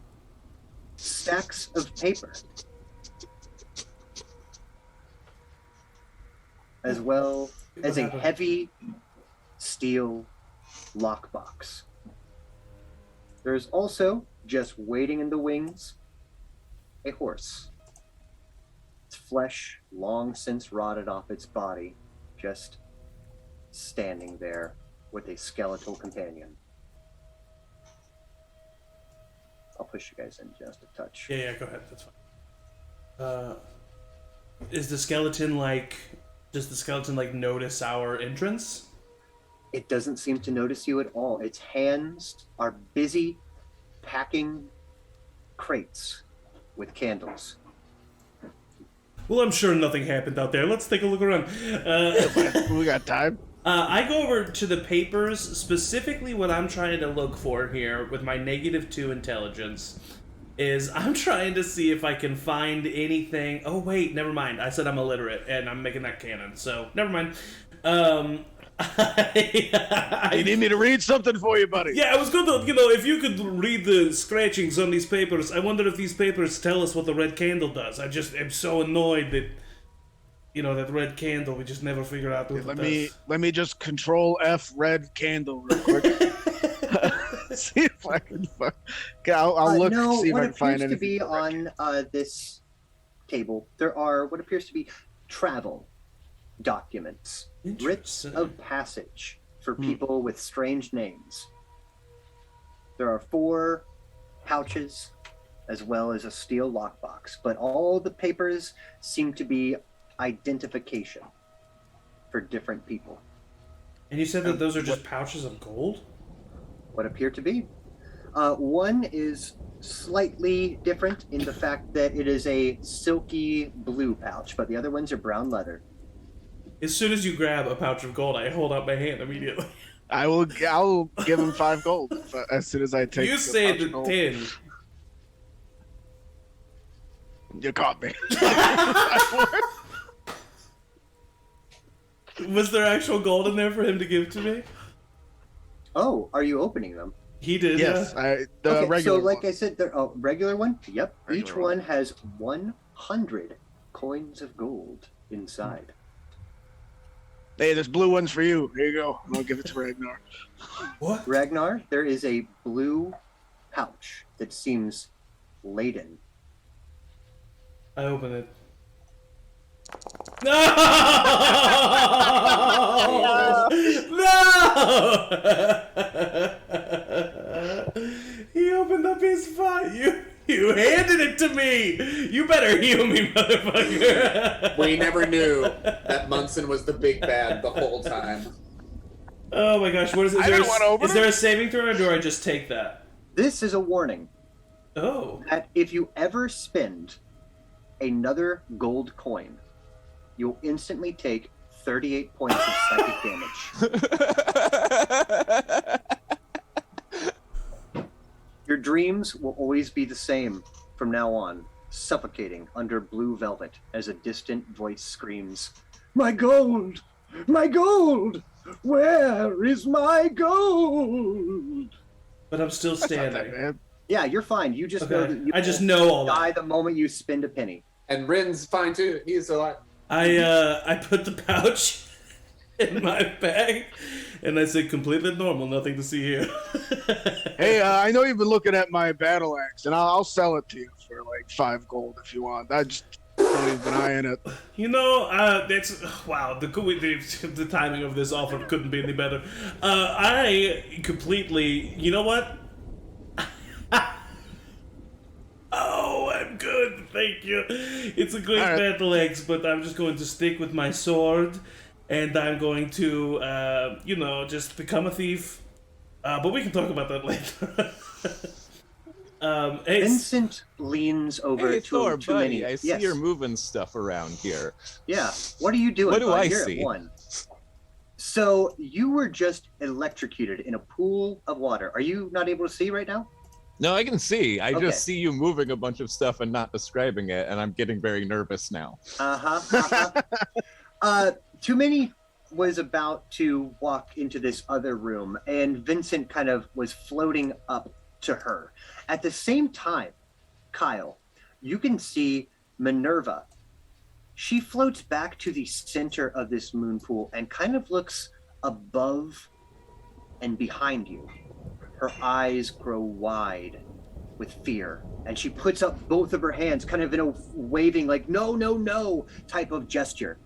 Stacks of paper, as well as a heavy steel lockbox. There's also, just waiting in the wings, a horse. Its flesh long since rotted off its body, just standing there with a skeletal companion. I'll push you guys in just a touch. Yeah, go ahead. That's fine. Is the skeleton does the skeleton notice our entrance? It doesn't seem to notice you at all. Its hands are busy packing crates with candles. Well, I'm sure nothing happened out there. Let's take a look around. We got time. I go over to the papers. Specifically, what I'm trying to look for here with my -2 intelligence is I'm trying to see if I can find anything. Oh, wait, never mind. I said I'm illiterate, and I'm making that canon, so never mind. You need me to read something for you, buddy? Yeah, I was going to, if you could read the scratchings on these papers, I wonder if these papers tell us what the red candle does. I just am so annoyed that, that red candle, we just never figure out what it does. Let me just Control F red candle real quick. See if I can find. I'll look. See if I can find anything. What appears to be on this table, there are what appears to be travel documents, writs of passage for people with strange names. There are 4 pouches, as well as a steel lockbox, but all the papers seem to be identification for different people. And you said that those are just pouches of gold? What appear to be. One is slightly different in the fact that it is a silky blue pouch, but the other ones are brown leather. As soon as you grab a pouch of gold, I hold out my hand immediately. I'll give him 5 gold as soon as I take. You said 10. You caught me. Was there actual gold in there for him to give to me? Oh, are you opening them? He did. Yes, okay, regular. So, like one. I said, regular one. Yep. Regular Each one has 100 coins of gold inside. Hey, there's blue ones for you. Here you go. I'm gonna give it to Ragnar. What? Ragnar, there is a blue pouch that seems laden. I open it. No! No! He opened up his file. You handed it to me. You better heal me, motherfucker. We never knew that Munson was the big bad the whole time. Oh my gosh, what is it? Is there a saving throw, or do I just take that? This is a warning. Oh. That if you ever spend another gold coin, you'll instantly take 38 points of psychic damage. Your dreams will always be the same from now on, suffocating under blue velvet as a distant voice screams, "My gold! My gold! Where is my gold?" But I'm still standing. Yeah, you're fine. You just know that you I just know all die that. the moment you spend a penny. And Rin's fine too. He's alive. I put the pouch in my bag, and I said, completely normal, nothing to see here. Hey, I know you've been looking at my battle axe, and I'll sell it to you for like 5 gold if you want. I just don't even eyeing it. That's wow. The timing of this offer couldn't be any better. I completely. You know what? Oh, I'm good, thank you. It's a great battle axe, but I'm just going to stick with my sword, and I'm going to, just become a thief. But we can talk about that later. Vincent leans over Hey, Thor, to buddy, many. I see you're moving stuff around here. Yeah, what are you doing? What do I You're see? At 1. So you were just electrocuted in a pool of water. Are you not able to see right now? No, I can see. I Okay. just see you moving a bunch of stuff and not describing it, and I'm getting very nervous now. Too many was about to walk into this other room, and Vincent kind of was floating up to her. At the same time, Kyle, you can see Minerva. She floats back to the center of this moon pool and kind of looks above and behind you. her eyes grow wide with fear, and she puts up both of her hands kind of in a waving like no, no, no type of gesture.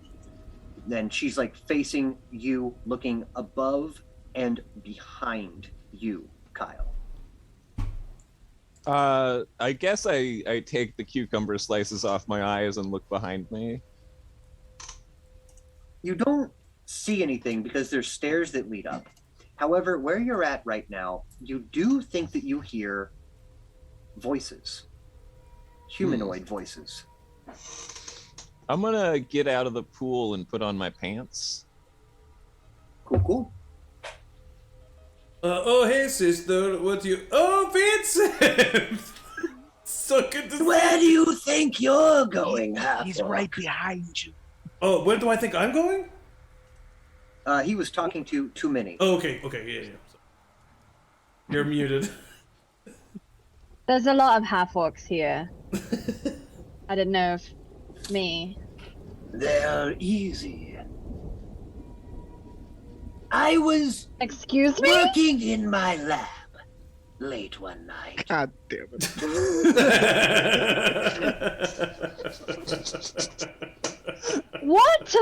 Then she's like facing you, looking above and behind you, Kyle. I guess I take the cucumber slices off my eyes and look behind me. You don't see anything because there's stairs that lead up. However, where you're at right now, you do think that you hear voices. Humanoid voices. I'm gonna get out of the pool and put on my pants. Cool, cool. Oh, hey, sister. What you... Oh, Vincent! So good to see Where do you think you're going, Half-Orc? He's right behind you. Oh, where do I think I'm going? He was talking to too many. Oh, okay, yeah. You're muted. There's a lot of half-orcs here. I didn't know if me. They're easy. I was Excuse me? working in my lab late one night. God damn it. What?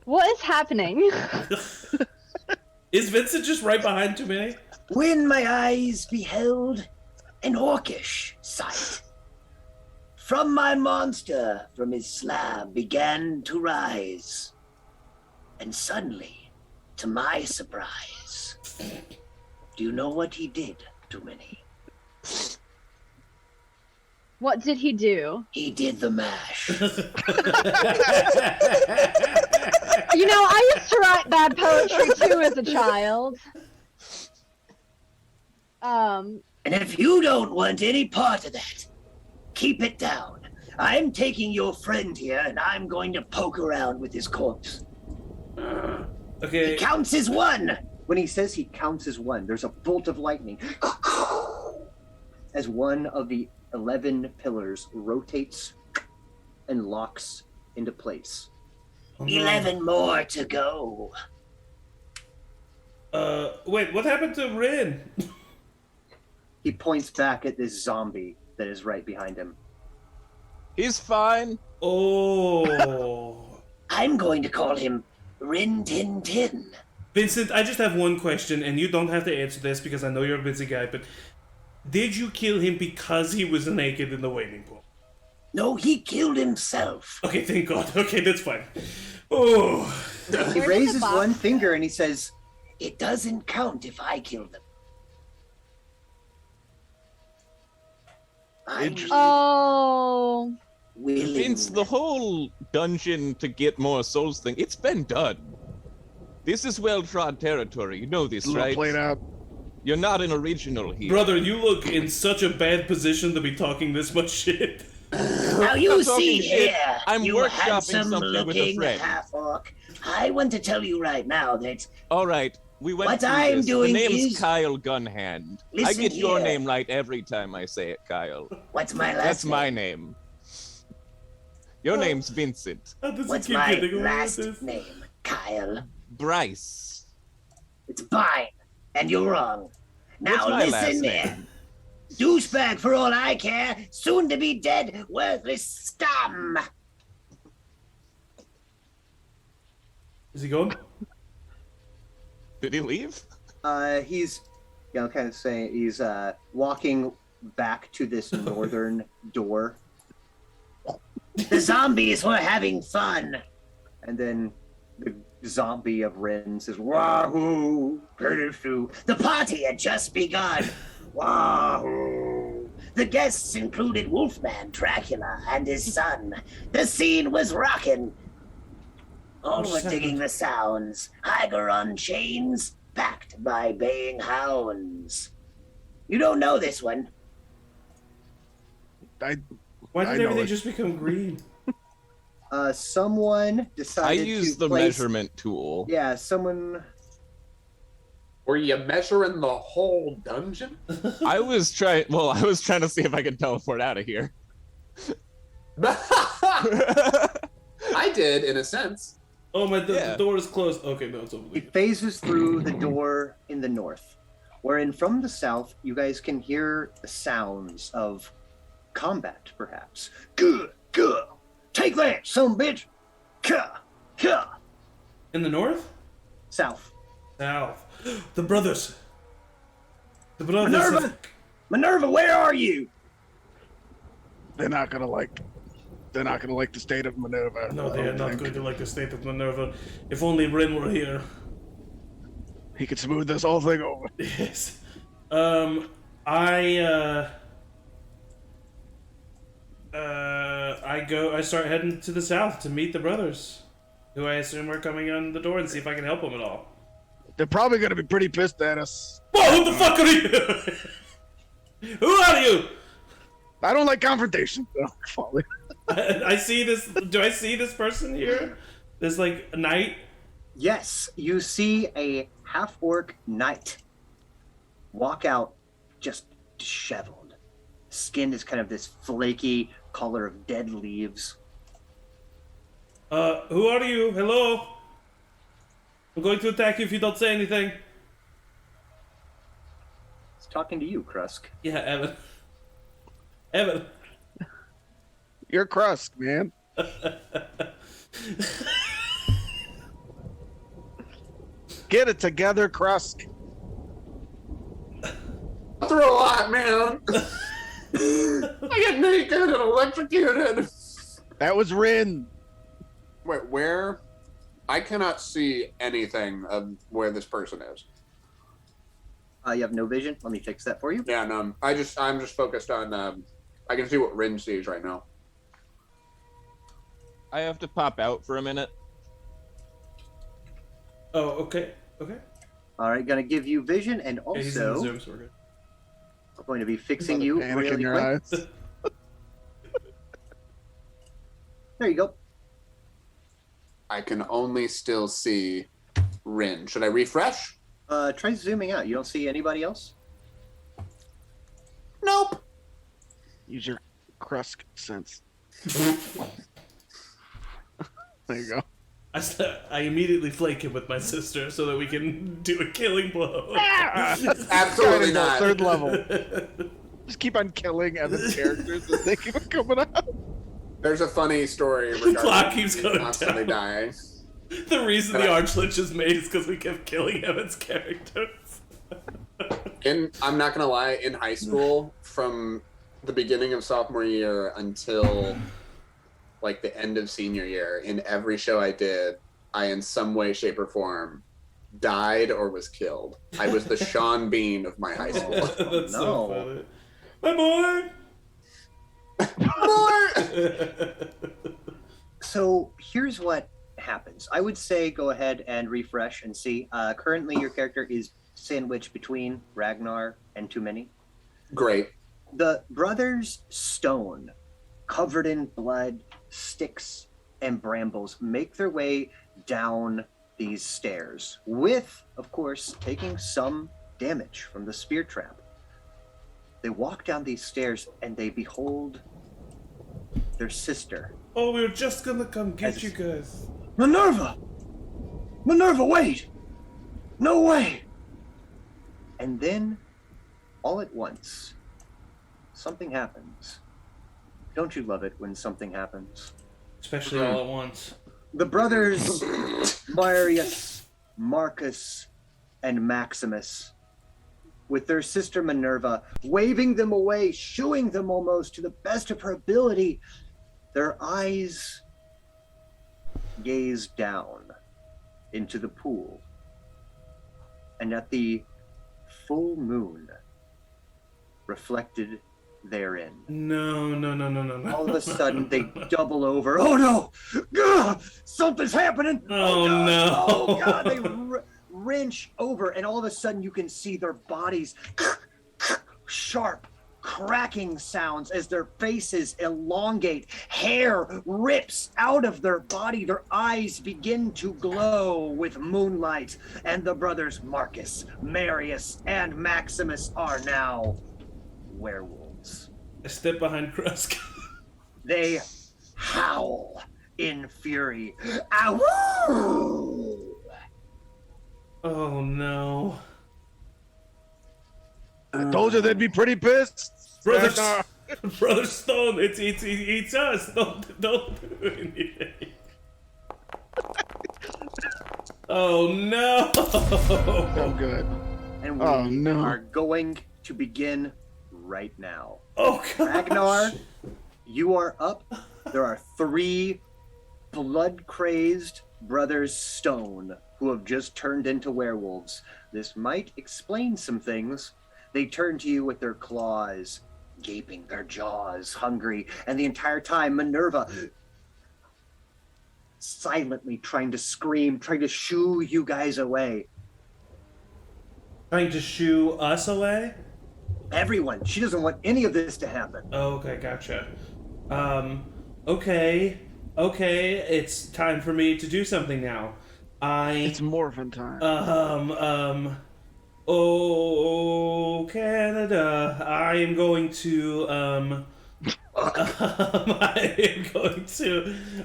What is happening? Is Vincent just right behind too many? When my eyes beheld an orcish sight. From my monster, from his slab, began to rise. And suddenly, to my surprise, do you know what he did to me? What did he do? He did the mash. You know, I used to write bad poetry too as a child. And if you don't want any part of that, keep it down. I'm taking your friend here, and I'm going to poke around with his corpse. Okay. He counts as one. When he says he counts as one, there's a bolt of lightning as one of the 11 pillars rotates and locks into place. Oh, no. 11 more to go. Wait, what happened to Rin? He points back at this zombie that is right behind him. He's fine. Oh. I'm going to call him Rin Tin Tin. Vincent, I just have one question, and you don't have to answer this because I know you're a busy guy, but did you kill him because he was naked in the waiting pool? No, he killed himself. Okay, thank God. Okay, that's fine. Oh. He Where's the raises box? one finger and he says, It doesn't count if I kill them. I'm Interesting. Oh. willing. Vince, the whole dungeon to get more souls thing, it's been done. This is well-trod territory. You know this, A little right? played out. You're not an original here. Brother, you look in such a bad position to be talking this much shit. Now you I'm talking see shit. here, I'm you workshopping something with a handsome-looking friend. half-orc. I want to tell you right now that All right, we went What through I'm this. doing The name's is- Kyle Gunhand. I Listen get your here. name right every time I say it, Kyle. what's my last That's name? my name. Your name's Vincent. How does What's he keep my getting away with last this? name? Kyle. Bryce. It's fine, and you're wrong. Now What's my last listen name? here. Douchebag for all I care, soon to be dead, worthless scum. Is he gone? Did he leave? he's, kind of saying, he's walking back to this northern door. The zombies were having fun. And then the zombie of Rin says, Wahoo! The party had just begun. Wahoo! The guests included Wolfman Dracula and his son. The scene was rockin'. All were digging the sounds. Tiger on chains, backed by baying hounds. You don't know this one. I Why I did know everything it. just become green? Someone I decided used to the place... measurement tool. Yeah, someone... Were you measuring the whole dungeon? I was trying to see if I could teleport out of here. I did, in a sense. Oh my! The Yeah. door is closed. Okay, no, it's over there. He phases through the door in the north, wherein from the south you guys can hear the sounds of combat, perhaps. Good, good. Take that, son bitch. Ka, ka. In the north? South. South. The brothers. The brothers. Minerva! Minerva, where are you? They're not gonna like the state of Minerva. No, they I are don't not think. going to like the state of Minerva. If only Ren were here. He could smooth this whole thing over. Yes. I start heading to the south to meet the brothers, who I assume are coming on the door, and see if I can help them at all. They're probably gonna be pretty pissed at us. Whoa, who the fuck are you? Who are you? I don't like confrontation. I see this. Do I see this person here? There's like a knight. Yes, you see a half-orc knight walk out just disheveled. Skin is kind of this flaky color of dead leaves. Who are you? Hello? I'm going to attack you if you don't say anything. He's talking to you, Krusk. Yeah, Evan. Evan. You're Krusk, man. Get it together, Krusk. Through a lot, man. I get naked and electrocuted. That was Rin. Wait, where? I cannot see anything of where this person is. You have no vision? Let me fix that for you. Yeah, no, I'm just focused on. I can see what Rin sees right now. I have to pop out for a minute. Oh, okay. Okay. All right, gonna give you vision and Yeah, he's in the also Zoom, so we're good. I'm going to be fixing you Panic really in your quick. eyes. There you go. I can only still see Rin. Should I refresh? Try zooming out. You don't see anybody else? Nope. Use your Krusk sense. There you go. I immediately flake him with my sister so that we can do a killing blow. Absolutely not. Third level. Just keep on killing Evan's characters as they keep coming out. There's a funny story regarding clock keeps going constantly down. dying. The reason the Archlich is made is because we kept killing Evan's characters. I'm not gonna lie, in high school, from the beginning of sophomore year until like the end of senior year, in every show I did, I in some way, shape, or form died or was killed. I was the Sean Bean of my high school. That's so no. funny. My boy! So here's what happens. I would say go ahead and refresh and see. Currently, your character is sandwiched between Ragnar and Too Many. Great. The brothers Stone, covered in blood, sticks, and brambles, make their way down these stairs, with, of course, taking some damage from the spear trap. They walk down these stairs and they behold their sister. Oh, we were just gonna come get As- you guys. Minerva! Minerva, wait! No way! And then, all at once, something happens. Don't you love it when something happens? Especially all at once. The brothers Marius, Marcus, and Maximus, with their sister Minerva, waving them away, shooing them almost to the best of her ability, their eyes gaze down into the pool. And at the full moon reflected therein, No. all of a sudden they double over. Oh no! Gah! Something's happening! Oh, God. no. Oh god! They wrench over, and all of a sudden you can see their bodies sharp, cracking sounds as their faces elongate. Hair rips out of their body. Their eyes begin to glow with moonlight, and the brothers Marcus, Marius, and Maximus are now werewolves. I step behind Krusk. They howl in fury. Ow! Oh no. I told you they'd be pretty pissed. Brother, Ragnar. Brother Stone, it's us. Don't do anything. Oh no! Oh, good. And we Oh, no. are going to begin right now. Oh gosh. Ragnar, you are up. There are 3 blood-crazed brothers Stone who have just turned into werewolves. This might explain some things. They turn to you with their claws, gaping, their jaws hungry, and the entire time Minerva silently trying to scream, trying to shoo you guys away. Trying to shoo us away? Everyone. She doesn't want any of this to happen. Oh, okay, gotcha. Okay, it's time for me to do something now. It's morphin' time. Oh, Canada, I am going to,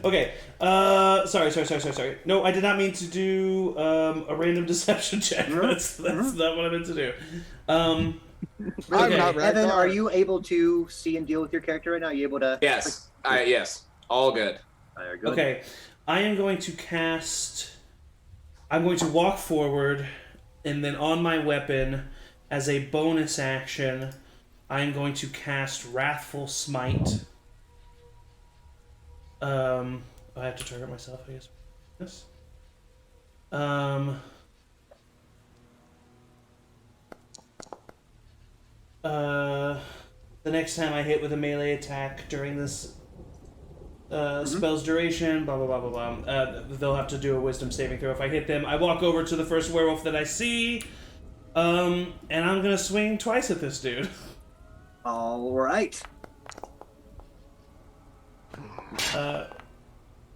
okay, sorry. No, I did not mean to do, a random deception check. That's not what I meant to do. I'm Okay. not Evan, Ragnar. are you able to see and deal with your character right now? Are you able to? Yes. Yes. All good. There, go. Okay, I am going to I'm going to walk forward, and then on my weapon, as a bonus action, I'm going to cast Wrathful Smite. I have to target myself, I guess. Yes. The next time I hit with a melee attack during this spell's duration, blah, blah, blah, blah, blah. They'll have to do a wisdom saving throw if I hit them. I walk over to the first werewolf that I see, and I'm gonna swing twice at this dude. All right.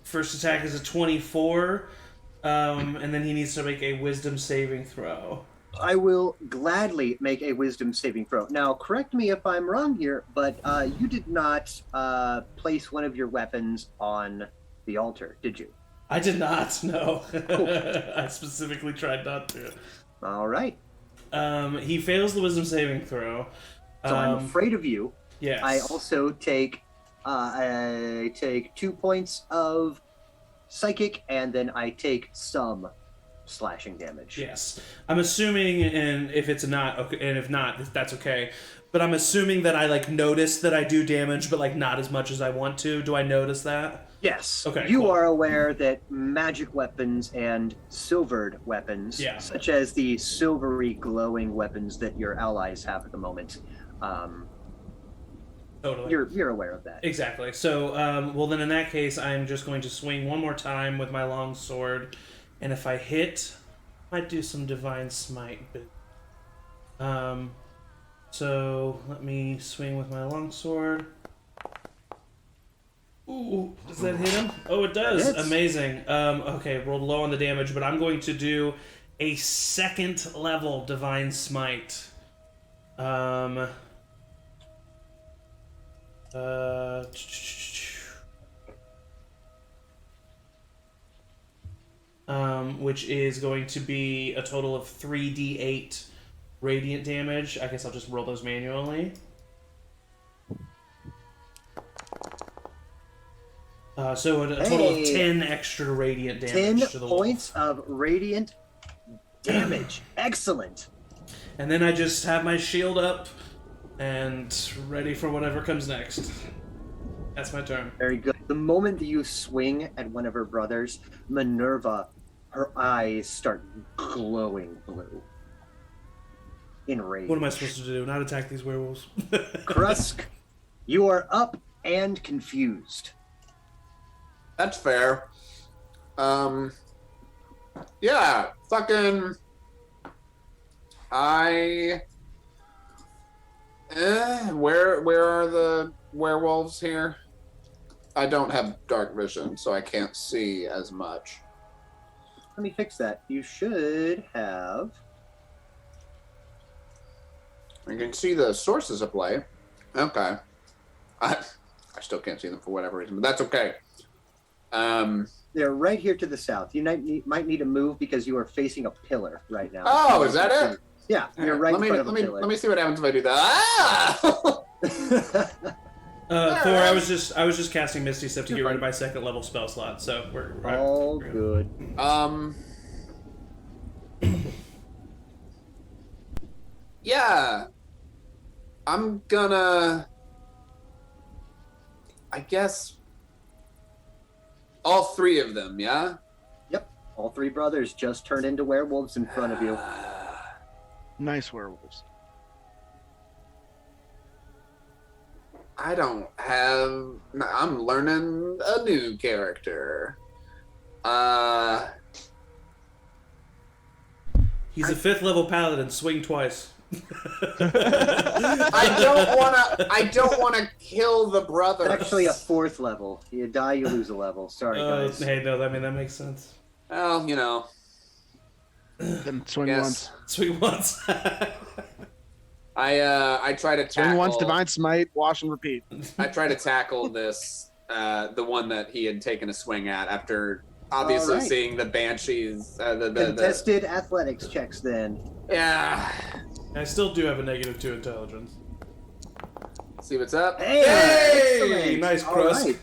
First attack is a 24, and then he needs to make a wisdom saving throw. I will gladly make a wisdom saving throw. Now, correct me if I'm wrong here, but you did not place one of your weapons on the altar, did you? I did not, no. I specifically tried not to. All right. He fails the wisdom saving throw. So I'm afraid of you. Yes. I also take 2 points of psychic, and then I take some slashing damage. Yes. I'm assuming, and if it's not, okay, and if not, that's okay. But I'm assuming that I, notice that I do damage, but, not as much as I want to. Do I notice that? Yes. Okay, You cool. are aware that magic weapons and silvered weapons, Yeah. such as the silvery glowing weapons that your allies have at the moment, Totally. you're aware of that. Exactly. So, well, then in that case, I'm just going to swing one more time with my long sword, and if I hit, I might do some divine smite. But, so let me swing with my long sword. Ooh, does that hit him? Oh, it does. That hits. Amazing. Okay, rolled low on the damage, but I'm going to do a 2nd level divine smite. Which is going to be a total of 3d8 radiant damage. I guess I'll just roll those manually. So a total of 10 extra radiant damage 10 to the points of radiant damage. Excellent. And then I just have my shield up and ready for whatever comes next. That's my turn. Very good. The moment that you swing at one of her brothers, Minerva, her eyes start glowing blue. In rage. What am I supposed to do? Not attack these werewolves? Krusk, you are up and confused. That's fair. Yeah, fucking. Where are the werewolves here? I don't have dark vision, so I can't see as much. Let me fix that. You should have. You can see the sources of play. Okay. I still can't see them for whatever reason, but that's okay. They're right here to the south. You might need to move because you are facing a pillar right now. Oh, is that it? Yeah, you're right in front of a let pillar. me see what happens if I do that. Ah! Thor, I was just casting Misty Step to get rid of my second level spell slot, so we're all good. Yeah. I'm gonna, I guess, all three of them, yeah? Yep, all three brothers just turned into werewolves in front of you. Nice werewolves. I don't have, I'm learning a new character. He's a 5th level paladin, swing twice. I don't wanna kill the brother. It's actually a 4th level. You die, you lose a level. Sorry, guys. Hey, no, I mean, that makes sense. Well, you know. Then swing Yes. once. Swing once. I try to tackle. Swing once, divine smite, wash and repeat. I try to tackle this, the one that he had taken a swing at after obviously Alright. seeing the banshees. Contested athletics checks then. Yeah. I still do have a -2 intelligence. See what's up. Hey! Excellent. Nice All crust. right.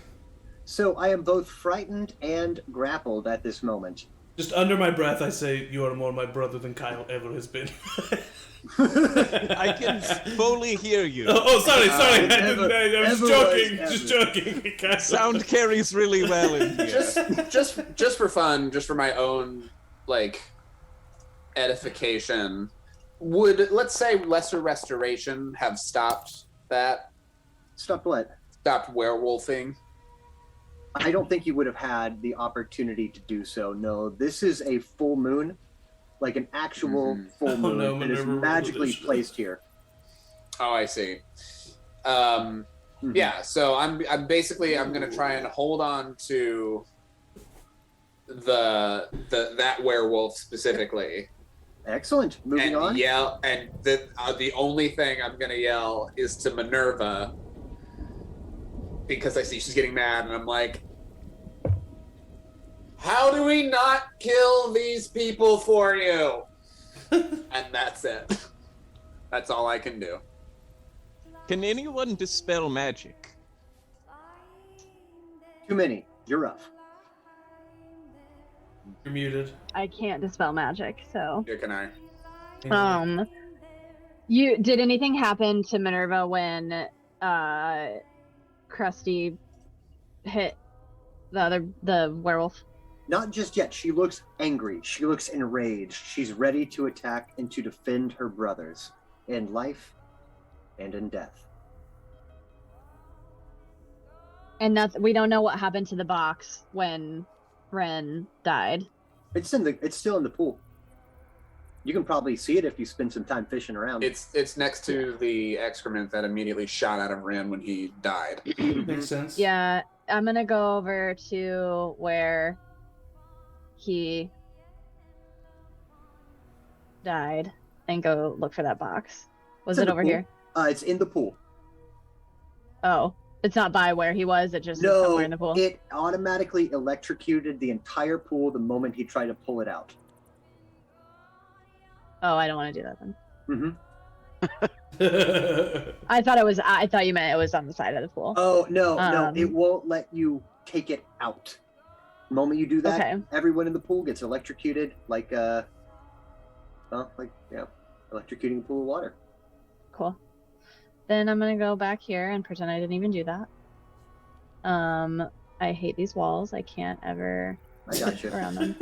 So I am both frightened and grappled at this moment. Just under my breath, I say, "You are more my brother than Kyle ever has been." I can fully hear you. Sorry. I was joking. ever. Just joking. Sound carries really well in here. Just for fun, just for my own like edification. Would, let's say, lesser restoration have stopped that? Stop what? Stopped werewolfing? I don't think you would have had the opportunity to do so. No, this is a full moon, like an actual full moon no, that is Minerva magically Revolution. placed here. Oh, I see. Yeah, so I'm basically I'm gonna try and hold on to that werewolf specifically. Excellent. Moving and on. yell, and the only thing I'm gonna yell is to Minerva because I see she's getting mad, and I'm like, "How do we not kill these people for you?" And that's it. That's all I can do. Can anyone dispel magic? Too many. You're rough. You're muted. I can't dispel magic, so. Here can I? Did anything happen to Minerva when Krusty hit the werewolf? Not just yet. She looks angry. She looks enraged. She's ready to attack and to defend her brothers in life and in death. And we don't know what happened to the box when Ren died. It's still in the pool. You can probably see it if you spend some time fishing around. It's next to the excrement that immediately shot out of Ren when he died. Makes sense. Yeah, I'm gonna go over to where he died and go look for that box. Was It's it in the over pool. here? It's in the pool. Oh, it's not by where he was. It just is No, somewhere in the pool. it automatically electrocuted the entire pool the moment he tried to pull it out. Oh, I don't want to do that then. Mm-hmm. I thought you meant it was on the side of the pool. Oh, no, it Um, won't let you take it out. The moment you do that, Okay. everyone in the pool gets electrocuted like electrocuting a pool of water. Cool. Then I'm gonna go back here and pretend I didn't even do that. I hate these walls. I can't ever I got you. around them.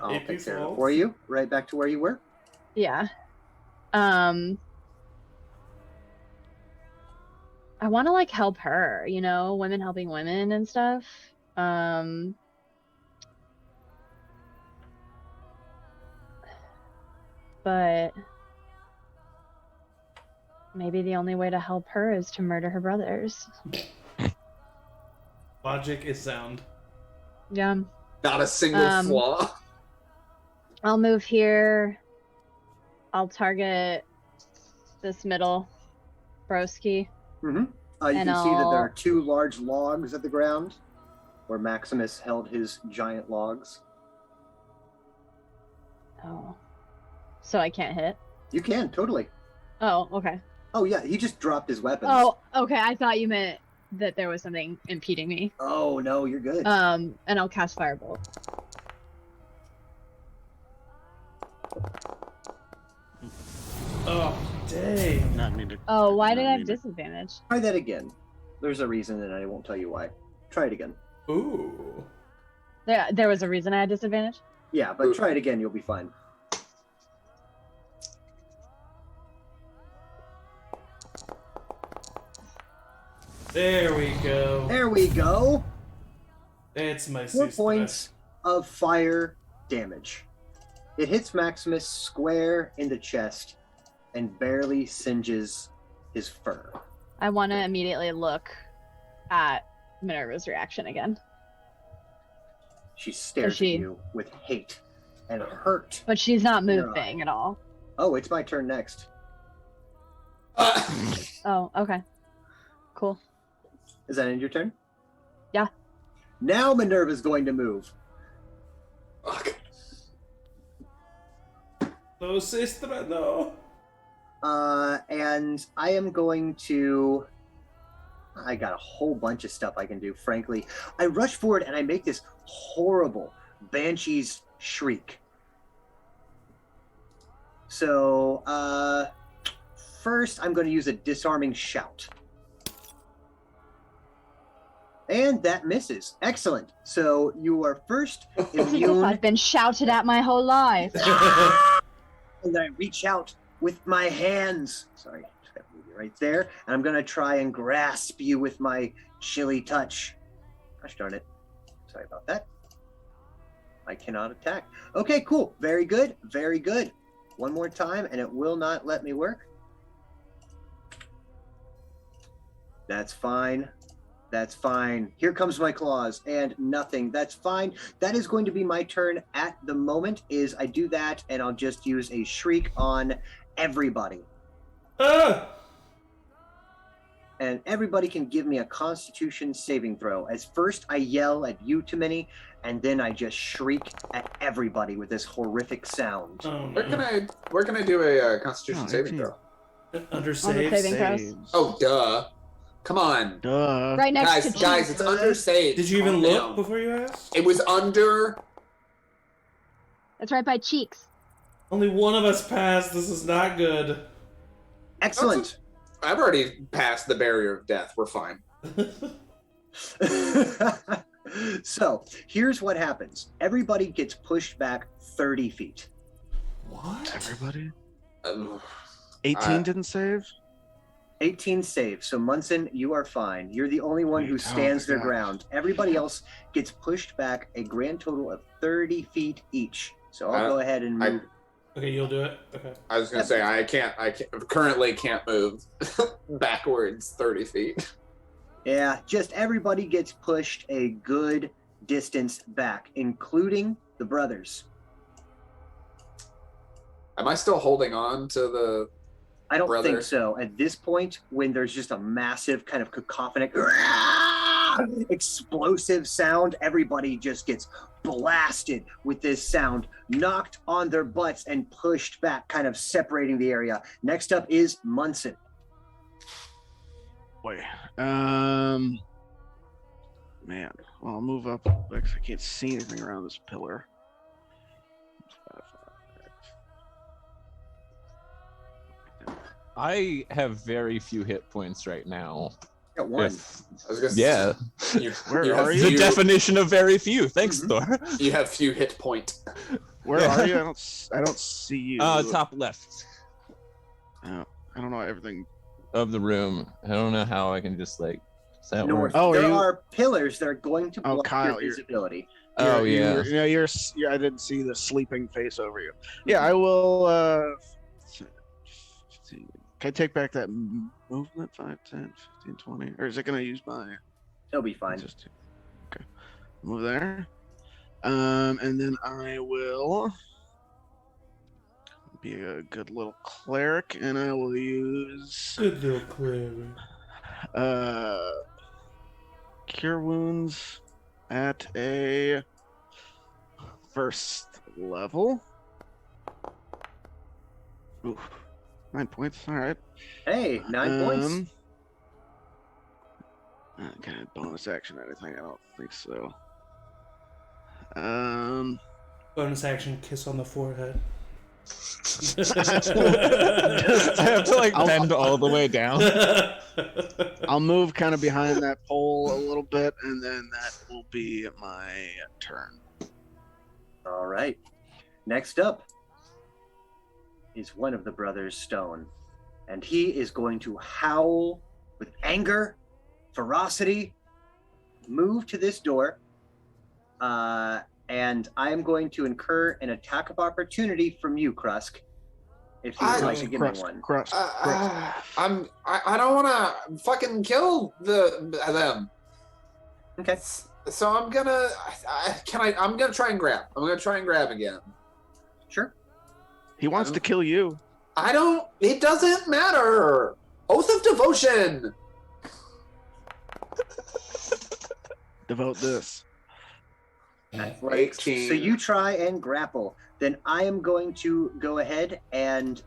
I'll take care of it for you. Right back to where you were. Yeah. I want to like help her, women helping women and stuff. But maybe the only way to help her is to murder her brothers. Logic is sound. Yeah. Not a single flaw. I'll move here. I'll target this middle broski. Mm-hmm. You And can see that there I'll- are two large logs at the ground. where Maximus held his giant logs. Oh. So I can't hit? You can, totally. Oh, okay. Oh, yeah, he just dropped his weapons. Oh, okay. I thought you meant that there was something impeding me. Oh, no, you're good. And I'll cast Firebolt. Oh, dang. Not mean to. Oh, why did I have mean to- disadvantage? Try that again. There's a reason, and I won't tell you why. Try it again. Ooh. There was a reason I had disadvantage? Yeah, but try it again, you'll be fine. There we go. There we go. It's my 4 points of fire damage. It hits Maximus square in the chest and barely singes his fur. I want to immediately look at Minerva's reaction again. She stares she- at you with hate and hurt. But she's not Your moving at all. Oh, it's my turn next. Oh, okay. Cool. Is that end your turn? Yeah. Now Minerva's going to move. Fuck. No, sister, no. And I am going to... I got a whole bunch of stuff I can do, frankly. I rush forward and I make this horrible Banshee's shriek. So, first I'm going to use a disarming shout. And that misses. Excellent. So you are first Because immune. I've been shouted at my whole life. And then I reach out with my hands. Sorry, just got to move you right there. And I'm going to try and grasp you with my chilly touch. Gosh darn it. Sorry about that. I cannot attack. Okay, cool. Very good. Very good. One more time, and it will not let me work. That's fine. That's fine. Here comes my claws, and nothing. That's fine. That is going to be my turn at the moment, is I do that, and I'll just use a shriek on everybody. Ah! And everybody can give me a Constitution saving throw. As first I yell at you, Too Many, and then I just shriek at everybody with this horrific sound. Oh, Where can I do a Constitution Oh, saving 18. throw? Under On the saves. saving throws. Saves. Oh, duh. Come on. Duh. Right next to Guys, it's under save. Did you even Calm look down. before you asked? It was under. It's right by cheeks. Only one of us passed. This is not good. Excellent. I've already passed the barrier of death. We're fine. So here's what happens. Everybody gets pushed back 30 feet. What? Everybody. Uh, 18 didn't save. 18 saves. So Munson, you are fine. You're the only one who Sweet. Oh stands my their gosh. ground. Everybody else gets pushed back a grand total of 30 feet each. So I'll go ahead and move. Okay, you'll do it. Okay. I was gonna say I currently can't move backwards 30 feet. Yeah, just everybody gets pushed a good distance back, including the brothers. Am I still holding on to the? I don't think Brother. so. At this point, when there's just a massive kind of cacophonic explosive sound, everybody just gets blasted with this sound, knocked on their butts and pushed back, kind of separating the area. Next up is Munson. Boy. Man. Well, I'll move up because I can't see anything around this pillar. I have very few hit points right now. Got one. If- I was gonna yeah, say, you, Where you are have you? the few, definition of very few. Thanks, Mhm. Thor. You have few hit point. Where Yeah. are you? I don't see you. Top left Oh, I don't know everything. of the room. I don't know how I can just like. Does that North. work? Oh, there you- are pillars that are going to Oh, block Kyle, your you're- visibility. Oh yeah. You're. I didn't see the sleeping face over you. Yeah, I will. Can I take back that movement? 5, 10, 15, 20, or is it going to use my? It'll be fine. Just okay. Move there. And then I will be a good little cleric, and I will use Good little clearing. cure wounds. at a first level. Ooh, 9 points. All right. Hey, 9 points. Okay, bonus action or anything? I don't think so. Bonus action, kiss on the forehead. I have to like bend all the way down. I'll move kind of behind that pole a little bit, and then that will be my turn. All right. Next up is one of the brothers, Stone, and he is going to howl with anger, ferocity, move to this door, and I am going to incur an attack of opportunity from you, Krusk, if you would like to give me one. I don't want to fucking kill them. Okay. So I'm gonna try and grab. I'm gonna try and grab again. Sure. He wants to kill you. It doesn't matter. Oath of devotion. Devote this. Athletics. 18. So you try and grapple. Then I am going to go ahead and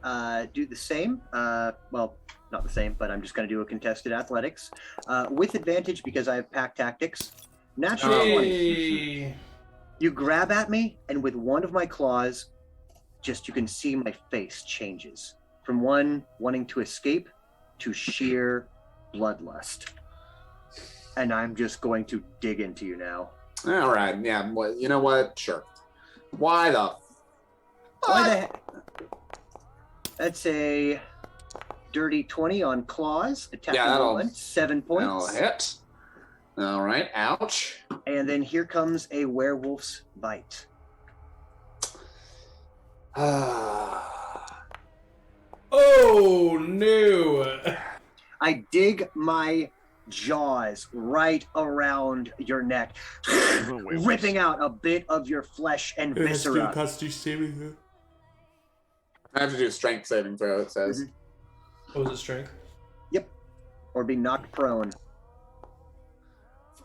do the same. Well, not the same, but I'm just going to do a contested athletics with advantage because I have pack tactics. Natural 20. You grab at me, and with one of my claws, you can see my face changes from one wanting to escape to sheer bloodlust. And I'm just going to dig into you now. All right. Yeah. Well, you know what? Sure. Why the heck? That's a dirty 20 on claws. Attacking that'll 7 points. That'll hit. All right. Ouch. And then here comes a werewolf's bite. Oh no! I dig my jaws right around your neck, ripping out a bit of your flesh and viscera. I have to do a strength saving throw, it says. Oh, is it strength? Yep. Or be knocked prone.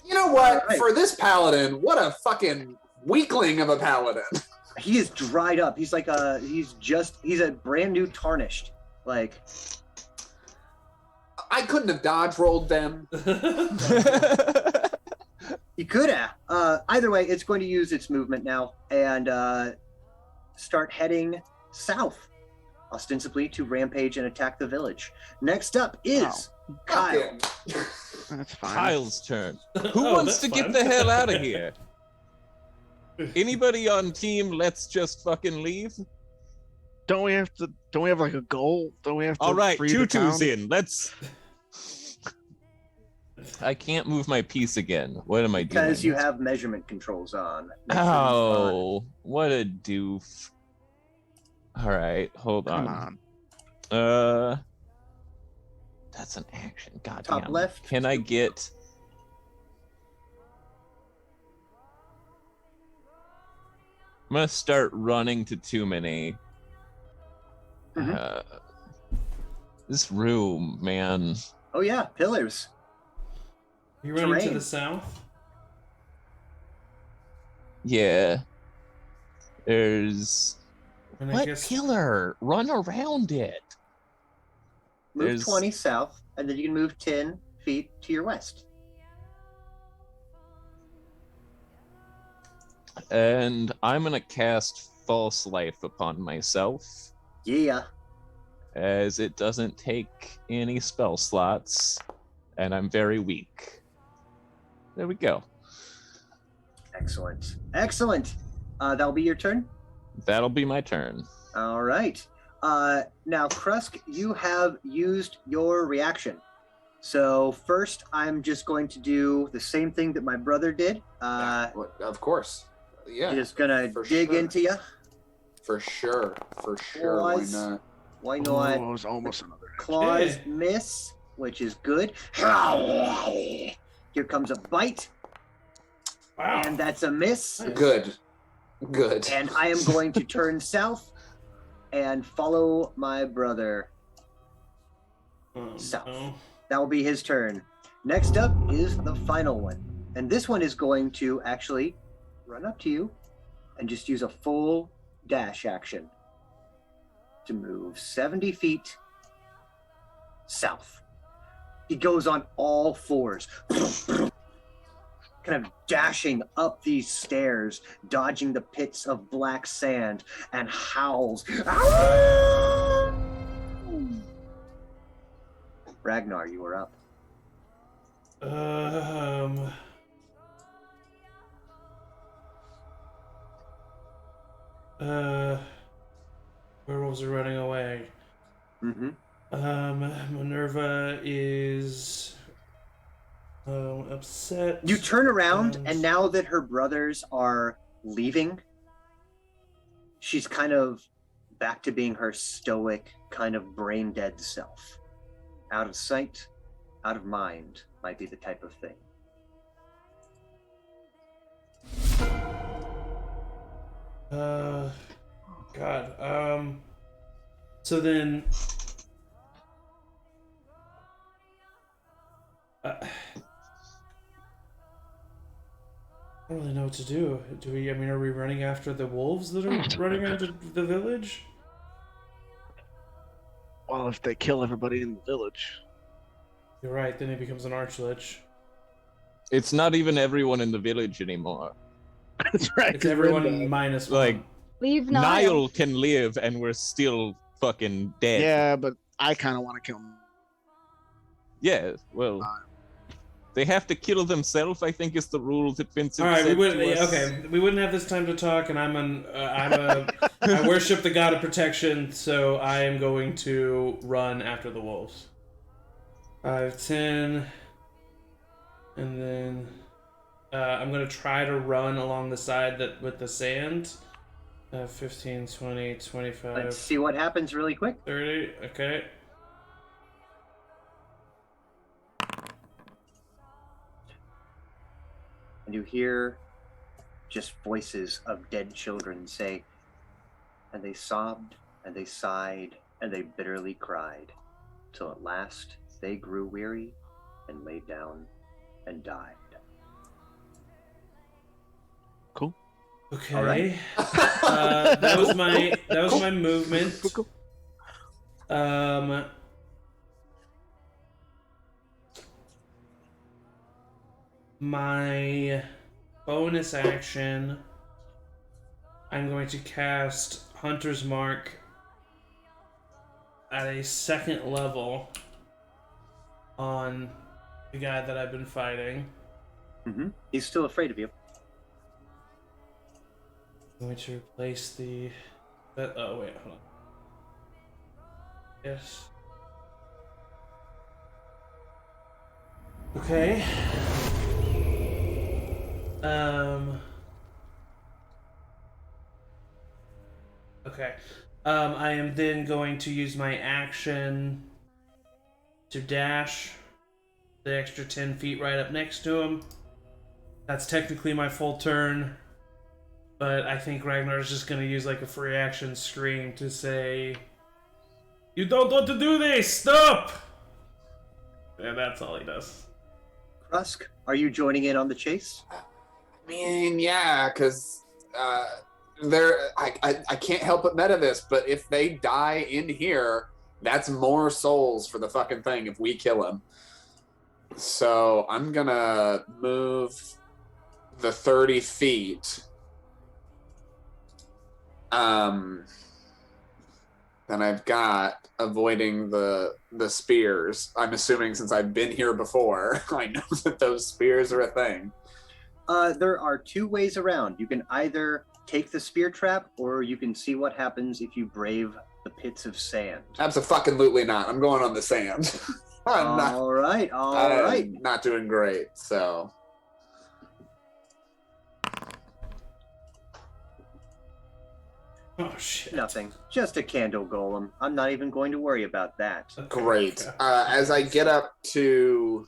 You know what? Right. For this paladin, what a fucking weakling of a paladin. He is dried up. He's like he's a brand new tarnished. Like, I couldn't have dodge rolled them. you could have. Either way, it's going to use its movement now and start heading south, ostensibly to rampage and attack the village. Next up is Kyle. That's fine. Kyle's turn. Who wants to get the hell out of here? Anybody on team? Let's just fucking leave. Don't we have like a goal? Don't we have to? All right, free the town? Tutu's in. Let's. I can't move my piece again. What am I doing? Because you have measurement controls on. Oh, what a doof. All right, hold Come on. That's an action. God Top damn. left. Can I get? I'm gonna start running to too many. This room, man. Oh yeah, pillars. You running Terrain. to the south? Yeah. There's And I what guess pillar? Run around it. Move There's- 20 south, and then you can move 10 feet to your west. And I'm gonna cast False Life upon myself, Yeah. as it doesn't take any spell slots, and I'm very weak. There we go. Excellent. Excellent. That'll be your turn. That'll be my turn. All right. Now, Krusk, you have used your reaction. So first, I'm just going to do the same thing that my brother did. Of course. Yeah. Just gonna for dig sure. into you. For sure. Claws. Why not? Why Oh, not? it was almost another. Claws Okay. miss, which is good. Here comes a bite, wow. and that's a miss. Good. And I am going to turn south and follow my brother. Oh, South. no. That will be his turn. Next up is the final one. And this one is going to actually run up to you and just use a full dash action to move 70 feet south. He goes on all fours, kind of dashing up these stairs, dodging the pits of black sand, and howls. Ragnar, you are up. Werewolves are running away. Mm-hmm. Minerva is upset. You turn around, and now that her brothers are leaving, she's kind of back to being her stoic, kind of brain-dead self. Out of sight, out of mind might be the type of thing. God. So then, I don't really know what to do. Do we? I mean, are we running after the wolves that are running into the village? Well, if they kill everybody in the village. You're right. Then he becomes an archlich. It's not even everyone in the village anymore. That's right. It's everyone minus one. Like, Leave Niall Niall. can live and we're still fucking dead. Yeah, but I kind of want to kill him. Yeah, well, they have to kill themselves, I think is the rule that Vincent All right, said we wouldn't. to us. Okay, we wouldn't have this time to talk, and I worship the god of protection, so I am going to run after the wolves. 5, 10, and then I'm gonna try to run along the side that with the sand. 15, 20, 25. Let's see what happens really quick. 30. Okay. And you hear just voices of dead children say, and they sobbed, and they sighed, and they bitterly cried, till at last they grew weary and lay down and died. Cool. Okay. All right. That was my movement. Cool. My bonus action, I'm going to cast Hunter's Mark at a 2nd level on the guy that I've been fighting. Mm-hmm. He's still afraid of you. I'm going to replace the... Oh, wait, hold on. Yes. Okay. Okay. I am then going to use my action to dash the extra 10 feet right up next to him. That's technically my full turn, but I think Ragnar is just going to use like a free action scream to say, "You don't want to do this! Stop!" And that's all he does. Krusk, are you joining in on the chase? I mean, yeah, because I can't help but meta this, but if they die in here, that's more souls for the fucking thing if we kill him. So I'm gonna move the 30 feet. Then I've got avoiding the spears. I'm assuming since I've been here before, I know that those spears are a thing. There are 2 ways around. You can either take the spear trap, or you can see what happens if you brave the pits of sand. Absolutely not. I'm going on the sand. All right. I'm not doing great, so. Oh, shit. Nothing. Just a candle golem. I'm not even going to worry about that. Okay. Great. As I get up to...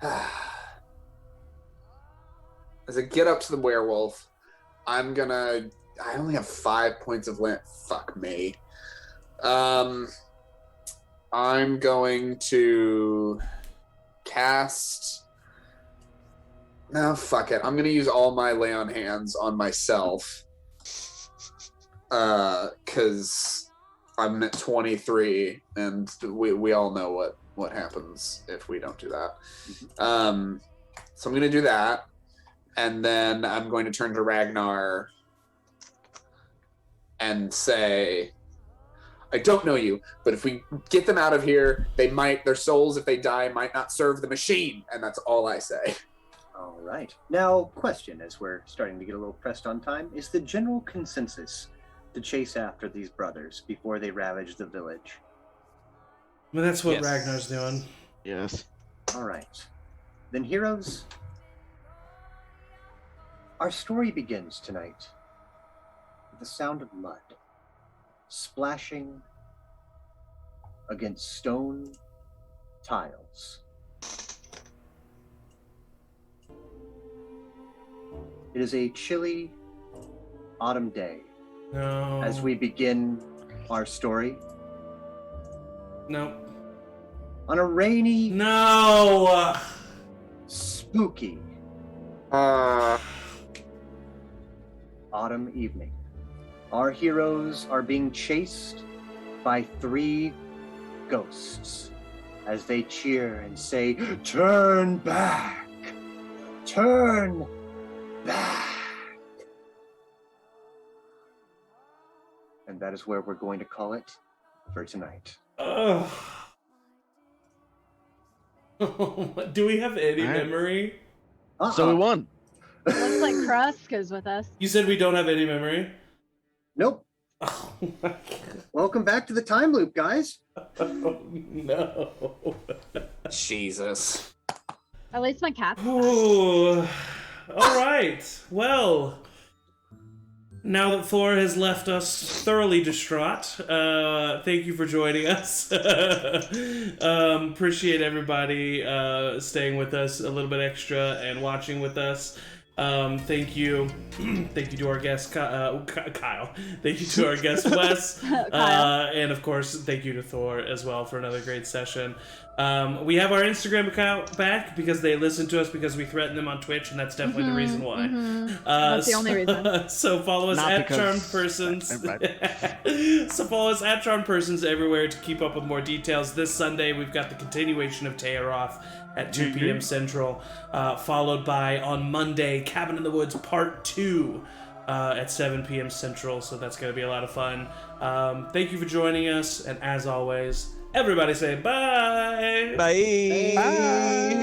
As I get up to the werewolf, I'm gonna... I only have 5 points of lint. Fuck me. I'm going to cast No, fuck it. I'm gonna use all my lay on hands on myself. Because I'm at 23, and we all know what happens if we don't do that. So I'm gonna do that, and then I'm going to turn to Ragnar and say, I don't know you, but if we get them out of here, their souls, if they die, might not serve the machine, and that's all I say. All right. Now, question, as we're starting to get a little pressed on time, is the general consensus to chase after these brothers before they ravage the village? Well, that's what Yes. Ragnar's doing. Yes. All right. Then, heroes, our story begins tonight with the sound of mud splashing against stone tiles. It is a chilly autumn day No. as we begin our story No. on a rainy, No. spooky autumn evening. Our heroes are being chased by 3 ghosts as they cheer and say, "Turn back! Turn back!" And that is where we're going to call it for tonight. Ugh. Do we have any All right. memory? So we won. Looks like Krusk is with us. You said we don't have any memory? Nope. Oh my god. Welcome back to the time loop, guys. Oh no. Jesus. At least my cat's back. Ooh. All right. Well, now that Thor has left us thoroughly distraught, thank you for joining us. Appreciate everybody staying with us a little bit extra and watching with us. Thank you. Thank you to our guest, Kyle. Thank you to our guest, Wes. And of course, thank you to Thor as well for another great session. We have our Instagram account back because they listen to us because we threaten them on Twitch, and that's definitely the reason why. That's the only reason. So follow us Not at because- Charmed Persons. So follow us at Charmed Persons everywhere to keep up with more details. This Sunday, we've got the continuation of Tearoth at 2 p.m. Central, followed by, on Monday, Cabin in the Woods Part 2 at 7 p.m. Central, so that's going to be a lot of fun. Thank you for joining us, and as always, everybody say bye! Bye. Bye.